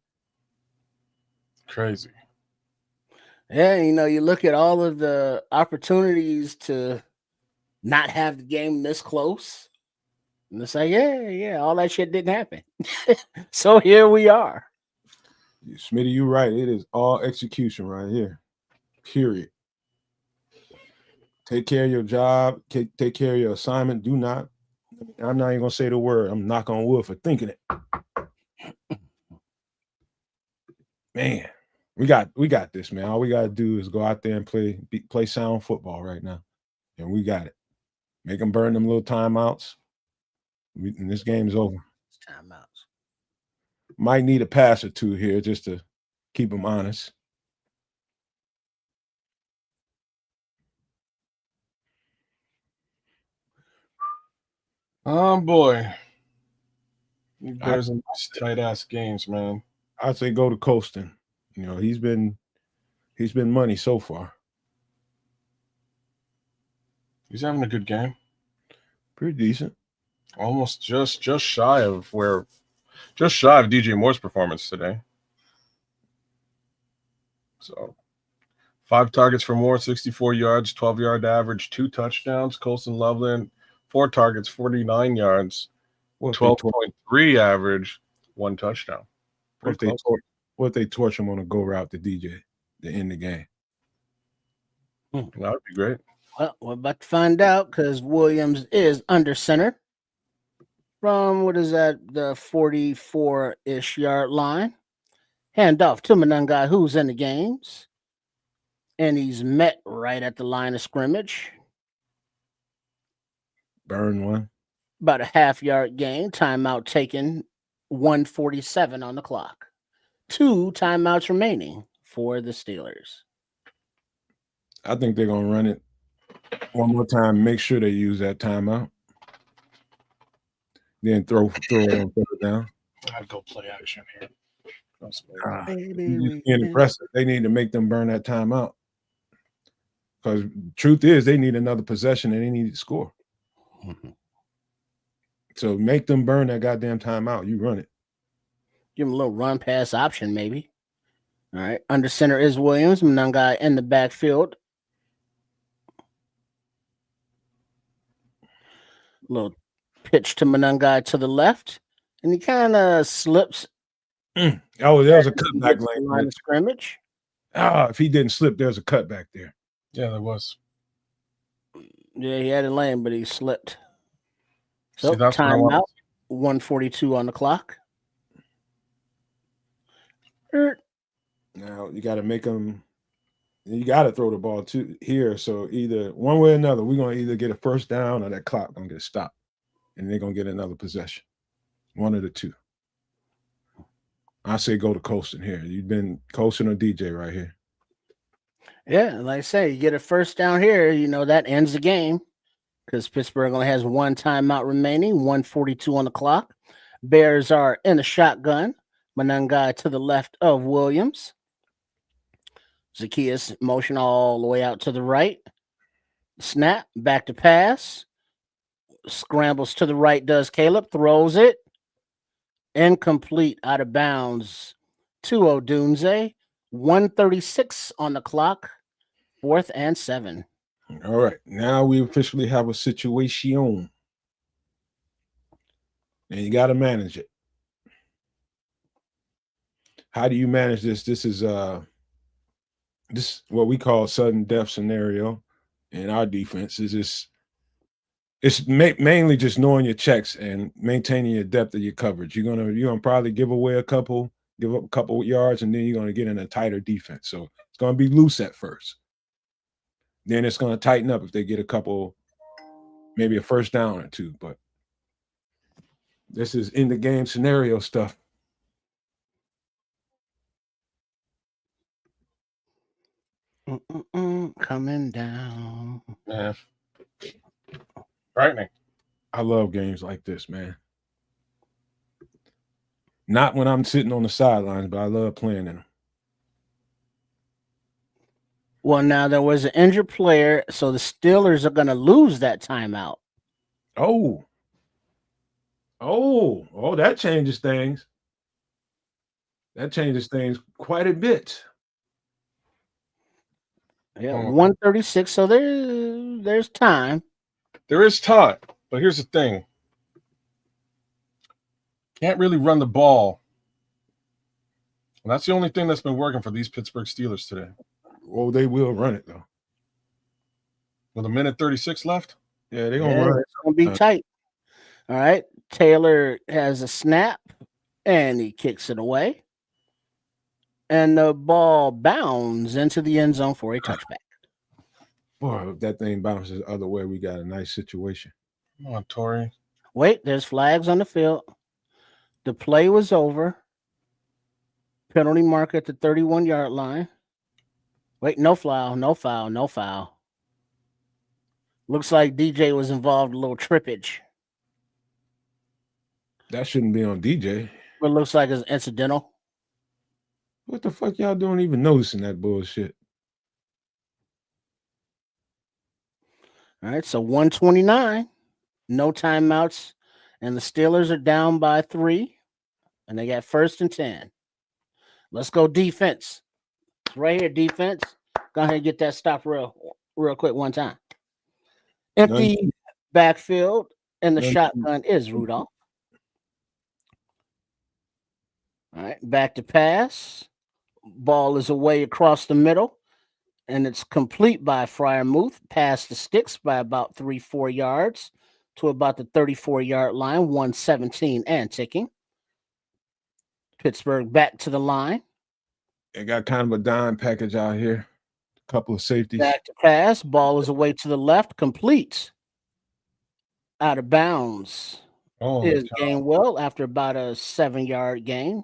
Crazy. Yeah, you look at all of the opportunities to not have the game this close, and it's like, yeah, all that shit didn't happen. So here we are. Smitty, you're right. It is all execution right here. Period. Take care of your job. Take care of your assignment. I'm not even gonna say the word. I'm knocking on wood for thinking it. Man, we got this, man. All we gotta do is go out there and play sound football right now, and we got it. Make them burn them little timeouts, and this game's over. Timeouts. Might need a pass or two here just to keep them honest. Oh boy, there's some tight ass games, man. I'd say go to Colston. He's been money so far. He's having a good game. Pretty decent. Almost just shy of DJ Moore's performance today. So 5 targets for Moore, 64 yards, 12-yard average, 2 touchdowns. Colston Loveland, 4 targets, 49 yards, 12.3 average, 1 touchdown. What if they torch him on a go route to DJ to end the game? That would be great. Well, we're about to find out because Williams is under center from, the 44-ish yard line. Hand off to Monangai, who's in the games. And he's met right at the line of scrimmage. Burn one. About a half-yard gain. Timeout taken. 1:47 on the clock. 2 timeouts remaining for the Steelers. I think they're going to run it one more time. Make sure they use that timeout. Then throw it on third down. I'd go play action here. Being impressive. They need to make them burn that timeout. Because truth is, they need another possession and they need to score. Mm-hmm. So make them burn that goddamn timeout. You run it. Give him a little run pass option, maybe. All right. Under center is Williams. Monangai in the backfield. Little pitch to Monangai to the left. And he kind of slips. Oh, there was a cutback line of scrimmage. If he didn't slip, there's a cutback there. Yeah, there was. Yeah, he had a lane, but he slipped. So See, timeout. 1:42 on the clock. Now you got to make them. You got to throw the ball to here. So either one way or another, we're gonna either get a first down or that clock gonna get stopped, and they're gonna get another possession. One of the two. I say go to Colston here. You've been Colston or DJ right here. Yeah, like I say, you get a first down here, that ends the game because Pittsburgh only has 1 timeout remaining, 1:42 on the clock. Bears are in a shotgun. Monangai to the left of Williams. Zacchaeus motion all the way out to the right. Snap, back to pass. Scrambles to the right does Caleb, throws it. Incomplete, out of bounds to Odunze. 1:36 on the clock. 4th and 7. All right. Now we officially have a situation. And you got to manage it. How do you manage this? This is what we call sudden death scenario in our defense. It's mainly just knowing your checks and maintaining your depth of your coverage. You're gonna probably give up a couple yards, and then you're gonna get in a tighter defense. So it's gonna be loose at first. Then it's gonna tighten up if they get a couple, maybe a first down or two. But this is in the game scenario stuff. Coming down. Yeah. Frightening. I love games like this, man. Not when I'm sitting on the sidelines, but I love playing in them. Well, now there was an injured player, so the Steelers are going to lose that timeout. Oh, that changes things. That changes things quite a bit. Yeah, 1:36. So there's time. There is time, but here's the thing. Can't really run the ball. And that's the only thing that's been working for these Pittsburgh Steelers today. Well, they will run it, though. With 1:36 left? Yeah, they're going to run it. It's going to be tight. All right. Taylor has a snap, and he kicks it away. And the ball bounds into the end zone for a touchback. Boy, if that thing bounces the other way, we got a nice situation. Come on, Torrey. Wait, there's flags on the field. The play was over. Penalty mark at the 31-yard line. Wait, no foul. Looks like DJ was involved in a little trippage. That shouldn't be on DJ. But it looks like it's incidental. What the fuck y'all doing even noticing that bullshit? All right, so 1:29, no timeouts, and the Steelers are down by 3, and they got 1st and 10. Let's go defense. Right here, defense. Go ahead and get that stop real quick one time. Empty backfield, and the shotgun is Rudolph. All right, back to pass. Ball is away across the middle, and it's complete by Freiermuth. Past the sticks by about 3-4 yards to about the 34-yard line, 1:17 and ticking. Pittsburgh back to the line. They got kind of a dime package out here. A couple of safeties. Back to pass. Ball is away to the left. Complete. Out of bounds. Is Gainwell after about a 7-yard gain.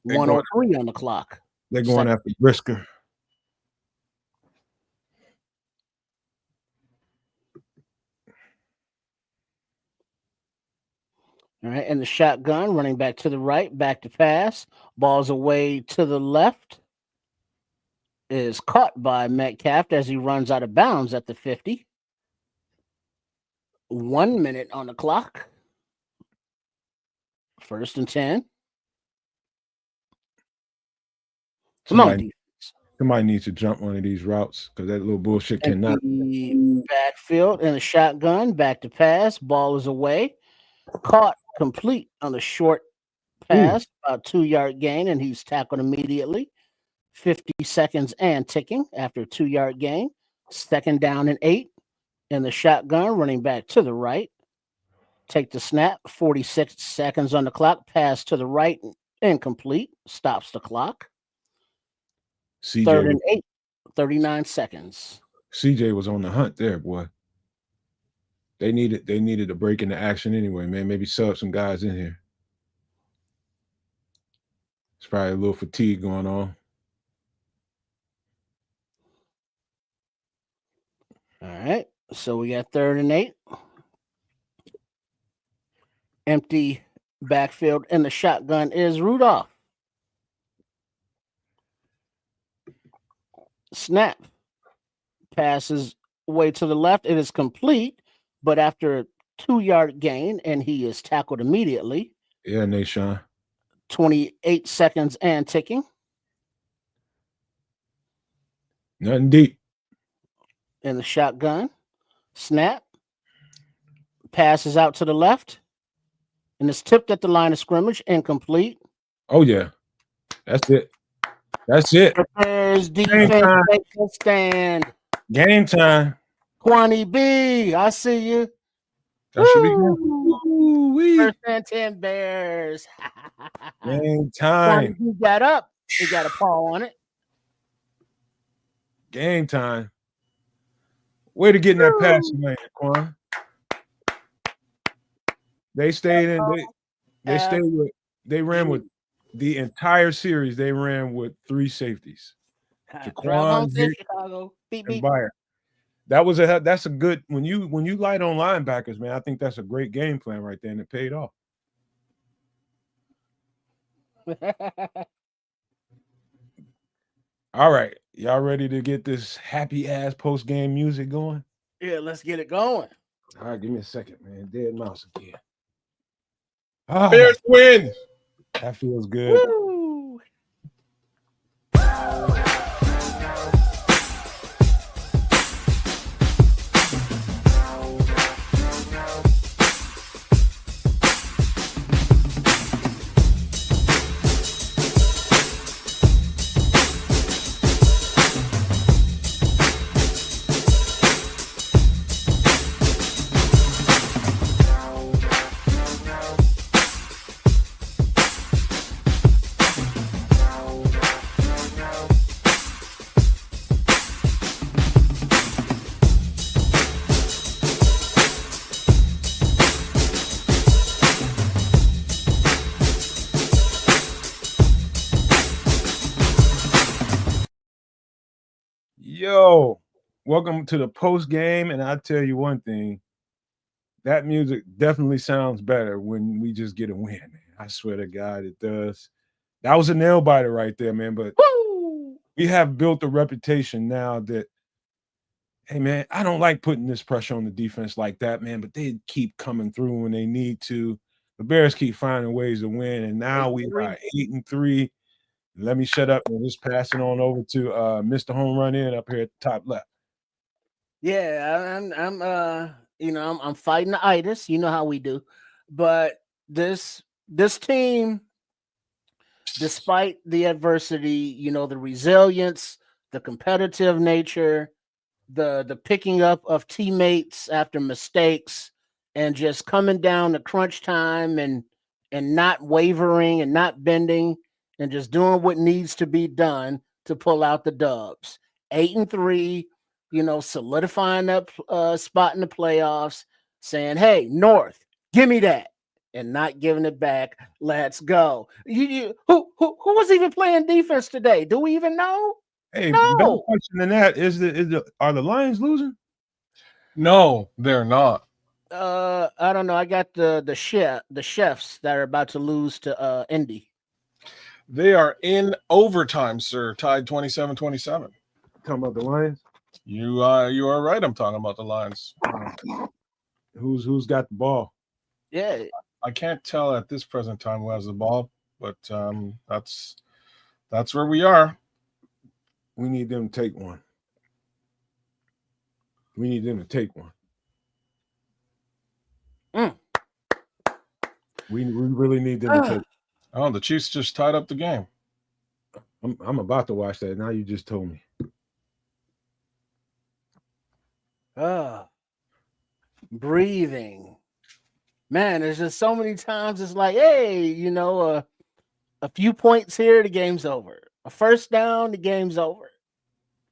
1:03 on the clock. They're going after Brisker. All right, and the shotgun running back to the right, back to pass. Ball's away to the left. Is caught by Metcalf as he runs out of bounds at the 50. 1 minute on the clock. 1st and 10. Somebody needs to jump one of these routes because that little bullshit cannot. Backfield and a shotgun, back to pass. Ball is away. Caught complete on a short pass, about 2-yard gain, and he's tackled immediately. 50 seconds and ticking after a 2-yard gain. 2nd down and 8. And the shotgun running back to the right. Take the snap. 46 seconds on the clock. Pass to the right. Incomplete. Stops the clock. CJ 3rd and 8. 39 seconds. CJ was on the hunt there, boy. They needed a break in the action anyway, man. Maybe sub some guys in here. It's probably a little fatigue going on. All right. So we got 3rd and 8. Empty backfield, and the shotgun is Rudolph. Snap. Passes away to the left. It is complete, but after a 2-yard gain, and he is tackled immediately. Yeah, Nashawn. 28 seconds and ticking. Nothing deep. In the shotgun. Snap. Passes out to the left. And it's tipped at the line of scrimmage. Incomplete. Oh, yeah. That's it. That's it. Bears defense takes a stand. Game time. Quanny B, I see you. That should be good. First and 10 Bears. Game time. He got up. He got a paw on it. Game time. Way to get in that passing lane, Quan. They stayed in. They stayed with. They ran with the entire series. They ran with 3 safeties. Jaquan, Chicago. Beep, beep. Bayer. That's a good when you light on linebackers, man. I think that's a great game plan right there, and it paid off. All right, y'all ready to get this happy ass post game music going? Yeah, let's get it going. All right, give me a second, man. Dead mouse again. Bears win. That feels good. Woo. Yo, welcome to the post game, and I'll tell you one thing. That music definitely sounds better when we just get a win, man. I swear to God, it does. That was a nail biter right there, man. But we have built a reputation now that, hey, man, I don't like putting this pressure on the defense like that, man. But they keep coming through when they need to. The Bears keep finding ways to win, and now we are 8-3. Let me shut up and just pass it on over to Mr. Home Run In up here at the top left. Yeah, I'm fighting the itis. You know how we do. But this team, despite the adversity, the resilience, the competitive nature, the picking up of teammates after mistakes, and just coming down to crunch time and not wavering and not bending and just doing what needs to be done to pull out the dubs. 8-3, solidifying that spot in the playoffs, saying, hey, North, give me that, and not giving it back. Let's go. Who was even playing defense today? Do we even know? Hey, no. Better question than that are the Lions losing? No, they're not. I don't know. I got the chefs that are about to lose to Indy. They are in overtime, sir. Tied 27-27. Talking about the Lions? You are right. I'm talking about the Lions. Who's got the ball? Yeah, I can't tell at this present time who has the ball, but that's where we are. We need them to take one. We need them to take one. We really need them to take. Oh, the Chiefs just tied up the game. I'm about to watch that. Now you just told me. Breathing. Man, there's just so many times it's like, hey, a few points here, the game's over. A first down, the game's over.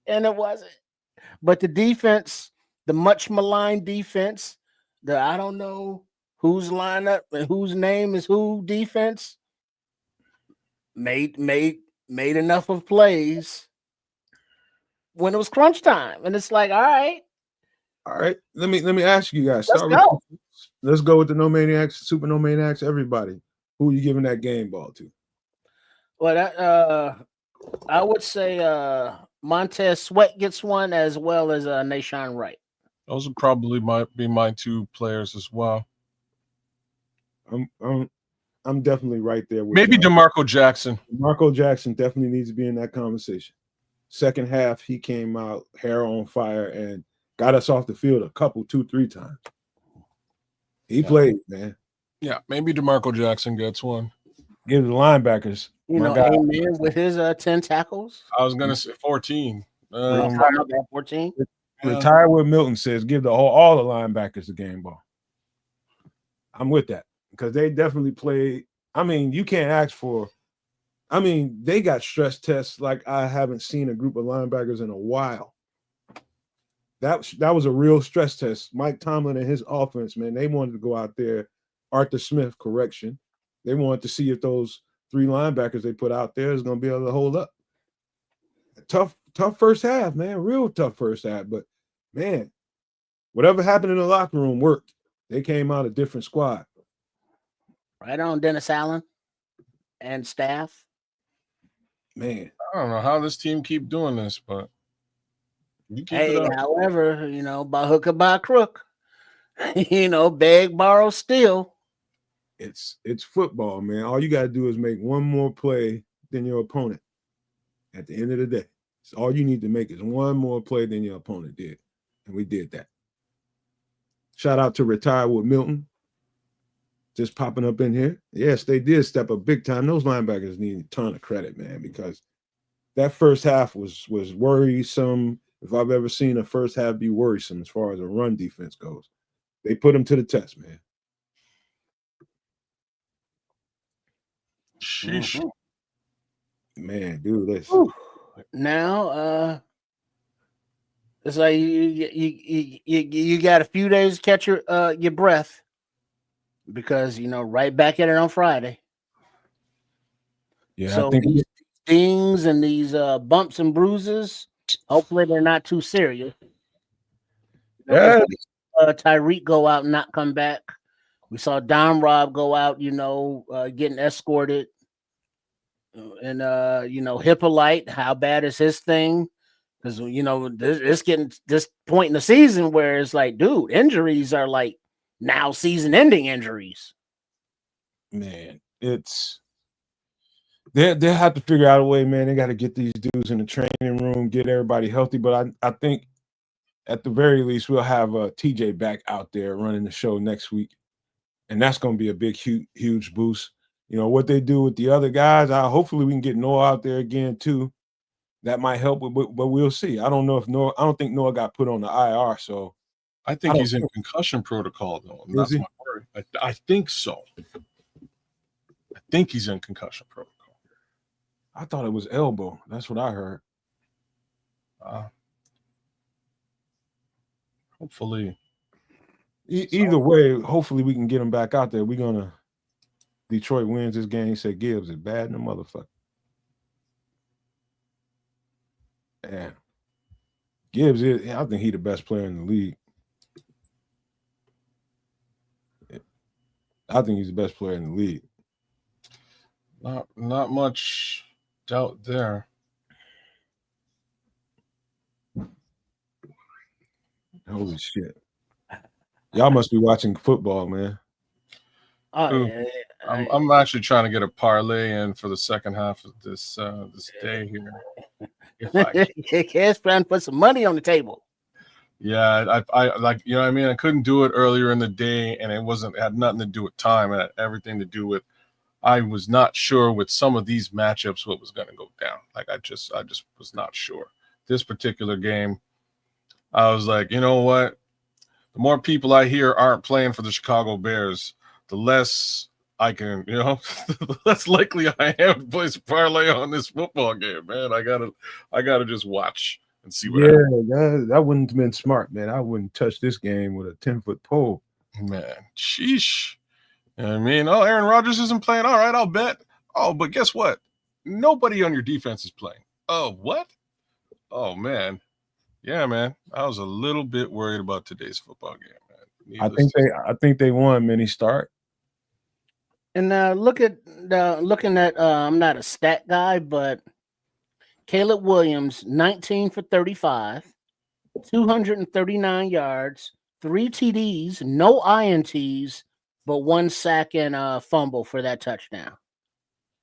And it wasn't. But the defense, the much maligned defense, the I don't know whose lineup and whose name is who defense, made enough of plays when it was crunch time. And it's like, all right. Let me ask you guys. Let's go with the No Maniacs, Super No Maniacs, everybody. Who are you giving that game ball to? Well, I would say Montez Sweat gets one, as well as Nashawn Wright. Those would probably might be my 2 players as well. I'm definitely right there with maybe DeMarco Jackson. DeMarco Jackson definitely needs to be in that conversation. Second half, he came out hair on fire and got us off the field a couple, 2-3 times. He played, man. Yeah, maybe DeMarco Jackson gets one. Give the linebackers. Amen with his 10 tackles. I was gonna say 14. 14. Retire with Milton says give all the linebackers the game ball. I'm with that because they definitely played. I mean, you can't ask for. I mean, they got stress tests like I haven't seen a group of linebackers in a while. That was a real stress test. Mike Tomlin and his offense, man, they wanted to go out there. Arthur Smith, correction. They wanted to see if those 3 linebackers they put out there is going to be able to hold up. Tough first half, man. Real tough first half. But, man, whatever happened in the locker room worked. They came out a different squad. Right on, Dennis Allen and staff. Man. I don't know how this team keep doing this, but you keep it up. However, by hook or by crook, beg, borrow, steal. It's football, man. All you got to do is make one more play than your opponent at the end of the day. So all you need to make is one more play than your opponent did. And we did that. Shout out to Retire with Milton. Just popping up in here. Yes, they did step up big time. Those linebackers need a ton of credit, man, because that first half was worrisome. If I've ever seen a first half be worrisome as far as a run defense goes. They put them to the test, man. Sheesh. Man, dude, this. Now, it's like you got a few days to catch your breath because right back at it on Friday. Yeah, so I think these stings and these bumps and bruises, hopefully they're not too serious. Yeah. Tyreek go out and not come back. We saw Don Rob go out, getting escorted. And Hippolyte, how bad is his thing? Because it's getting this point in the season where it's like, dude, injuries are like now season-ending injuries. Man, they have to figure out a way, man. They got to get these dudes in the training room, get everybody healthy. But I think at the very least we'll have TJ back out there running the show next week, and that's going to be a big, huge boost. What they do with the other guys, hopefully we can get Noah out there again too. That might help, but we'll see. I don't know if Noah. I don't think Noah got put on the IR, so I think he's in concussion protocol though. And that's my worry. I think so. I think he's in concussion protocol. I thought it was elbow. That's what I heard. Hopefully. Either way, hopefully we can get him back out there. We're gonna. Detroit wins this game. He said Gibbs is bad in the motherfucker. Man. Gibbs is, I think he's the best player in the league. I think he's the best player in the league. Not much doubt there. Holy shit. Y'all must be watching football, man. I'm actually trying to get a parlay in for the second half of this day here. If I can trying to put some money on the table. Yeah, I like I mean. I couldn't do it earlier in the day, and it had nothing to do with time. It had everything to do with I was not sure with some of these matchups what was going to go down. Like I just was not sure. This particular game, I was like, you know what? The more people I hear aren't playing for the Chicago Bears, the less I can, the less likely I am to place a parlay on this football game, man. I gotta just watch and see what happens. That wouldn't have been smart, man. I wouldn't touch this game with a 10-foot pole. Man, sheesh. You know what I mean? Oh, Aaron Rodgers isn't playing. All right, I'll bet. Oh, but guess what? Nobody on your defense is playing. Oh, what? Oh, man. Yeah, man. I was a little bit worried about today's football game, man. I think they won many start. And looking at I'm not a stat guy, but Caleb Williams, 19 for 35, 239 yards, 3 TDs, no INTs, but 1 sack and fumble for that touchdown.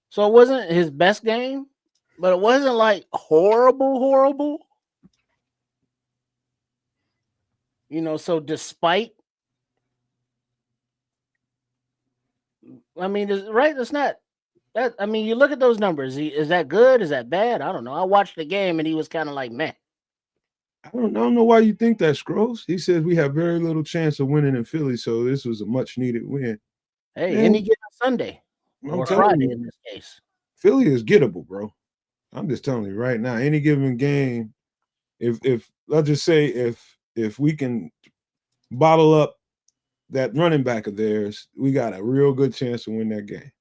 So it wasn't his best game, but it wasn't like horrible. So despite, I mean, right? It's not that. I mean, you look at those numbers. Is that good? Is that bad? I don't know. I watched the game and he was kind of like, man. I don't know why you think that, Scrolls. He says we have very little chance of winning in Philly, so this was a much needed win. Hey, Man, any given Sunday or Friday in this case. Philly is gettable, bro. I'm just telling you right now, any given game, if let's just say if we can bottle up that running back of theirs, we got a real good chance to win that game.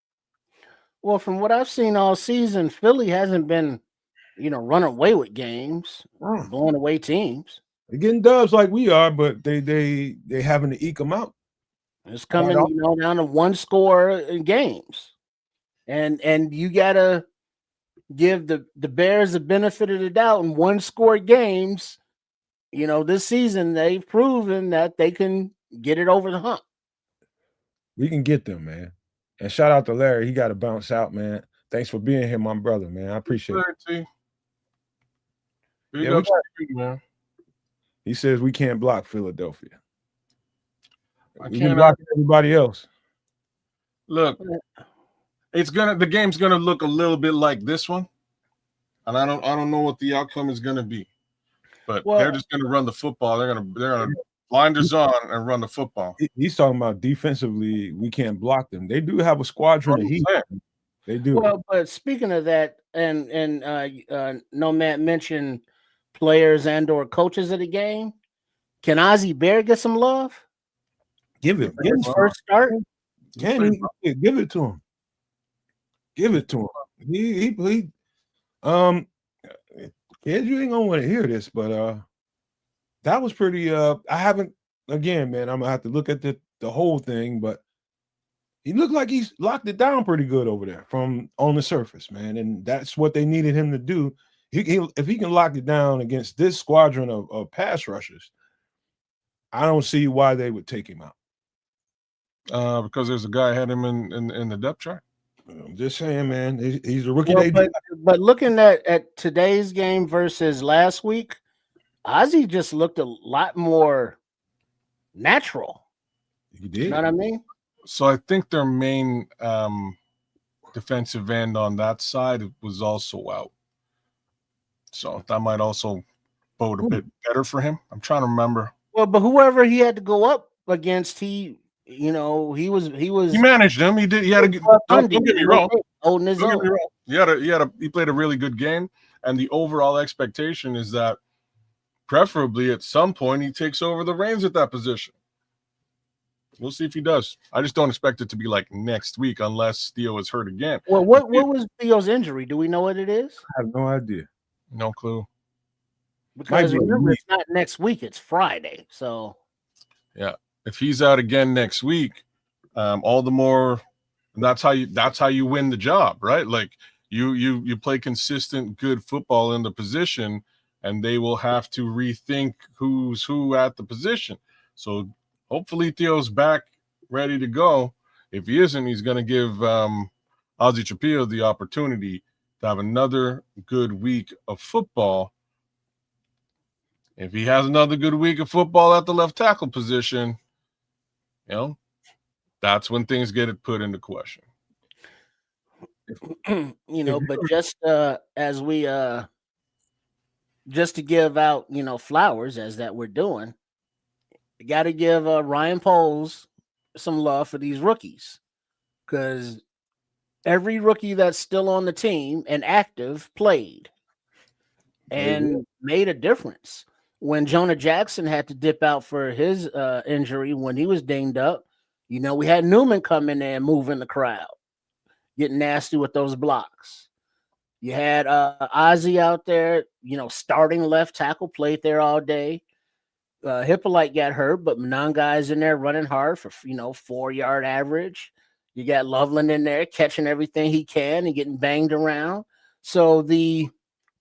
Well, from what I've seen all season, Philly hasn't been, running away with games, blowing away teams. They're getting dubs like we are, but they having to eke them out. It's coming, down to one score in games, and you gotta give the Bears the benefit of the doubt in one score games. This season they've proven that they can get it over the hump. We can get them, man. And shout out to Larry. He got to bounce out, man. Thanks for being here, my brother, man. I appreciate it. Yeah, man. He says we can't block Philadelphia. We can block everybody else. Look, the game's gonna look a little bit like this one, and I don't know what the outcome is gonna be, but they're just gonna run the football. They're gonna blinders on and run the football. He's talking about defensively. We can't block them. They do have a squadron of heat. They do. Well, but speaking of that, and Nomad mentioned players and/or coaches of the game. Can Ozzie Bear get some love? Give it. Give his first start. Give it to him. Give it to him. He kids, you ain't gonna want to hear this, but that was pretty. I haven't. Again, man, I'm gonna have to look at the whole thing, but he looked like he's locked it down pretty good over there from on the surface, man, and that's what they needed him to do. If he can lock it down against this squadron of pass rushers, I don't see why they would take him out. Because there's a guy ahead of him in the depth chart. I'm just saying, man. He's a rookie. But looking at today's game versus last week, Ozzie just looked a lot more natural. He did. You know what I mean? So I think their main defensive end on that side was also out. So that might also bode a bit better for him. I'm trying to remember. Well, but whoever he had to go up against, he managed him. He did. He had a good. Don't get me wrong. He played a really good game, and the overall expectation is that preferably at some point he takes over the reins at that position. We'll see if he does. I just don't expect it to be like next week unless Theo is hurt again. Well, what was Theo's injury? Do we know what it is? I have no idea. No clue. Because remember, it's not next week; it's Friday. So, yeah, if he's out again next week, all the more. That's how you win the job, right? Like you play consistent, good football in the position, and they will have to rethink who's who at the position. So hopefully Theo's back, ready to go. If he isn't, he's going to give Ozzie Trapillo the opportunity to have another good week of football. If he has another good week of football at the left tackle position, that's when things get put into question. But just as we just to give out, flowers as that we're doing, you got to give Ryan Poles some love for these rookies, because every rookie that's still on the team and active played and made a difference. When Jonah Jackson had to dip out for his injury when he was dinged up, we had Newman come in there and move in the crowd, getting nasty with those blocks. You had Ozzie out there, starting left tackle, played there all day. Hippolyte got hurt, but Monanga's in there running hard for 4-yard average. You got Loveland in there catching everything he can and getting banged around. So the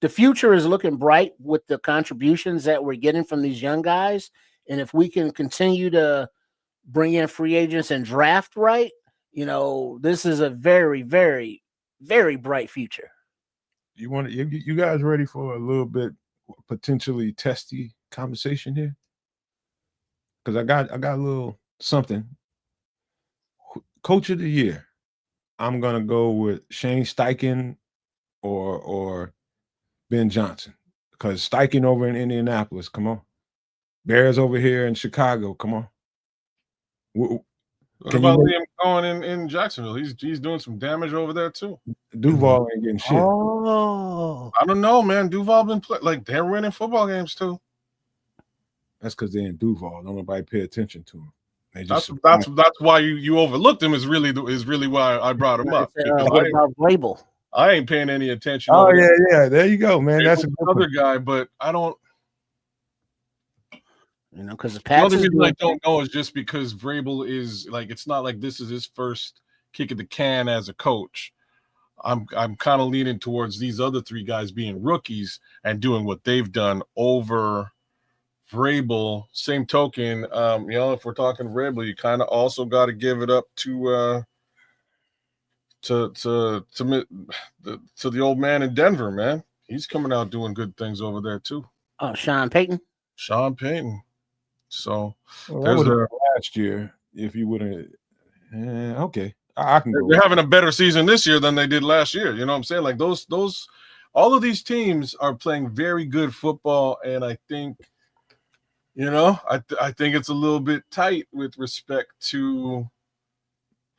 future is looking bright with the contributions that we're getting from these young guys. And if we can continue to bring in free agents and draft right, this is a very, very, very bright future. you guys ready for a little bit potentially testy conversation here? Because I got a little something. Coach of the year, I'm gonna go with Shane Steichen or Ben Johnson. Because Steichen over in Indianapolis, come on. Bears over here in Chicago, come on. What Can about you Liam Cohen in Jacksonville? He's doing some damage over there too. Duval ain't getting shit. Oh, I don't know, man. Duval been like they're winning football games too. That's because they're in Duval. Don't nobody pay attention to him. They just That's why you overlooked him. Is really why I brought him up. what about Vrabel? I ain't paying any attention. Oh yeah. There you go, man. That's another guy, but I don't. Because the The Pats. other reason I don't know is just because Vrabel is like it's not like this is his first kick at the can as a coach. I'm kind of leaning towards these other three guys being rookies and doing what they've done over Vrabel. Same token, if we're talking Vrabel, you kind of also got to give it up to the old man in Denver, man. He's coming out doing good things over there too. Oh, Sean Payton. So there's last year. If you wouldn't, okay, I can go. They're having a better season this year than they did last year. You know what I'm saying? Like those, all of these teams are playing very good football, and I think, I think it's a little bit tight with respect to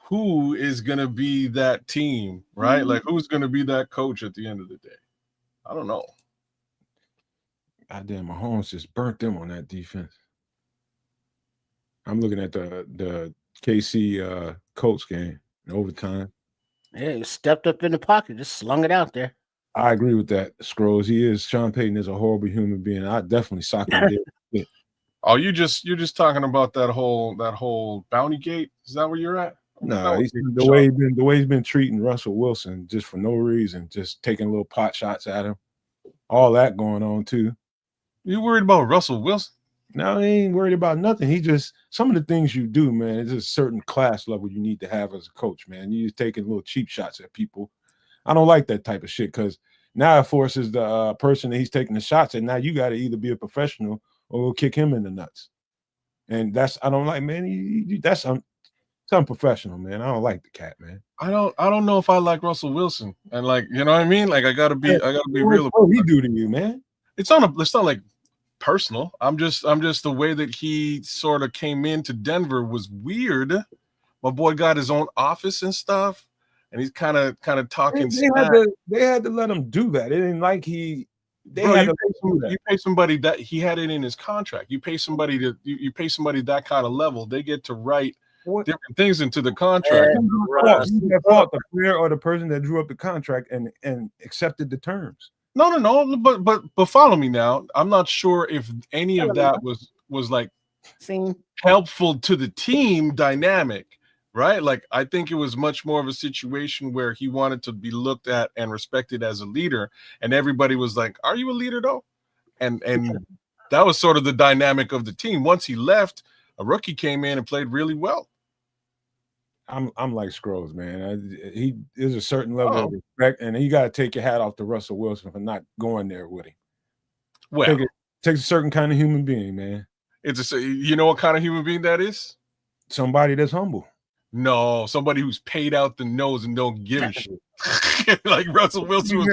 who is going to be that team, right? Mm-hmm. Like who's going to be that coach at the end of the day? I don't know. Goddamn, Mahomes just burnt them on that defense. I'm looking at the KC Colts game in overtime. Yeah, he stepped up in the pocket, just slung it out there. I agree with that, Scrolls. Sean Payton is a horrible human being. I definitely sock him. Oh, you're just talking about that whole bounty gate? Is that where you're at? No, the way he's been treating Russell Wilson just for no reason, just taking little pot shots at him. All that going on too. You worried about Russell Wilson? No, I ain't worried about nothing. He just some of the things you do, man. It's a certain class level you need to have as a coach, man. You're just taking little cheap shots at people. I don't like that type of shit because now it forces the person that he's taking the shots at. Now you got to either be a professional or we'll kick him in the nuts. And I don't like, man. That's unprofessional, man. I don't like the cat, man. I don't know if I like Russell Wilson, and like you know what I mean. Like I gotta be real. What he do to you, man? It's not like personal. I'm just the way that he sort of came into Denver was weird. My boy got his own office and stuff, and he's kind of talking. They had to let him do that. It ain't like you pay somebody that he had it in his contract. You pay somebody that kind of level. They get to write different things into the contract. The player or the person that drew up the contract and accepted the terms. No, but follow me now. I'm not sure if any of that was like helpful to the team dynamic, right? Like I think it was much more of a situation where he wanted to be looked at and respected as a leader, and everybody was like, "Are you a leader though?" And that was sort of the dynamic of the team. Once he left, a rookie came in and played really well. I'm like Scrolls, man. He is a certain level of respect, and you got to take your hat off to Russell Wilson for not going there with him. Well, takes a certain kind of human being, man. You know what kind of human being that is? Somebody that's humble. No, somebody who's paid out the nose and don't give a shit. Like Russell Wilson was.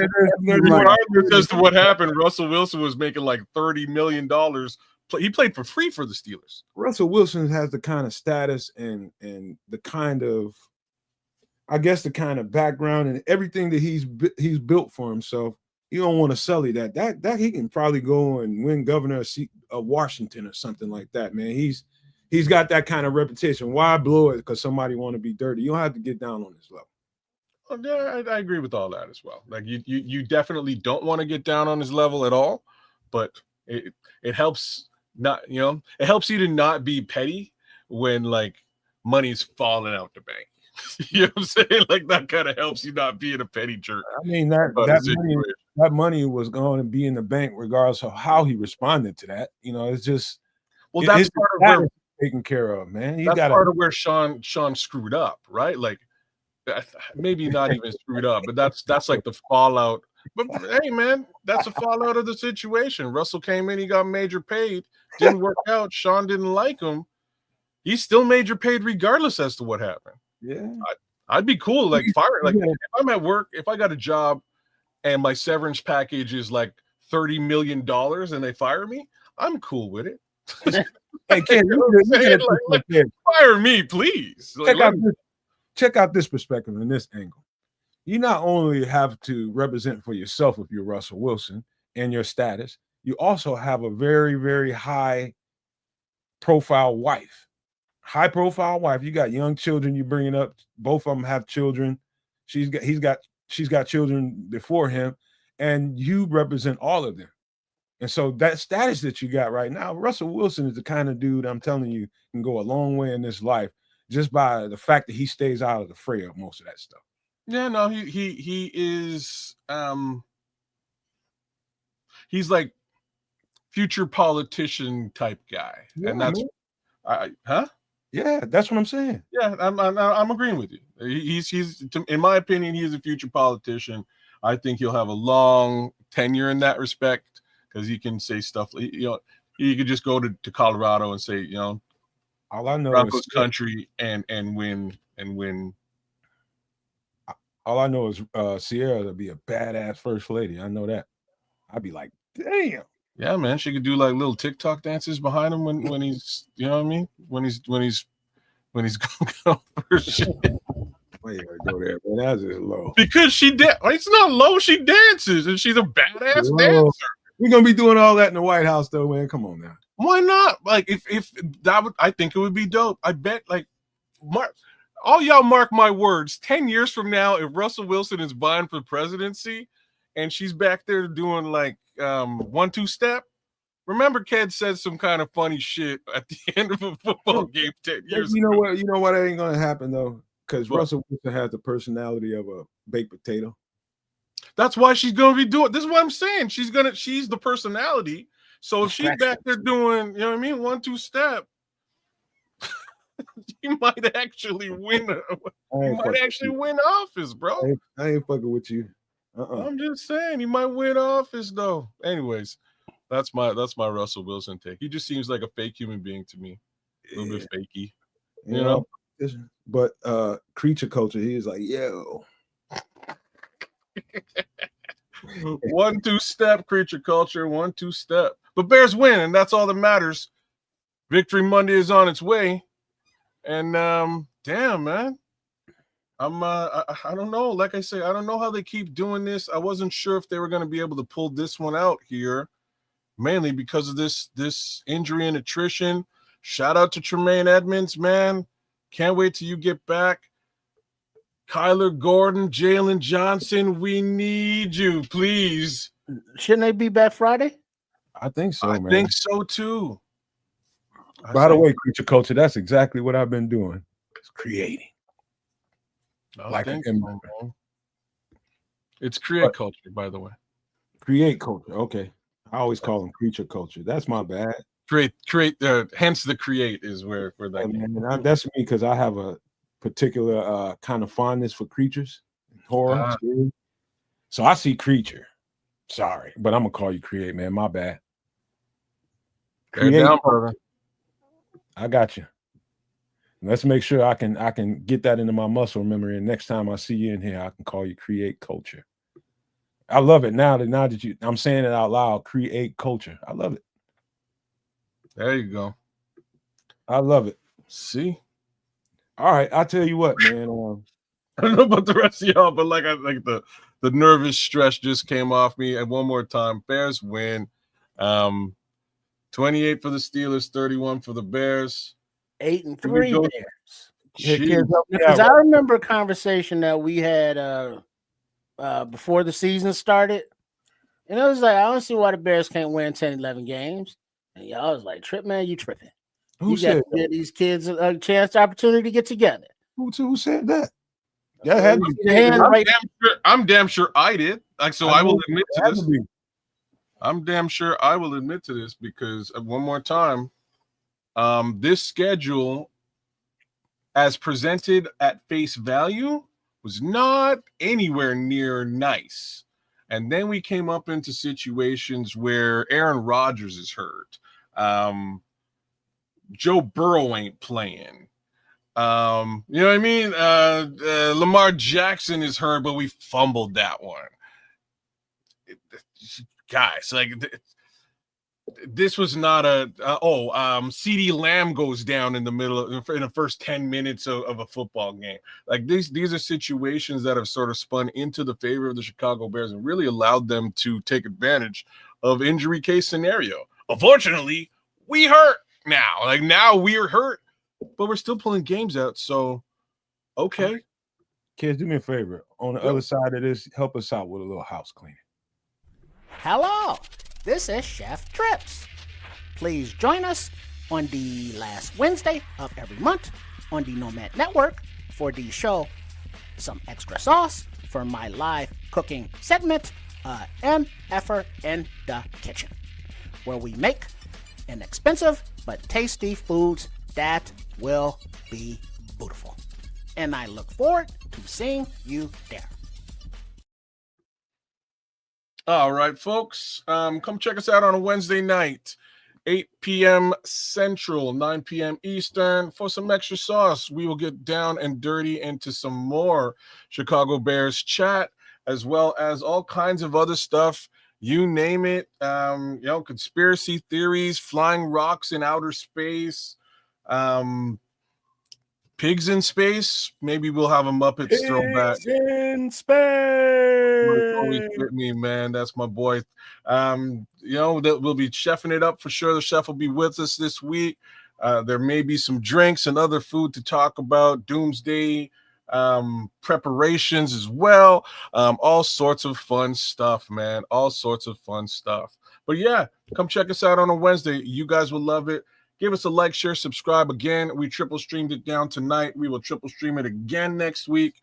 As to what happened, Russell Wilson was making like $30 million. He played for free for the Steelers. Russell Wilson has the kind of status and the kind of, I guess, the kind of background and everything that he's built for himself. You don't want to sully that he can probably go and win governor of Washington or something like that, man. He's got that kind of reputation. Why blow it because somebody want to be dirty? You don't have to get down on this level. Well, yeah, I agree with all that as well. Like you definitely don't want to get down on his level at all, but it helps. It helps you to not be petty when like money's falling out the bank. You know what I'm saying? Like that kind of helps you not being a petty jerk. I mean that money was going to be in the bank regardless of how he responded to that. It's just that's part of where taken care of, man. That's part of where Sean screwed up, right? Like maybe not even screwed up, but that's like the fallout But hey, man, that's a fallout of the situation. Russell came in, he got major paid, didn't work out. Sean didn't like him. He's still major paid regardless as to what happened. Yeah, I'd be cool, like fire. Like yeah. if I'm at work, if I got a job and my severance package is like $30 million and they fire me, I'm cool with it. Hey, Ken, look at this. Fire me, please. Check out this perspective and this angle. You not only have to represent for yourself if you're Russell Wilson and your status, you also have a very, very high profile wife. High profile wife. You got young children you're bringing up. Both of them have children. She's got children before him, and you represent all of them. And so that status that you got right now, Russell Wilson is the kind of dude, I'm telling you, can go a long way in this life just by the fact that he stays out of the fray of most of that stuff. Yeah, no, he is he's like future politician type guy. Yeah, and that's Yeah, that's what I'm saying. Yeah, I'm agreeing with you. He's in my opinion, he is a future politician. I think he'll have a long tenure in that respect because he can say stuff. He could just go to Colorado and say, all I know Broncos is country and win. All I know is Sierra to be a badass first lady. I know that. I'd be like, damn. Yeah, man, she could do like little TikTok dances behind him when he's, you know what I mean? When he's going for shit. Why you gotta go there, man? That's just low. Because it's not low. She dances, and she's a badass dancer. We're gonna be doing all that in the White House, though, man. Come on now. Why not? Like, if that would, I think it would be dope. I bet, like, all y'all mark my words. 10 years from now, if Russell Wilson is vying for presidency, and she's back there doing like 1-2 step. Remember, Ked said some kind of funny shit at the end of a football game 10 years ago. You know what ain't gonna happen though, because Russell Wilson has the personality of a baked potato. That's why she's gonna be doing. This is what I'm saying. She's the personality. So if she's back there doing, you know what I mean, 1-2 step, you might actually win. You might actually win office, bro. I ain't fucking with you. I'm just saying, he might win office though. Anyways, that's my Russell Wilson take. He just seems like a fake human being to me, a little bit fakey, you know. But creature culture, he is like, yo. 1-2 step creature culture, 1-2 step. But Bears win, and that's all that matters. Victory Monday is on its way, and damn, man. I don't know. Like I say, I don't know how they keep doing this. I wasn't sure if they were going to be able to pull this one out here, mainly because of this injury and attrition. Shout out to Tremaine Edmunds, man. Can't wait till you get back. Kyler Gordon, Jaylon Johnson, we need you, please. Shouldn't they be back Friday? I think so, man. I think so too. By the way, creature culture, that's exactly what I've been doing. It's creating. It's create culture, by the way. Create culture. Okay. I always call them creature culture. That's my bad. Create. Hence the create is where that. That's me because I have a particular kind of fondness for creatures, horror. So I see creature. Sorry, but I'm gonna call you create, man. My bad. Create. Down, brother. I got you. Let's make sure I can get that into my muscle memory, and next time I see you in here, I can call you create culture. I love it now that I'm saying it out loud. Create culture. I love it. There you go. I love it. See. All right, I'll tell you what, man. I don't know about the rest of y'all, but like the nervous stress just came off me. And one more time, Bears win. 28 for the Steelers, 31 for the Bears. 8-3 Bears. Because I remember a conversation that we had before the season started. And it was like, I don't see why the Bears can't win 10, 11 games. And y'all was like, Trip, man, you tripping. Who said that? Give these kids a chance, opportunity to get together. Who said that? Yeah, had I'm damn sure I did. Like, so I will admit to this. I'm damn sure I will admit to this because one more time, this schedule, as presented at face value, was not anywhere near nice. And then we came up into situations where Aaron Rodgers is hurt. Joe Burrow ain't playing. You know what I mean? Lamar Jackson is hurt, but we fumbled that one. Guys, like this was not a CeeDee Lamb goes down in the middle in the first 10 minutes of a football game. Like these are situations that have sort of spun into the favor of the Chicago Bears and really allowed them to take advantage of injury case scenario. Unfortunately, we hurt now. Like now we're hurt, but we're still pulling games out. So okay. Kids, do me a favor. On the other side of this, help us out with a little house cleaning. Hello, this is Chef Trips. Please join us on the last Wednesday of every month on the Nomad Network for the show Some Extra Sauce for my live cooking segment, MFer in the Kitchen, where we make inexpensive but tasty foods that will be beautiful. And I look forward to seeing you there. All right, folks, come check us out on a Wednesday night, 8 p.m. Central, 9 p.m. Eastern, for some extra sauce. We will get down and dirty into some more Chicago Bears chat, as well as all kinds of other stuff. You name it, conspiracy theories, flying rocks in outer space, pigs in space. Maybe we'll have a Muppets throwback. In space. Always with me, man. That's my boy. That we'll be chefing it up for sure. The chef will be with us this week. There may be some drinks and other food to talk about. Doomsday preparations as well. All sorts of fun stuff, man. All sorts of fun stuff. But yeah, come check us out on a Wednesday. You guys will love it. Give us a like, share, subscribe. Again, we triple streamed it down tonight. We will triple stream it again next week.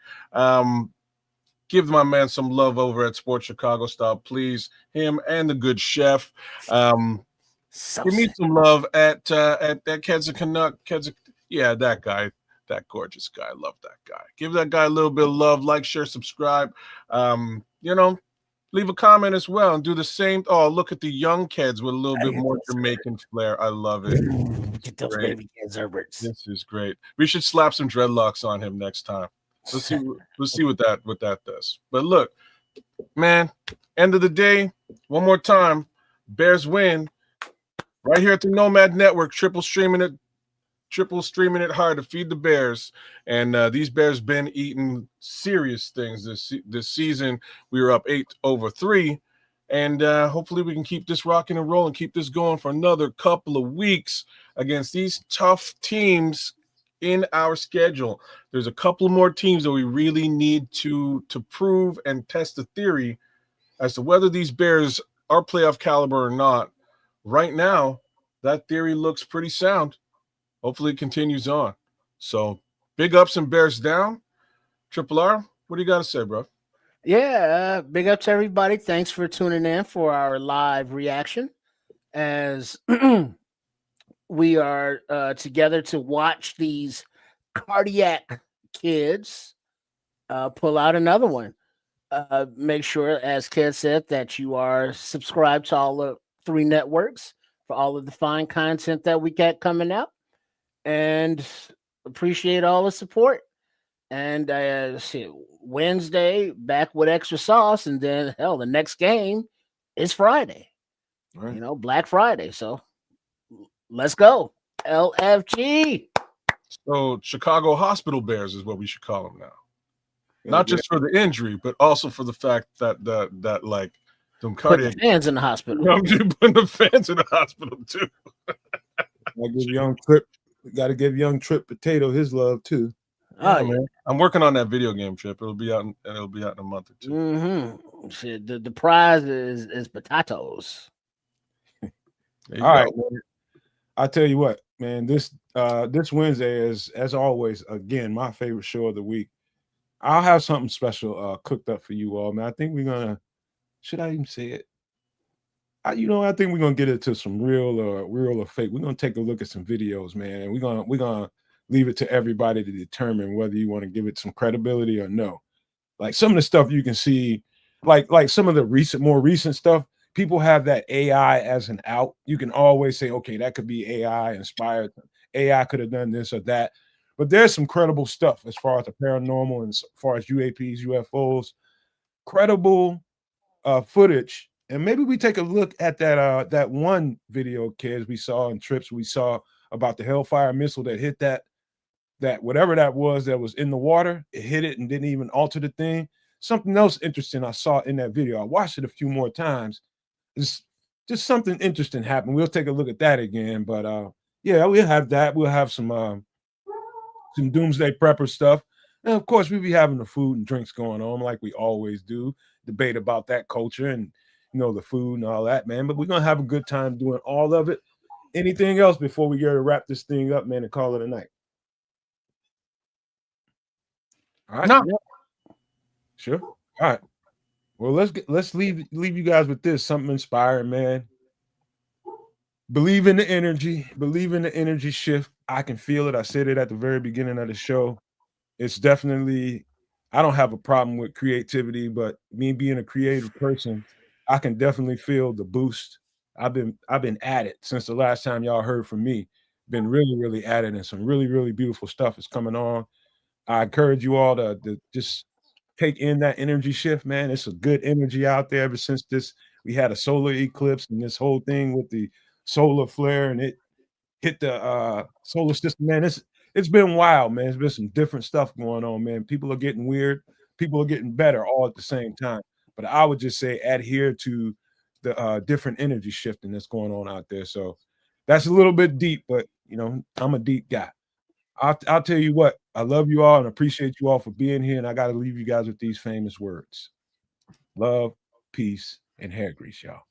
Give my man some love over at Sports Chicago Style, please. Him and the good chef. Give me some love at Kedza Canuck. Yeah, that guy, that gorgeous guy. I love that guy. Give that guy a little bit of love. Like, share, subscribe. Leave a comment as well and do the same. Oh, look at the young kids with a little bit more Jamaican flair. I love it. Get those baby kids, Herberts. This is great. We should slap some dreadlocks on him next time. Let's see what that does. But look, man, end of the day, one more time, Bears win right here at the Nomad Network, triple streaming it hard to feed the Bears. And these Bears been eating serious things this season. We were up 8-3, and hopefully we can keep this rocking and rolling, keep this going for another couple of weeks against these tough teams in our schedule. There's a couple more teams that we really need to prove and test the theory as to whether these Bears are playoff caliber or not. Right now, that theory looks pretty sound. Hopefully it continues on. So big ups and Bears down. Triple R, what do you got to say, bro? Yeah, big up to everybody. Thanks for tuning in for our live reaction as we are together to watch these cardiac kids pull out another one. Make sure, as Ked said, that you are subscribed to all the 3 networks for all of the fine content that we got coming out. And appreciate all the support. And Wednesday back with extra sauce, and then the next game is Friday. Right. Black Friday. So let's go, LFG. So Chicago Hospital Bears is what we should call them now. Not just for the injury, but also for the fact that like them cardiac fans in the hospital. I'm just putting the fans in the hospital too. Got to give young Trip Potato his love too. Yeah, man. I'm working on that video game, Trip. It'll be out in a month or two. Mm-hmm. Shit, the prize is potatoes. All right, man. I tell you what, man. This Wednesday is, as always, again, my favorite show of the week. I'll have something special cooked up for you all, man. I think we're gonna. Should I even say it? I think we're gonna get into some real or fake. We're gonna take a look at some videos, man, and we're gonna leave it to everybody to determine whether you want to give it some credibility or no. Like some of the stuff you can see like some of the more recent stuff, people have that AI as an out. You can always say, okay, that could be AI inspired. AI could have done this or that. But there's some credible stuff as far as the paranormal and as far as UAPs, UFOs, credible footage. And maybe we take a look at that one video, kids, we saw in trips we saw about the Hellfire missile that hit that whatever that was in the water. It hit it and didn't even alter the thing. Something else interesting I saw in that video. I watched it a few more times. It's just something interesting happened. We'll take a look at that again. But yeah, we'll have that. We'll have some doomsday prepper stuff. And of course, we'll be having the food and drinks going on like we always do. Debate about that culture and the food and all that, man. But we're gonna have a good time doing all of it. Anything else before we get to wrap this thing up, man, and call it a night? All right. No. Sure. All right. Well, let's leave you guys with this, something inspiring, man. Believe in the energy. Believe in the energy shift. I can feel it. I said it at the very beginning of the show. It's definitely, I don't have a problem with creativity, but me being a creative person, I can definitely feel the boost. I've been at it since the last time y'all heard from me. Been really, really at it, and some really, really beautiful stuff is coming on. I encourage you all to just take in that energy shift, man. It's a good energy out there ever since we had a solar eclipse and this whole thing with the solar flare and it hit the solar system, man. It's been wild, man. There's been some different stuff going on, man. People are getting weird. People are getting better all at the same time. But I would just say adhere to the different energy shifting that's going on out there. So that's a little bit deep, but I'm a deep guy. I'll tell you what, I love you all and appreciate you all for being here. And I got to leave you guys with these famous words: love, peace, and hair grease, y'all.